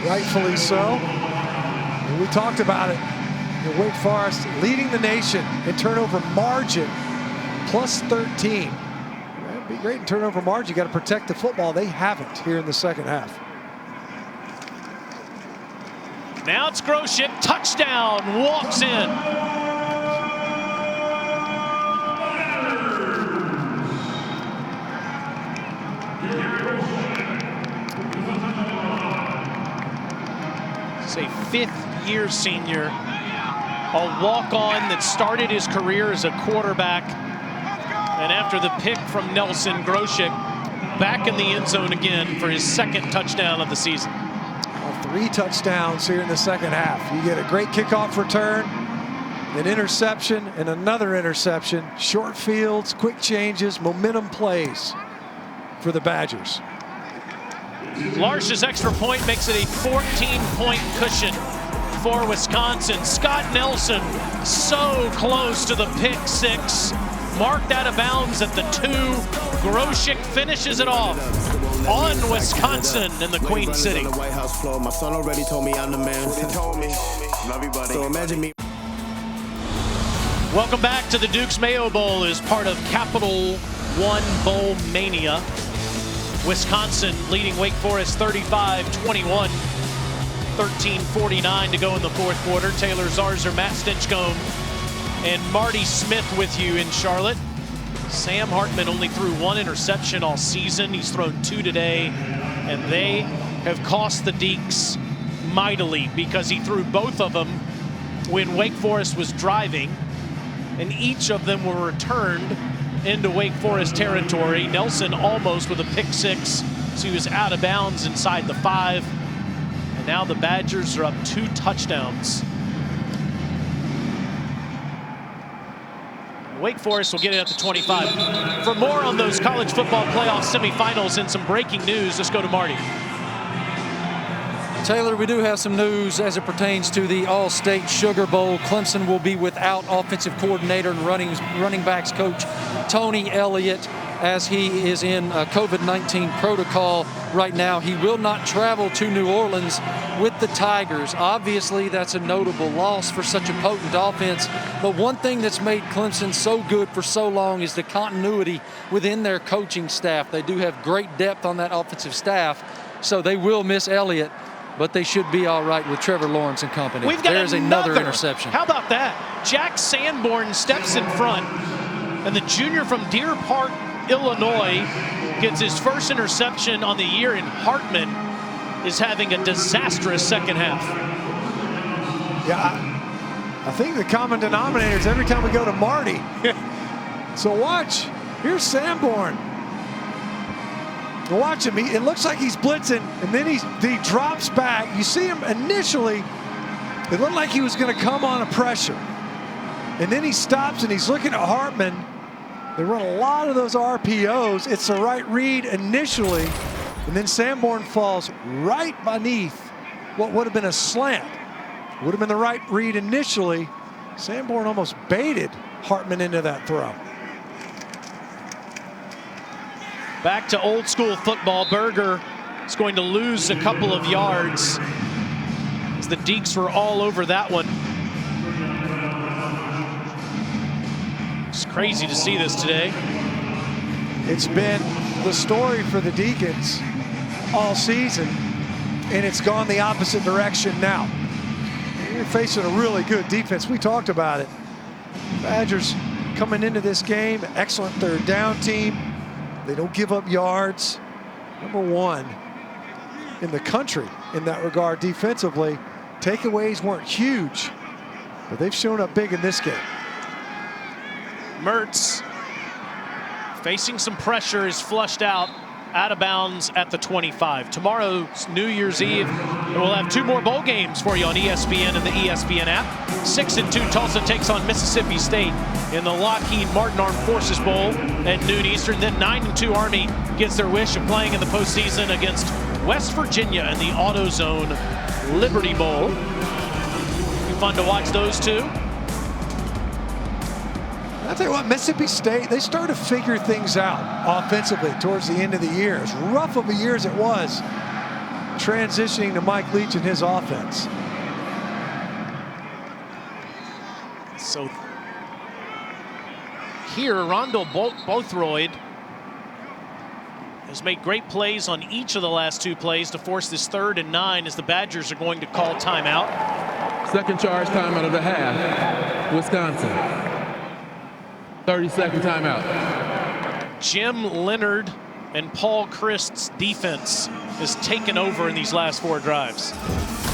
Rightfully so. And we talked about it. Wake Forest leading the nation in turnover margin, plus 13. That'd be great in turnover margin. You got to protect the football. They haven't here in the second half. Now it's Groshek, touchdown, walks in. It's a 5th-year senior, a walk-on that started his career as a quarterback. And after the pick from Nelson, Groshek back in the end zone again for his 2nd touchdown of the season. 3 touchdowns here in the second half. You get a great kickoff return, an interception, and another interception. Short fields, quick changes, momentum plays for the Badgers. Larsh's extra point makes it a 14-point cushion for Wisconsin. Scott Nelson so close to the pick 6. Marked out of bounds at the 2. Groshek finishes it off on Wisconsin in the Queen City. My son already told me I'm the man. So imagine me. Welcome back to the Duke's Mayo Bowl as part of Capital One Bowl Mania. Wisconsin leading Wake Forest 35-21. 13:49 to go in the 4th quarter. Taylor Zarzour, Matt Stinchcomb, and Marty Smith with you in Charlotte. Sam Hartman only threw 1 interception all season. He's thrown 2 today, and they have cost the Deacs mightily because he threw both of them when Wake Forest was driving, and each of them were returned into Wake Forest territory. Nelson almost with a pick 6, so he was out of bounds inside the 5. And now the Badgers are up 2 touchdowns. Wake Forest will get it at the 25. For more on those college football playoff semifinals and some breaking news, let's go to Marty. Taylor, we do have some news as it pertains to the All-State Sugar Bowl. Clemson will be without offensive coordinator and running backs coach Tony Elliott, as he is in COVID-19 protocol right now. He will not travel to New Orleans with the Tigers. Obviously, that's a notable loss for such a potent offense. But one thing that's made Clemson so good for so long is the continuity within their coaching staff. They do have great depth on that offensive staff, so they will miss Elliott, but they should be all right with Trevor Lawrence and company. We've got There's another interception. How about that? Jack Sanborn steps in front, and the junior from Deer Park, Illinois, gets his first interception on the year, and Hartman is having a disastrous second half. Yeah, I think the common denominator is every time we go to Marty. So watch. Here's Sanborn. Watch him. It looks like he's blitzing, and then he drops back. You see him initially, it looked like he was going to come on a pressure. And then he stops, and he's looking at Hartman. They run a lot of those RPOs. It's the right read initially, and then Sanborn falls right beneath what would have been a slant. Would have been the right read initially. Sanborn almost baited Hartman into that throw. Back to old school football. Berger is going to lose a couple of yards as the Deeks were all over that one. It's crazy to see this today. It's been the story for the Deacons all season, and it's gone the opposite direction now. You're facing a really good defense. We talked about it. Badgers coming into this game, excellent third down team. They don't give up yards. Number one in the country in that regard defensively. Takeaways weren't huge, but they've shown up big in this game. Mertz facing some pressure, is flushed out of bounds at the 25. Tomorrow's New Year's Eve, and we'll have 2 more bowl games for you on ESPN and the ESPN app. 6-2 Tulsa takes on Mississippi State in the Lockheed Martin Armed Forces Bowl at noon Eastern. Then 9-2 Army gets their wish of playing in the postseason against West Virginia in the AutoZone Liberty Bowl. Be fun to watch those two. I'll tell you what, Mississippi State, they started to figure things out offensively towards the end of the year. As rough of a year as it was, transitioning to Mike Leach and his offense. So here, Rondell Bothroyd has made great plays on each of the last 2 plays to force this 3rd and 9 as the Badgers are going to call timeout. Second charge timeout of the half, Wisconsin. 30-second timeout. Jim Leonard and Paul Christ's defense has taken over in these last 4 drives.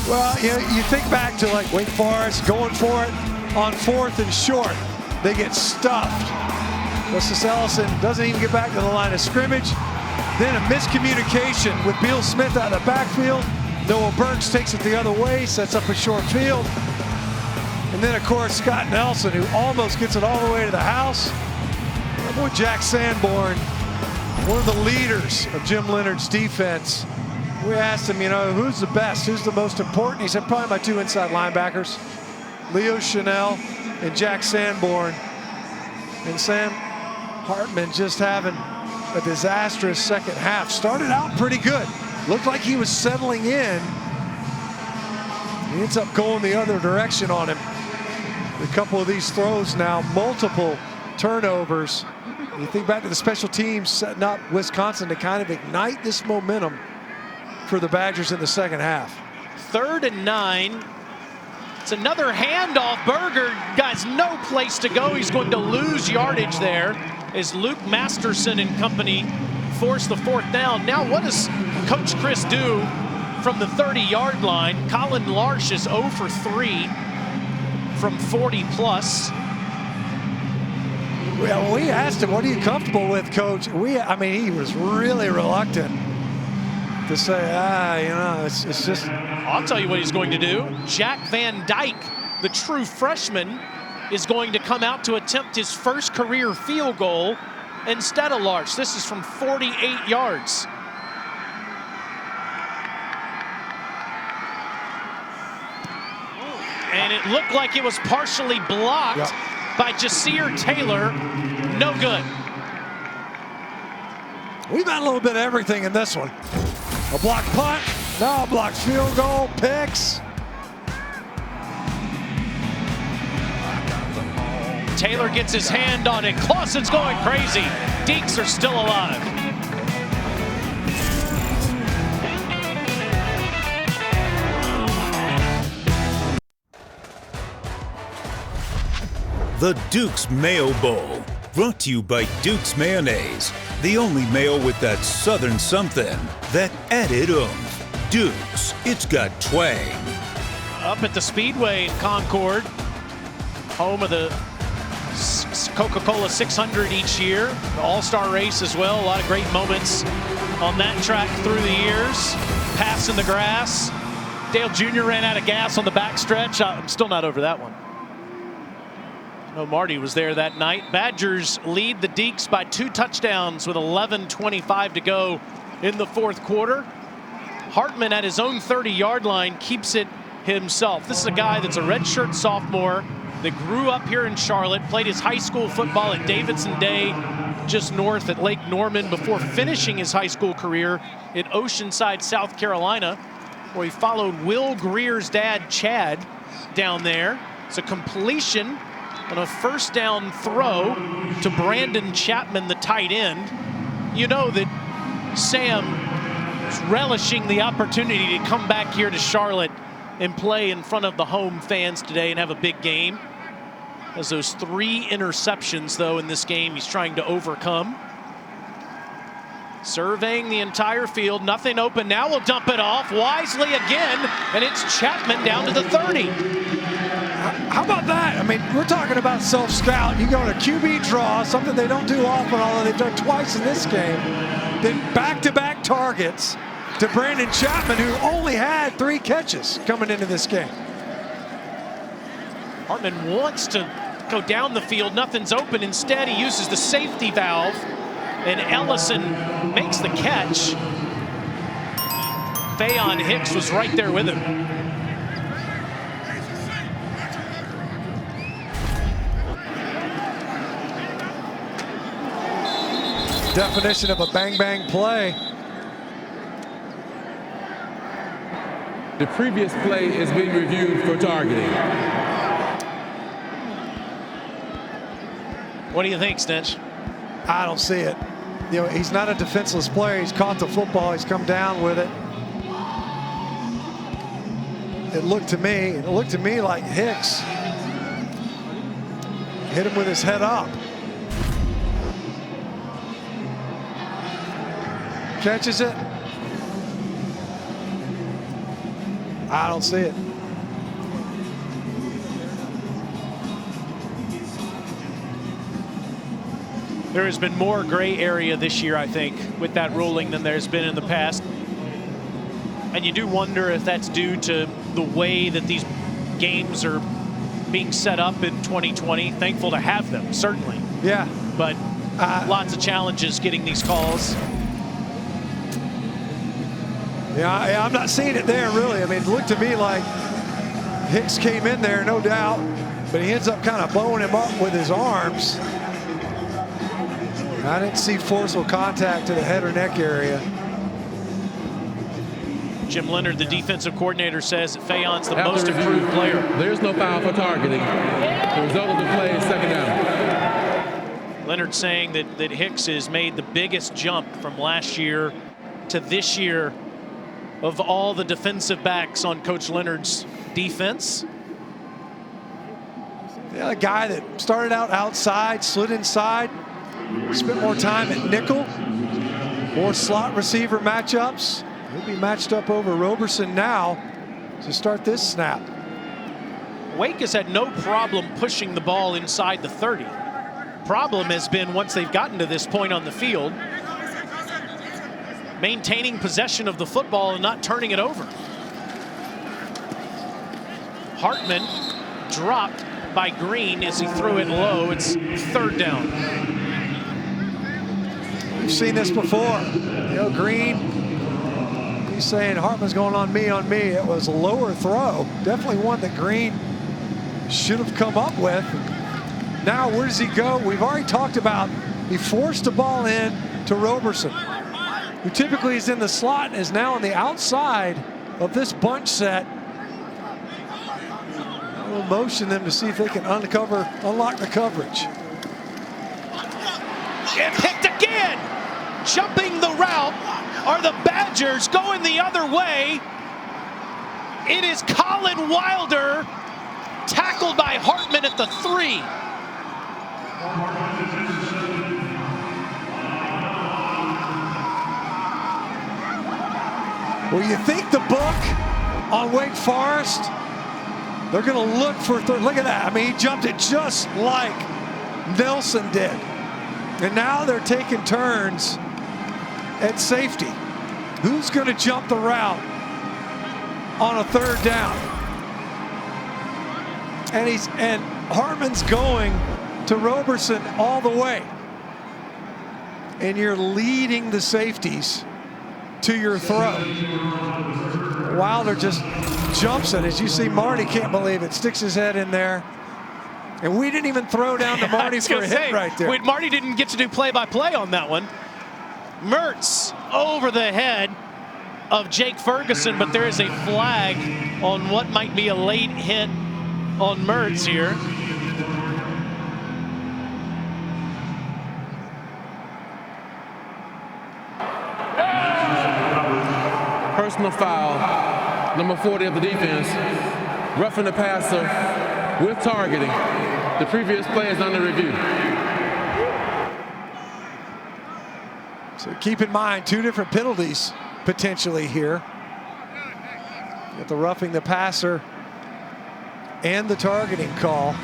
Well, you think back to like Wake Forest going for it on 4th and short. They get stuffed. Justice Ellison doesn't even get back to the line of scrimmage. Then a miscommunication with Beal Smith out of the backfield. Noah Burks takes it the other way, sets up a short field. And then, of course, Scott Nelson, who almost gets it all the way to the house. Our boy Jack Sanborn, one of the leaders of Jim Leonard's defense. We asked him, who's the best? Who's the most important? He said, probably my 2 inside linebackers, Leo Chanel and Jack Sanborn. And Sam Hartman just having a disastrous second half. Started out pretty good. Looked like he was settling in. He ends up going the other direction on him. A couple of these throws now, multiple turnovers. You think back to the special teams setting up Wisconsin to kind of ignite this momentum for the Badgers in the second half. 3rd and 9. It's another handoff. Berger got no place to go. He's going to lose yardage there as Luke Masterson and company force the 4th down. Now what does Coach Chris do from the 30-yard line? Colin Larsh is 0 for 3 from 40 plus. Well, we asked him, what are you comfortable with, Coach? I mean, he was really reluctant to say, it's just. I'll tell you what he's going to do. Jack Van Dyke, the true freshman, is going to come out to attempt his first career field goal instead of Larsh. This is from 48 yards. And it looked like it was partially blocked by Jasir Taylor. No good. We've had a little bit of everything in this one. A blocked punt, now a blocked field goal, picks. Taylor gets his hand on it. Clausen's going crazy. Deeks are still alive. The Duke's Mayo Bowl, brought to you by Duke's Mayonnaise, the only mayo with that southern something, that added oomph. Duke's, it's got twang. Up at the Speedway in Concord, home of the Coca-Cola 600 each year, the All-Star race as well. A lot of great moments on that track through the years. Pass in the grass. Dale Jr. ran out of gas on the backstretch. I'm still not over that one. No, Marty was there that night. Badgers lead the Deeks by 2 touchdowns with 11:25 to go in the fourth quarter. Hartman at his own 30-yard line keeps it himself. This is a guy that's a redshirt sophomore that grew up here in Charlotte, played his high school football at Davidson Day, just north at Lake Norman, before finishing his high school career in Oceanside, South Carolina, where he followed Will Greer's dad, Chad, down there. It's a completion on a first down throw to Brandon Chapman, the tight end. You know that Sam is relishing the opportunity to come back here to Charlotte and play in front of the home fans today and have a big game. Has those 3 interceptions, though, in this game he's trying to overcome. Surveying the entire field, nothing open. Now we'll dump it off wisely again, and it's Chapman down to the 30. How about that? I mean, we're talking about self-scout. You go on a QB draw, something they don't do often, although they've done twice in this game. Then back-to-back targets to Brandon Chapman, who only had 3 catches coming into this game. Hartman wants to go down the field. Nothing's open. Instead, he uses the safety valve, and Ellison makes the catch. Faion Hicks was right there with him. Definition of a bang-bang play. The previous play is being reviewed for targeting. What do you think, Stench? I don't see it. You know, he's not a defenseless player. He's caught the football. He's come down with it. It looked to me like Hicks hit him with his head up. Catches it. I don't see it. There has been more gray area this year, I think, with that ruling than there's been in the past. And you do wonder if that's due to the way that these games are being set up in 2020. Thankful to have them, certainly. Yeah. But lots of challenges getting these calls. Yeah, I'm not seeing it there, really. I mean, it looked to me like Hicks came in there, no doubt, but he ends up kind of blowing him up with his arms. I didn't see forceful contact to the head or neck area. Jim Leonard, the defensive coordinator, says that Faion's the most improved player. There's no foul for targeting. The result of the play is second down. Leonard saying that Hicks has made the biggest jump from last year to this year of all the defensive backs on Coach Leonard's defense. Yeah, a guy that started out outside, slid inside, spent more time at nickel, more slot receiver matchups. He'll be matched up over Roberson now to start this snap. Wake has had no problem pushing the ball inside the 30. Problem has been, once they've gotten to this point on the field, maintaining possession of the football and not turning it over. Hartman dropped by Green as he threw it low. It's third down. We've seen this before. You know, Green, he's saying Hartman's going on me, on me. It was a lower throw. Definitely one that Green should have come up with. Now, where does he go? We've already talked about he forced the ball in to Roberson, who typically is in the slot and is now on the outside of this bunch set. We'll motion them to see if they can unlock the coverage. And picked again. Jumping the route are the Badgers, going the other way. It is Colin Wilder, tackled by Hartman at the 3. Well, you think the book on Wake Forest, they're going to look for third. Look at that. I mean, he jumped it just like Nelson did. And now they're taking turns at safety. Who's going to jump the route on a third down? And Hartman's going to Roberson all the way. And you're leading the safeties to your throw. Wilder just jumps it. As you see, Marty can't believe it. Sticks his head in there. And we didn't even throw down to Marty for a hit right there. Wait, Marty didn't get to do play-by-play on that one. Mertz over the head of Jake Ferguson, but there is a flag on what might be a late hit on Mertz here. Personal foul, number 40 of the defense, roughing the passer with targeting. The previous play is under review. So keep in mind, 2 different penalties potentially here. With the roughing the passer and the targeting call.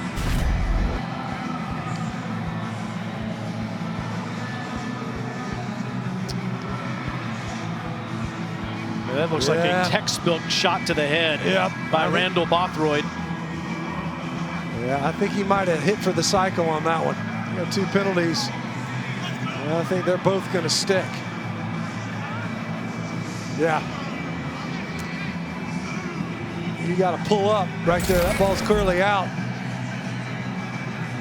That looks like a textbook shot to the head by Randall Bothroyd. Yeah, I think he might have hit for the cycle on that one. You got 2 penalties. I think they're both going to stick. Yeah. You got to pull up right there. That ball's clearly out.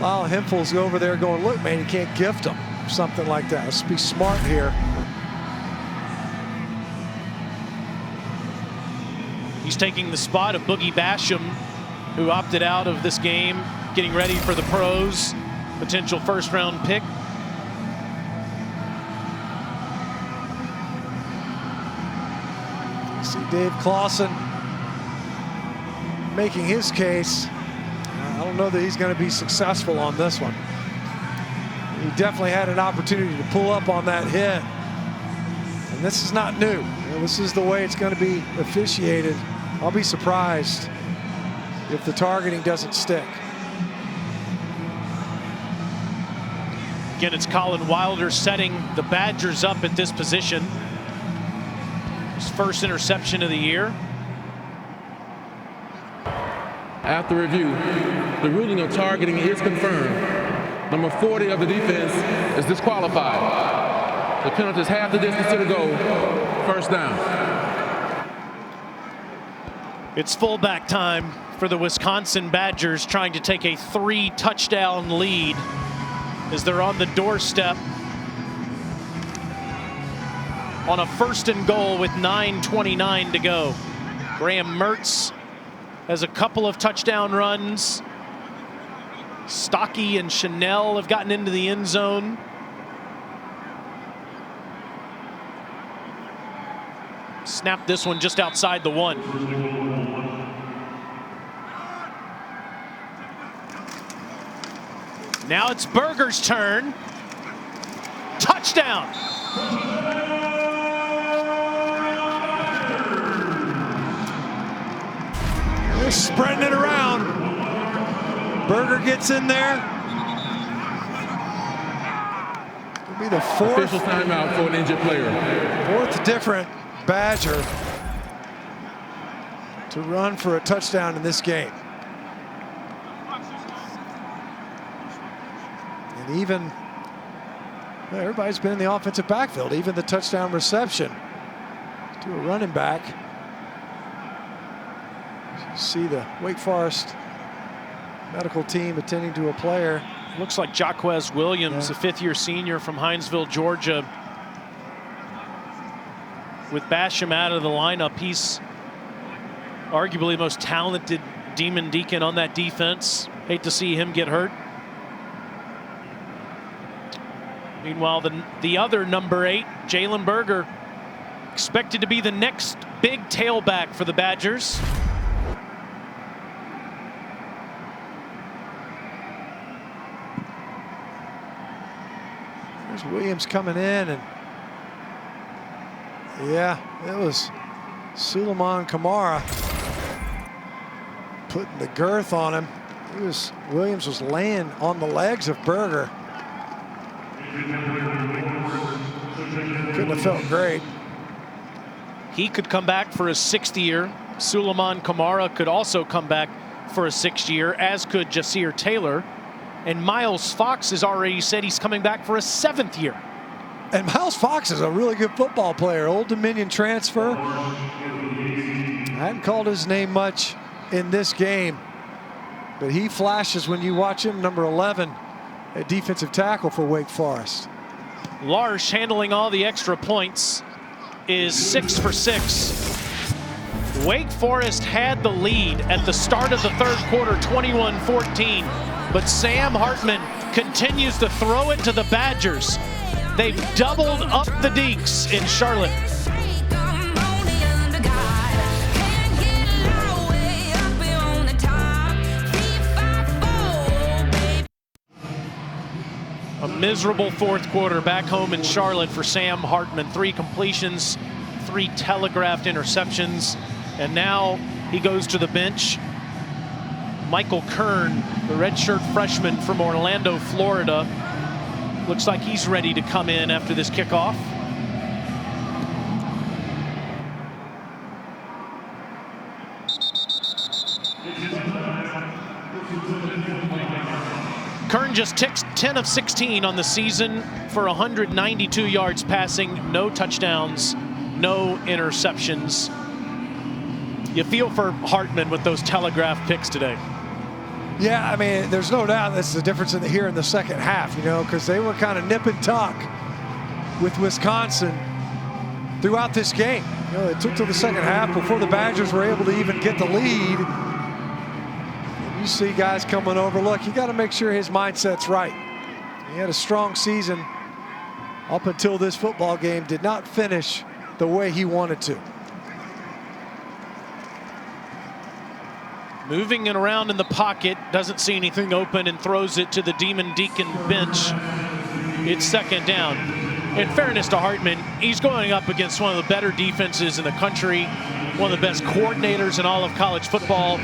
Lyle Hempel's over there going, look, man, you can't gift him. Something like that. Let's be smart here. He's taking the spot of Boogie Basham, who opted out of this game, getting ready for the pros. Potential first-round pick. See Dave Clawson making his case. I don't know that he's going to be successful on this one. He definitely had an opportunity to pull up on that hit. And this is not new. This is the way it's going to be officiated. I'll be surprised if the targeting doesn't stick. Again, it's Colin Wilder setting the Badgers up at this position. His first interception of the year. After review, the ruling of targeting is confirmed. Number 40 of the defense is disqualified. The penalty is half the distance to the goal. First down. It's fullback time for the Wisconsin Badgers, trying to take a 3-touchdown lead as they're on the doorstep on a 1st and goal with 9:29 to go. Graham Mertz has a couple of touchdown runs. Stocky and Chanel have gotten into the end zone. Snapped this one just outside the 1. Now it's Berger's turn. Touchdown. They're spreading it around. Berger gets in there. It'll be the 4th. Official timeout for an injured player. 4th different Badger to run for a touchdown in this game. And even, well, everybody's been in the offensive backfield, even the touchdown reception to a running back. You see the Wake Forest medical team attending to a player. Looks like Jaquez Williams, a fifth-year senior from Hinesville, Georgia. With Basham out of the lineup, he's arguably the most talented Demon Deacon on that defense. Hate to see him get hurt. Meanwhile, the other number 8, Jalen Berger, expected to be the next big tailback for the Badgers. There's Williams coming in, and yeah, it was Suleiman Kamara putting the girth on him. Williams was laying on the legs of Berger. Couldn't have felt great. He could come back for his 6th year. Suleiman Kamara could also come back for a 6th year, as could Jasir Taylor. And Miles Fox has already said he's coming back for a 7th year. And Miles Fox is a really good football player. Old Dominion transfer. I hadn't called his name much in this game, but he flashes when you watch him. Number 11, a defensive tackle for Wake Forest. Larsh, handling all the extra points, is 6 for 6. Wake Forest had the lead at the start of the 3rd quarter, 21-14. But Sam Hartman continues to throw it to the Badgers. They've doubled up the Deacs in Charlotte. A miserable 4th quarter back home in Charlotte for Sam Hartman. 3 completions, 3 telegraphed interceptions, and now he goes to the bench. Michael Kern, the redshirt freshman from Orlando, Florida, looks like he's ready to come in after this kickoff. Kern just ticks 10 of 16 on the season for 192 yards passing, no touchdowns, no interceptions. You feel for Hartman with those telegraph picks today. Yeah, I mean, there's no doubt that's the difference here in the second half, you know, because they were kind of nip and tuck with Wisconsin throughout this game. You know, it took till the second half before the Badgers were able to even get the lead. And you see guys coming over. Look, you got to make sure his mindset's right. He had a strong season up until this football game, did not finish the way he wanted to. Moving it around in the pocket, doesn't see anything open and throws it to the Demon Deacon bench. It's 2nd down. In fairness to Hartman, he's going up against one of the better defenses in the country, one of the best coordinators in all of college football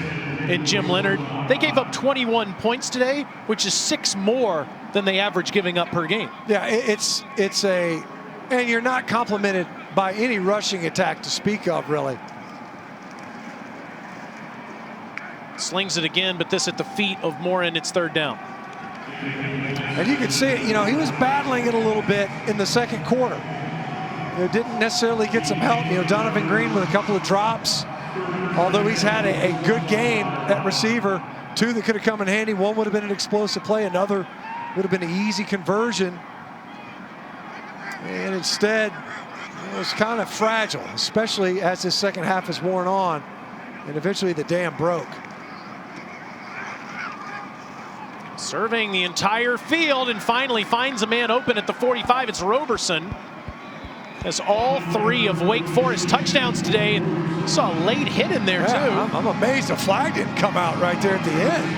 in Jim Leonhard. They gave up 21 points today, which is 6 more than they average giving up per game. Yeah, and you're not complimented by any rushing attack to speak of, really. Slings it again, but this at the feet of Morin. It's 3rd down. And you could see it, you know, he was battling it a little bit in the 2nd quarter. You know, didn't necessarily get some help. You know, Donovan Green with a couple of drops. Although he's had a good game at receiver. 2 that could have come in handy. 1 would have been an explosive play. Another would have been an easy conversion. And instead, it was kind of fragile, especially as this second half has worn on. And eventually the dam broke. Surveying the entire field and finally finds a man open at the 45. It's Roberson. Has all 3 of Wake Forest touchdowns today, and saw a late hit in there too. I'm amazed the flag didn't come out right there at the end.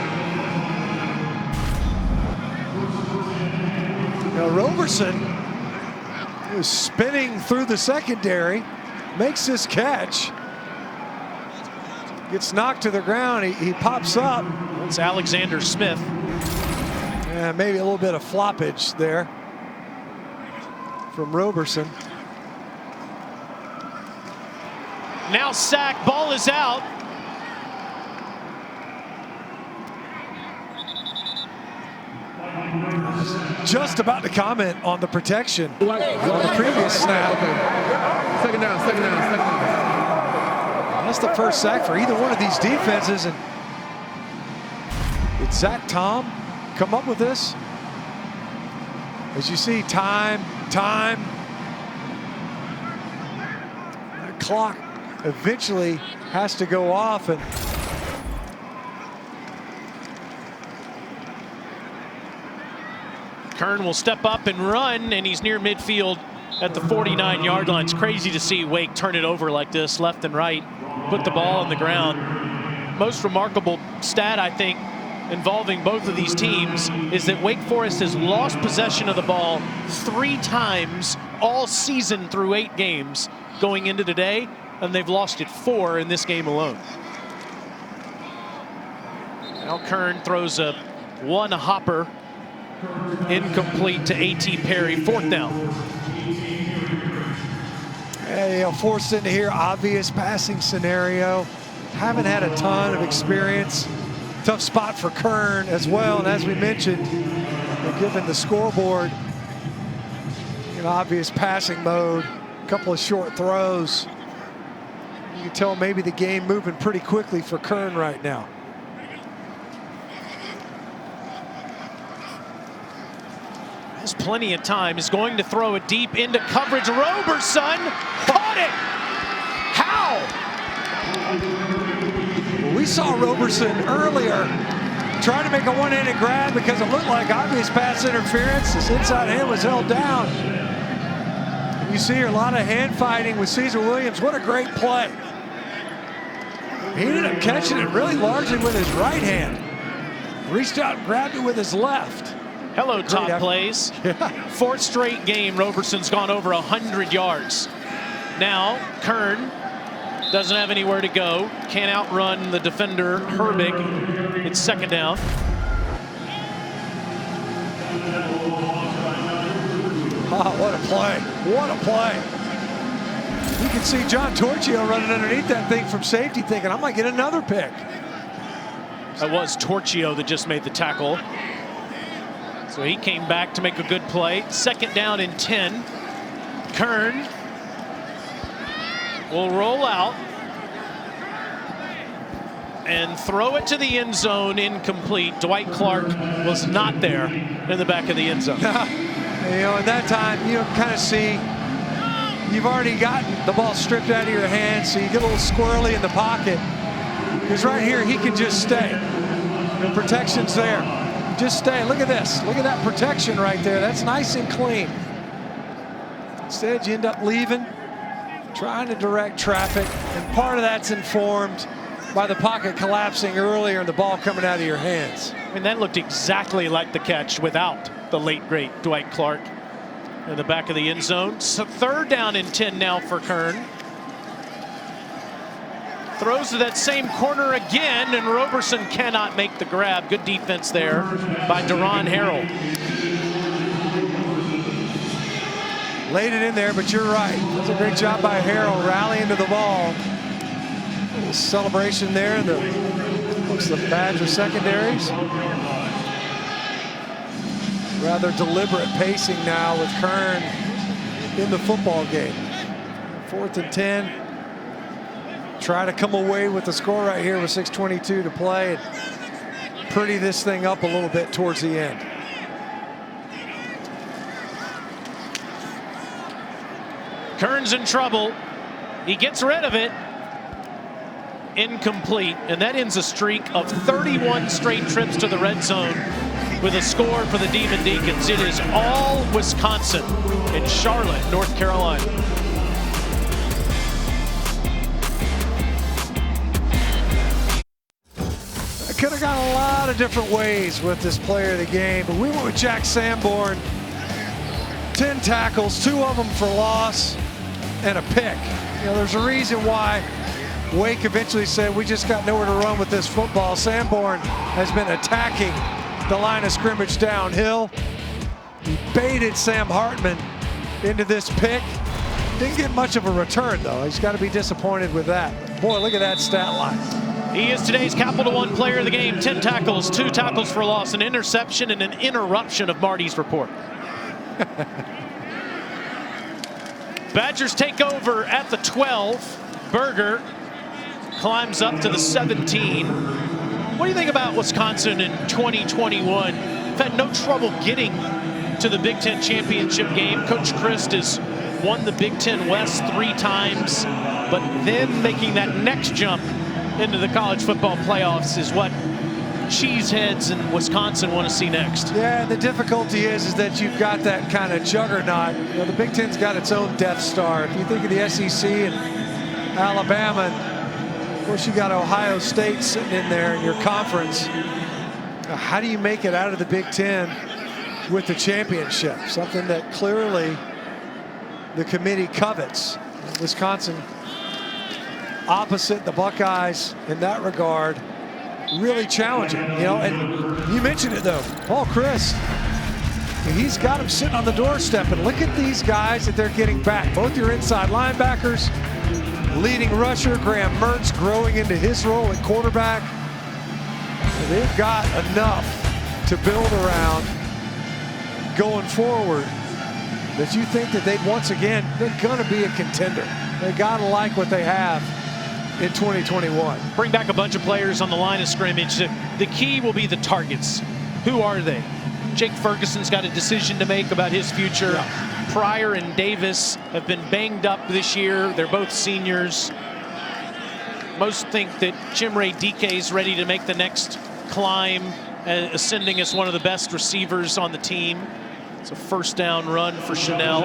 Now Roberson is spinning through the secondary, makes this catch, gets knocked to the ground. He pops up. It's Alexander Smith. And maybe a little bit of floppage there from Roberson. Now sack, ball is out. Just about to comment on the protection on the previous snap. Second down. That's the first sack for either one of these defenses, and the Did Zach Tom come up with this? As you see, time. That clock eventually has to go off, and Kern will step up and run, and he's near midfield at the 49-yard line. It's crazy to see Wake turn it over like this, left and right, put the ball on the ground. Most remarkable stat, I think, involving both of these teams is that Wake Forest has lost possession of the ball 3 times all season through 8 games going into today, and they've lost it 4 in this game alone. Now Kern throws a one-hopper, incomplete to A.T. Perry, 4th down. Hey, forced into here, obvious passing scenario. Haven't had a ton of experience. Tough spot for Kern as well, and as we mentioned, given the scoreboard, an obvious passing mode, a couple of short throws. You can tell maybe the game moving pretty quickly for Kern right now. Has plenty of time, is going to throw it deep into coverage. Roberson caught it. How? Well, we saw Roberson earlier trying to make a one-handed grab because it looked like obvious pass interference. His inside hand was held down. You see here a lot of hand fighting with Caesar Williams. What a great play. He ended up catching it really largely with his right hand. Reached out and grabbed it with his left. Hello, top plays. Yeah. 4th straight game, Roberson's gone over 100 yards. Now, Kern doesn't have anywhere to go. Can't outrun the defender, Herbig. It's 2nd down. Oh, what a play. What a play. You can see John Torchio running underneath that thing from safety thinking, I might get another pick. That was Torchio that just made the tackle. So he came back to make a good play. 2nd down and 10. Kern will roll out and throw it to the end zone, incomplete. Dwight Clark was not there in the back of the end zone. You know, at that time, you kind of see you've already gotten the ball stripped out of your hands, so you get a little squirrely in the pocket. Because right here, he can just stay. The protection's there. Just stay. Look at this. Look at that protection right there. That's nice and clean. Instead, you end up leaving, trying to direct traffic, and part of that's informed by the pocket collapsing earlier and the ball coming out of your hands. And that looked exactly like the catch without the late, great Dwight Clark in the back of the end zone. So 3rd down and 10 now for Kern. Throws to that same corner again, and Roberson cannot make the grab. Good defense there by Deron Harrell. Laid it in there, but you're right. That's a great job by Harrell rallying to the ball. Celebration there in the Badger secondaries. Rather deliberate pacing now with Kern in the football game. 4th and 10. Try to come away with the score right here with 6:22 to play and pretty this thing up a little bit towards the end. Kern's in trouble. He gets rid of it. Incomplete, and that ends a streak of 31 straight trips to the red zone with a score for the Demon Deacons. It is all Wisconsin in Charlotte, North Carolina. Could have gone a lot of different ways with this player of the game, but we went with Jack Sanborn. 10 tackles, 2 of them for loss, and a pick. You know, there's a reason why Wake eventually said, we just got nowhere to run with this football. Sanborn has been attacking the line of scrimmage downhill. He baited Sam Hartman into this pick. Didn't get much of a return, though. He's got to be disappointed with that. Boy, look at that stat line. He is today's Capital One player of the game. 10 tackles, 2 tackles for loss, an interception, and an interruption of Marty's report. Badgers take over at the 12. Berger climbs up to the 17. What do you think about Wisconsin in 2021? We've had no trouble getting to the Big Ten championship game. Coach Christ has won the Big Ten West 3 times, but then making that next jump into the college football playoffs is what cheeseheads in Wisconsin want to see next. Yeah, and the difficulty is that you've got that kind of juggernaut. You know, the Big Ten's got its own Death Star. If you think of the SEC and Alabama, and of course you got Ohio State sitting in there in your conference. How do you make it out of the Big Ten with the championship? Something that clearly the committee covets. Wisconsin, opposite the Buckeyes in that regard, really challenging. You know, and you mentioned it though, Paul Christ. He's got them sitting on the doorstep, and look at these guys that they're getting back. Both your inside linebackers, leading rusher Graham Mertz growing into his role at quarterback. They've got enough to build around going forward that you think that they'd once again, they're going to be a contender. They got to like what they have in 2021. Bring back a bunch of players on the line of scrimmage. The key will be the targets. Who are they? Jake Ferguson's got a decision to make about his future. Yeah. Pryor and Davis have been banged up this year. They're both seniors. Most think that Chimere Dike is ready to make the next climb, ascending as one of the best receivers on the team. It's a first down run for Chanel.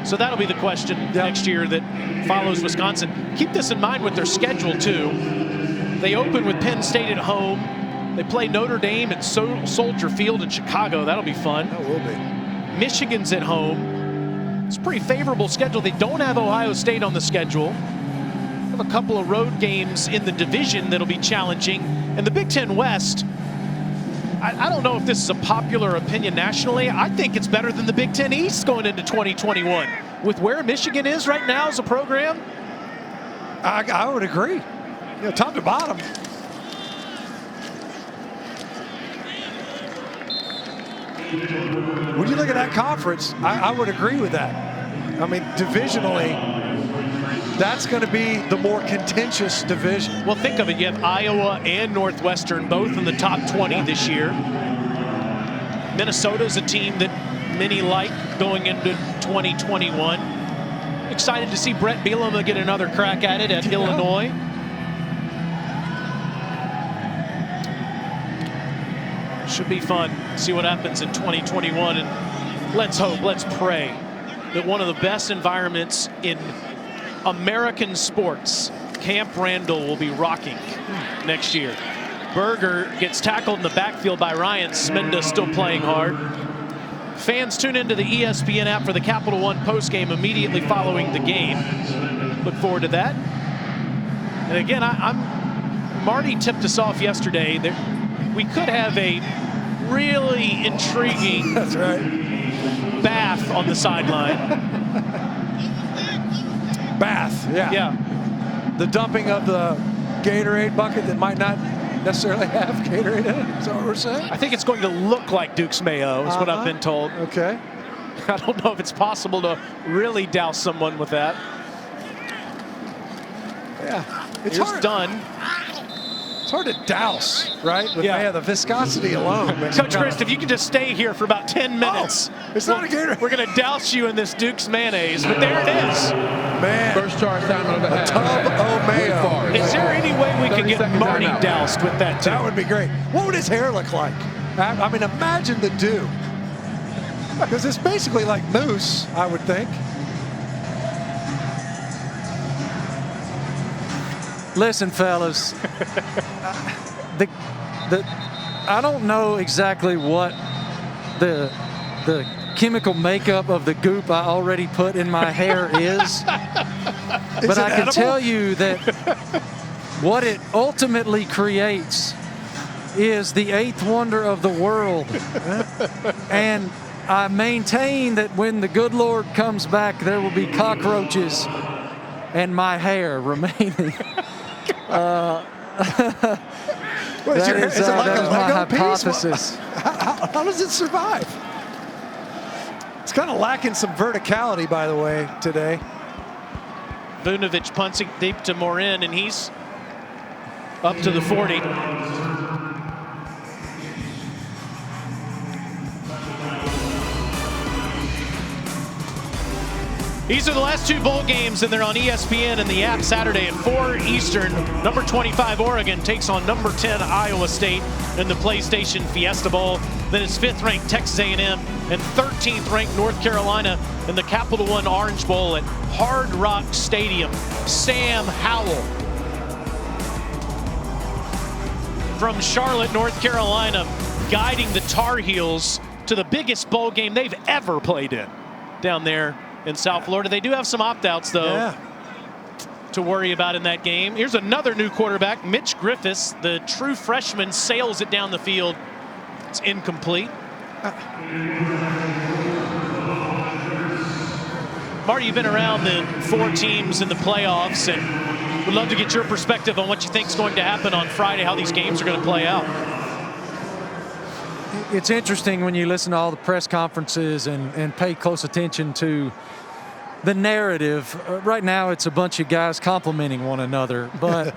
So that'll be the question next year that follows Wisconsin. Keep this in mind with their schedule too. They open with Penn State at home. They play Notre Dame at Soldier Field in Chicago. That'll be fun. That will be. Michigan's at home. It's a pretty favorable schedule. They don't have Ohio State on the schedule. They have a couple of road games in the division that'll be challenging. And the Big Ten West, I don't know if this is a popular opinion nationally. I think it's better than the Big Ten East going into 2021. With where Michigan is right now as a program. I would agree. You know, top to bottom. When you look at that conference, I would agree with that. I mean, divisionally, that's going to be the more contentious division. Well, think of it. You have Iowa and Northwestern both in the top 20 this year. Minnesota's a team that many like going into 2021. Excited to see Brett Bielema get another crack at it at Illinois. Should be fun. See what happens in 2021. And let's hope, let's pray that one of the best environments in American sports, Camp Randall, will be rocking next year. Berger gets tackled in the backfield by Ryan Smenda, still playing hard. Fans tune into the ESPN app for the Capital One postgame immediately following the game. Look forward to that. And again, Marty tipped us off yesterday that we could have a really intriguing That's right. bath on the sideline. Bath, yeah. Yeah. The dumping of the Gatorade bucket that might not necessarily have Gatorade in it. Is that what we're saying? I think it's going to look like Duke's Mayo, is what I've been told. Okay. I don't know if it's possible to really douse someone with that. Yeah. It's Here's hard. done. It's hard to douse, right? With Yeah. the viscosity alone. Coach Christ, if you can just stay here for about 10 minutes. It's not a Gatorade. We're going to douse you in this Duke's mayonnaise, but there it is. Man. First charge time of the half. Tub of mayo. Is there any way we could get 30 seconds Marty timeout. doused with that too? That would be great. What would his hair look like? I mean, imagine the dew. Because it's basically like mousse, I would think. Listen, fellas, I don't know exactly what the chemical makeup of the goop I already put in my hair is, but I can tell you that what it ultimately creates is the eighth wonder of the world. And I maintain that when the good Lord comes back, there will be cockroaches and my hair remaining. That is my hypothesis. How does it survive? It's kind of lacking some verticality, by the way, today. Vunovic punts it deep to Morin, and he's up to the 40. These are the last two bowl games, and they're on ESPN and the app Saturday at 4 Eastern. Number 25 Oregon takes on number 10 Iowa State in the PlayStation Fiesta Bowl. Then it's 5th-ranked Texas A&M and 13th-ranked North Carolina in the Capital One Orange Bowl at Hard Rock Stadium. Sam Howell from Charlotte, North Carolina, guiding the Tar Heels to the biggest bowl game they've ever played in down there in South Florida. They do have some opt-outs, though, to worry about in that game. Here's another new quarterback, Mitch Griffiths, the true freshman, sails it down the field. It's incomplete. Marty, you've been around the 4 teams in the playoffs, and would love to get your perspective on what you think is going to happen on Friday, how these games are going to play out. It's interesting when you listen to all the press conferences and pay close attention to the narrative. Right now, it's a bunch of guys complimenting one another, but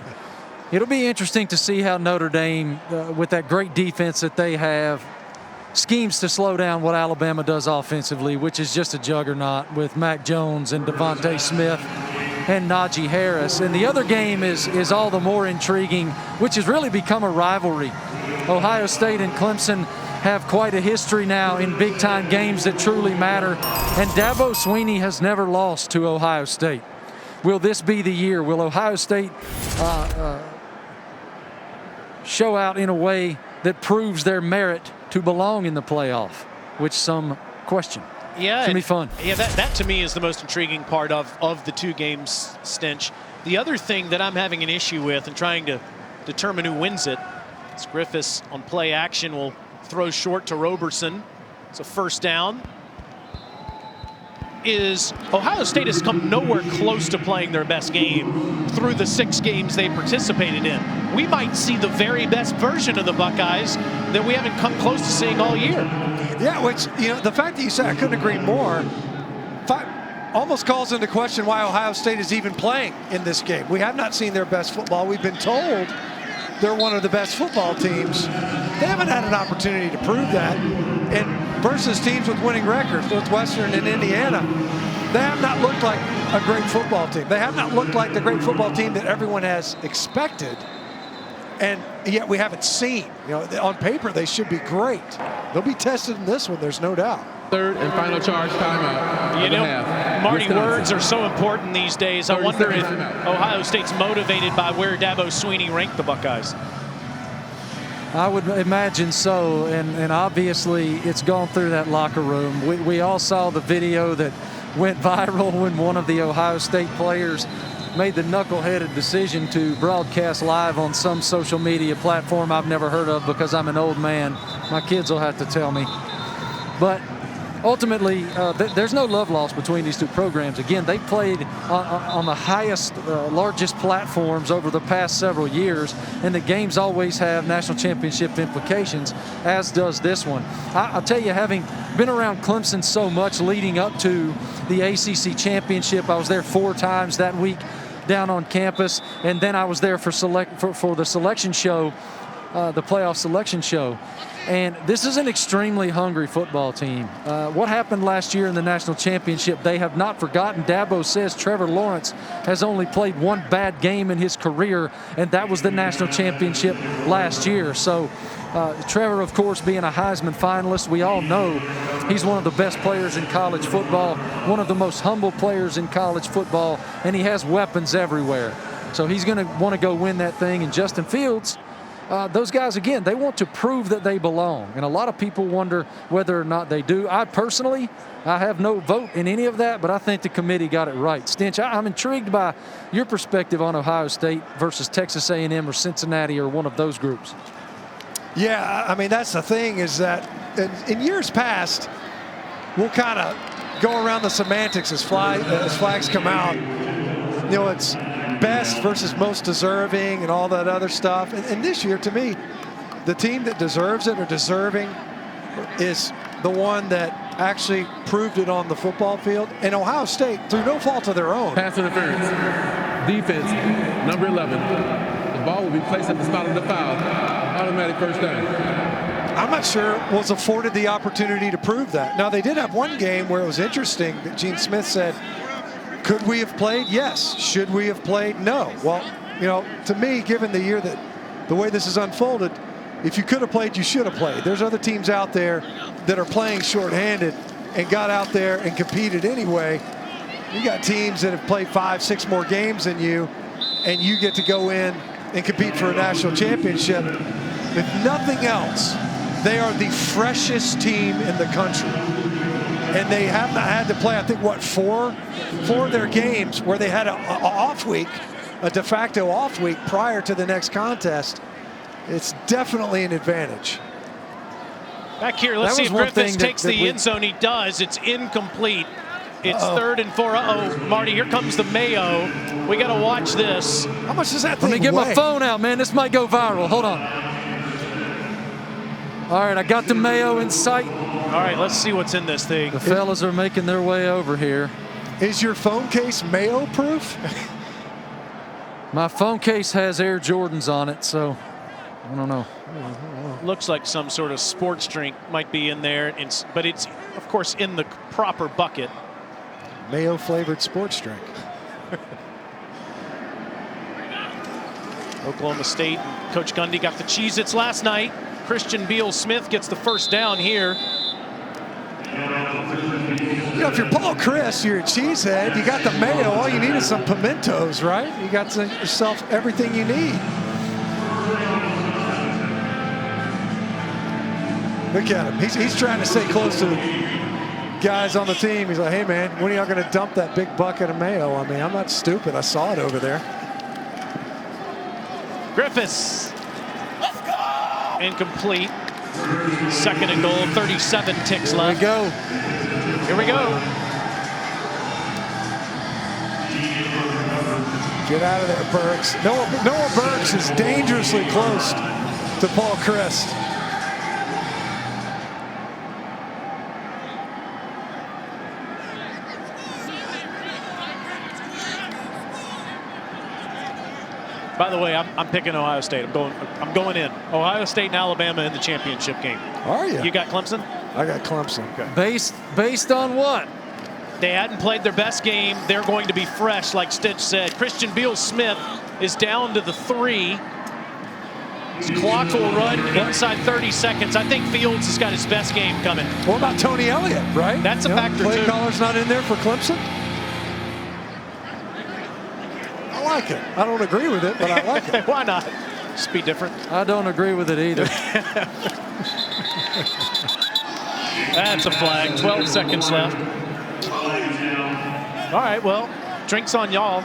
it'll be interesting to see how Notre Dame, with that great defense that they have, schemes to slow down what Alabama does offensively, which is just a juggernaut with Mac Jones and Devontae Smith and Najee Harris. And the other game is all the more intriguing, which has really become a rivalry. Ohio State and Clemson have quite a history now in big-time games that truly matter. And Dabo Swinney has never lost to Ohio State. Will this be the year? Will Ohio State show out in a way that proves their merit to belong in the playoff, which some question? Yeah, it's gonna be fun. Yeah, that to me is the most intriguing part of the 2 games, Stinch. The other thing that I'm having an issue with and trying to determine who wins it is Griffiths on play action will throw short to Roberson. It's a first down. Ohio State has come nowhere close to playing their best game through the 6 games they participated in. We might see the very best version of the Buckeyes that we haven't come close to seeing all year. Yeah, which, the fact that you said, I couldn't agree more, almost calls into question why Ohio State is even playing in this game. We have not seen their best football. We've been told they're one of the best football teams. They haven't had an opportunity to prove that. And versus teams with winning records, Northwestern and Indiana, they have not looked like a great football team. They have not looked like the great football team that everyone has expected. And yet we haven't seen. On paper, they should be great. They'll be tested in this one, there's no doubt. Third and final charge timeout. Marty, words are so important these days. I wonder if Ohio State's motivated by where Dabo Swinney ranked the Buckeyes. I would imagine so, and obviously it's gone through that locker room. We all saw the video that went viral when one of the Ohio State players made the knuckleheaded decision to broadcast live on some social media platform I've never heard of because I'm an old man. My kids will have to tell me. But ultimately, there's no love lost between these 2 programs. Again, they played on the highest, largest platforms over the past several years, and the games always have national championship implications, as does this one. I'll tell you, having been around Clemson so much leading up to the ACC championship, I was there 4 times that week down on campus, and then I was there for the selection show, the playoff selection show. And this is an extremely hungry football team. What happened last year in the national championship, they have not forgotten. Dabo says Trevor Lawrence has only played 1 bad game in his career, and that was the national championship last year. So Trevor, of course, being a Heisman finalist, we all know he's one of the best players in college football, one of the most humble players in college football, and he has weapons everywhere. So he's going to want to go win that thing. And Justin Fields, those guys, again, they want to prove that they belong. And a lot of people wonder whether or not they do. I have no vote in any of that, but I think the committee got it right. Stinch, I'm intrigued by your perspective on Ohio State versus Texas A&M or Cincinnati or one of those groups. Yeah, I mean, that's the thing is that in years past, we'll kind of go around the semantics as flags come out. It's best versus most deserving and all that other stuff. And this year, to me, the team that deserves it or deserving is the one that actually proved it on the football field. And Ohio State, through no fault of their own. Pass interference. Defense, number 11. The ball will be placed at the spot of the foul. Automatic first down. I'm not sure was afforded the opportunity to prove that. Now, they did have one game where it was interesting that Gene Smith said, could we have played? Yes. Should we have played? No. Well, you know, to me, given the year that the way this has unfolded, if you could have played, you should have played. There's other teams out there that are playing shorthanded and got out there and competed anyway. You got teams that have played 5, 6 more games than you, and you get to go in and compete for a national championship. If nothing else, they are the freshest team in the country. And they have not had to play, I think, what, four of their games where they had an off week, a de facto off week prior to the next contest. It's definitely an advantage. Back here, let's see if Griffiths takes the end zone. He does. It's incomplete. It's 3rd and 4. Uh-oh, Marty, here comes the Mayo. We got to watch this. How much does that thing Let me get weigh? my phone out, man. This might go viral. Hold on. All right, I got the Mayo in sight. All right, let's see what's in this thing. The fellas are making their way over here. Is your phone case Mayo proof? My phone case has Air Jordans on it, so I don't know. Looks like some sort of sports drink might be in there, but it's, of course, in the proper bucket. Mayo flavored sports drink. Oklahoma State, Coach Gundy got the Cheez-Its last night. Christian Beal-Smith gets the first down here. You know, if you're Paul Chryst, you're a cheesehead, you got the Mayo, all you need is some pimentos, right? You got yourself everything you need. Look at him. He's trying to stay close to the guys on the team. He's like, hey, man, when are y'all going to dump that big bucket of Mayo? I mean, I'm not stupid. I saw it over there. Griffiths. Incomplete. 2nd and goal, 37 ticks left. Here we go. Here we go. Get out of there, Burks. Noah Burks is dangerously close to Paul Chryst. By the way, I'm picking Ohio State. I'm going in. Ohio State and Alabama in the championship game. Are you? You got Clemson? I got Clemson. Okay. Based on what? They hadn't played their best game. They're going to be fresh, like Stitch said. Christian Beal-Smith is down to the 3. His clock will run inside 30 seconds. I think Fields has got his best game coming. What about Tony Elliott, right? That's a factor, play too. caller's not in there for Clemson? I like it. I don't agree with it, but I like it. Why not? Just be different. I don't agree with it either. That's a flag. 12 seconds left. All right, well, drinks on y'all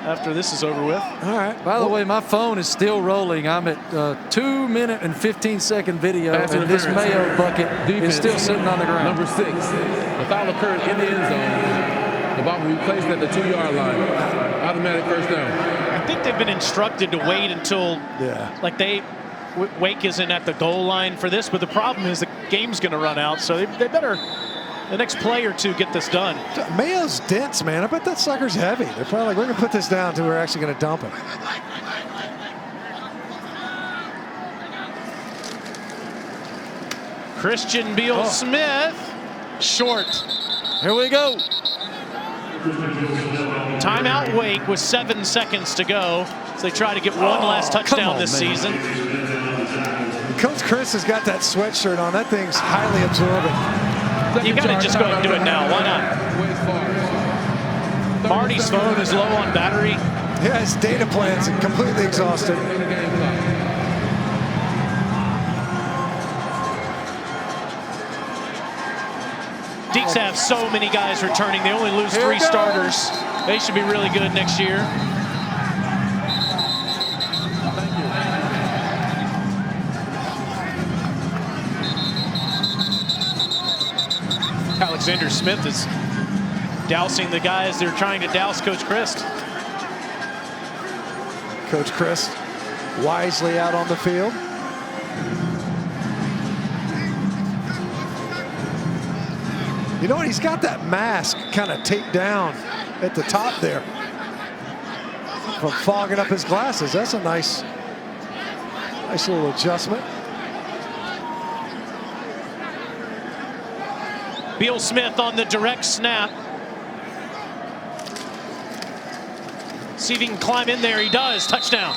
after this is over with. All right. By the way, my phone is still rolling. I'm at 2-minute and 15-second video, and this Mayo bucket is still sitting on the ground. Number 6. The foul occurred in the end zone. The ball will be placed at the 2-yard line. Automatic first down. I think they've been instructed to wait until, Wake isn't at the goal line for this, but the problem is the game's going to run out, so they better, the next play or two, get this done. Mayo's dense, man. I bet that sucker's heavy. They're probably like, we're going to put this down until we're actually going to dump it. Christian Beal-Smith, short. Here we go. Timeout Wake with 7 seconds to go. So they try to get one last touchdown this season. Coach Chryst has got that sweatshirt on. That thing's highly absorbent. You got to just go ahead and do it now. Why not? Marty's phone is low on battery. Yeah, his data plan's completely exhausted. Deeks have so many guys returning. They only lose 3 starters. They should be really good next year. Alexander Smith is dousing the guys they're trying to douse Coach Chryst. Coach Chryst wisely out on the field. You know what? He's got that mask kind of taped down at the top there. from fogging up his glasses. That's a nice little adjustment. Beal Smith on the direct snap. See if he can climb in there. He does. Touchdown.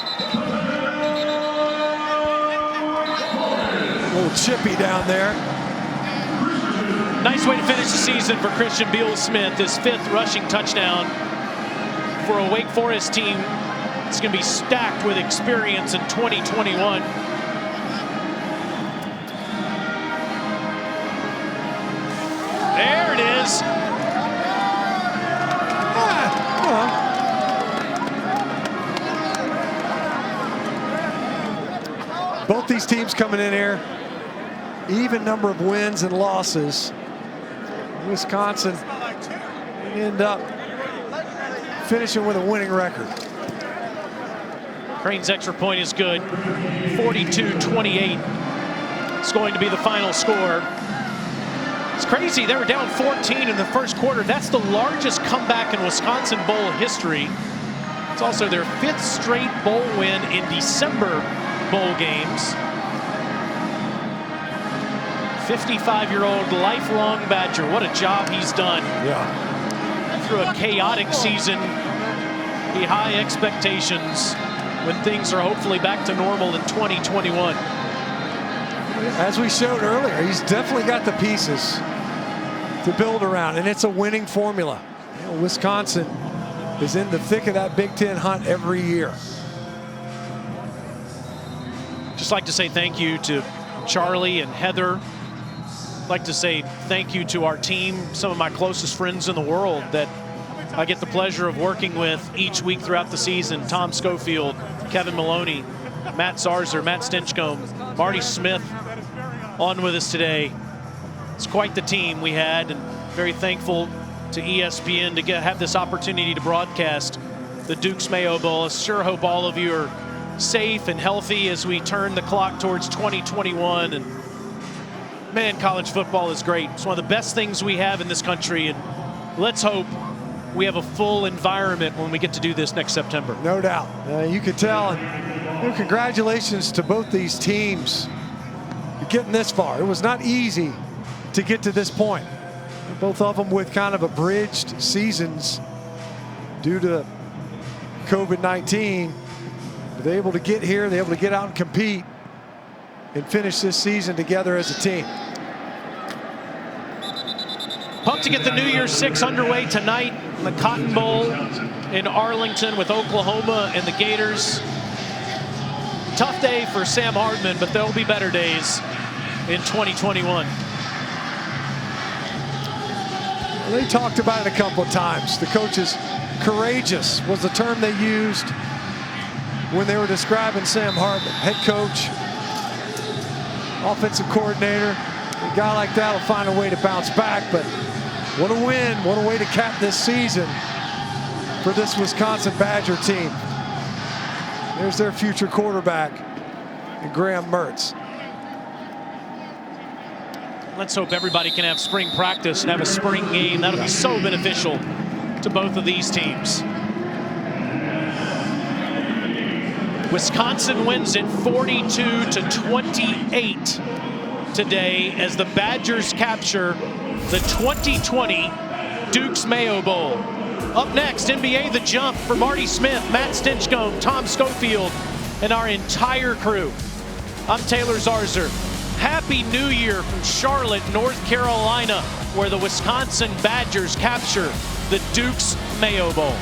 A little chippy down there. Nice way to finish the season for Christian Beal Smith. His 5th rushing touchdown for a Wake Forest team. It's going to be stacked with experience in 2021. There it is. Both these teams coming in here, even number of wins and losses. Wisconsin end up finishing with a winning record. Crane's extra point is good. 42-28. It's going to be the final score. It's crazy. They were down 14 in the first quarter. That's the largest comeback in Wisconsin Bowl history. It's also their 5th straight bowl win in December bowl games. 55-year-old lifelong Badger. What a job he's done. Yeah. Through a chaotic season, the high expectations when things are hopefully back to normal in 2021. As we showed earlier, he's definitely got the pieces to build around, and it's a winning formula. You know, Wisconsin is in the thick of that Big Ten hunt every year. Just like to say thank you to Charlie and Heather. I'd like to say thank you to our team, some of my closest friends in the world that I get the pleasure of working with each week throughout the season. Tom Schofield, Kevin Maloney, Matt Zarzer, Matt Stinchcomb, Marty Smith on with us today. It's quite the team we had, and very thankful to ESPN to have this opportunity to broadcast the Dukes Mayo Bowl. I sure hope all of you are safe and healthy as we turn the clock towards 2021. And man, college football is great. It's one of the best things we have in this country, and let's hope we have a full environment when we get to do this next September. No doubt. You could tell. And congratulations to both these teams for getting this far. It was not easy to get to this point. Both of them with kind of abridged seasons due to COVID-19. They're able to get here, they're able to get out and compete and finish this season together as a team. Pumped to get the New Year's Six underway tonight in the Cotton Bowl in Arlington with Oklahoma and the Gators. Tough day for Sam Hartman, but there'll be better days in 2021. They talked about it a couple of times. The coaches, courageous was the term they used when they were describing Sam Hartman. Head coach, offensive coordinator. A guy like that will find a way to bounce back, but what a win, what a way to cap this season for this Wisconsin Badger team. There's their future quarterback, Graham Mertz. Let's hope everybody can have spring practice and have a spring game. That'll be so beneficial to both of these teams. Wisconsin wins it 42-28 today as the Badgers capture the 2020 Dukes Mayo Bowl. Up next, NBA The Jump for Marty Smith, Matt Stinchcomb, Tom Schofield, and our entire crew. I'm Taylor Zarzer. Happy New Year from Charlotte, North Carolina, where the Wisconsin Badgers capture the Dukes Mayo Bowl.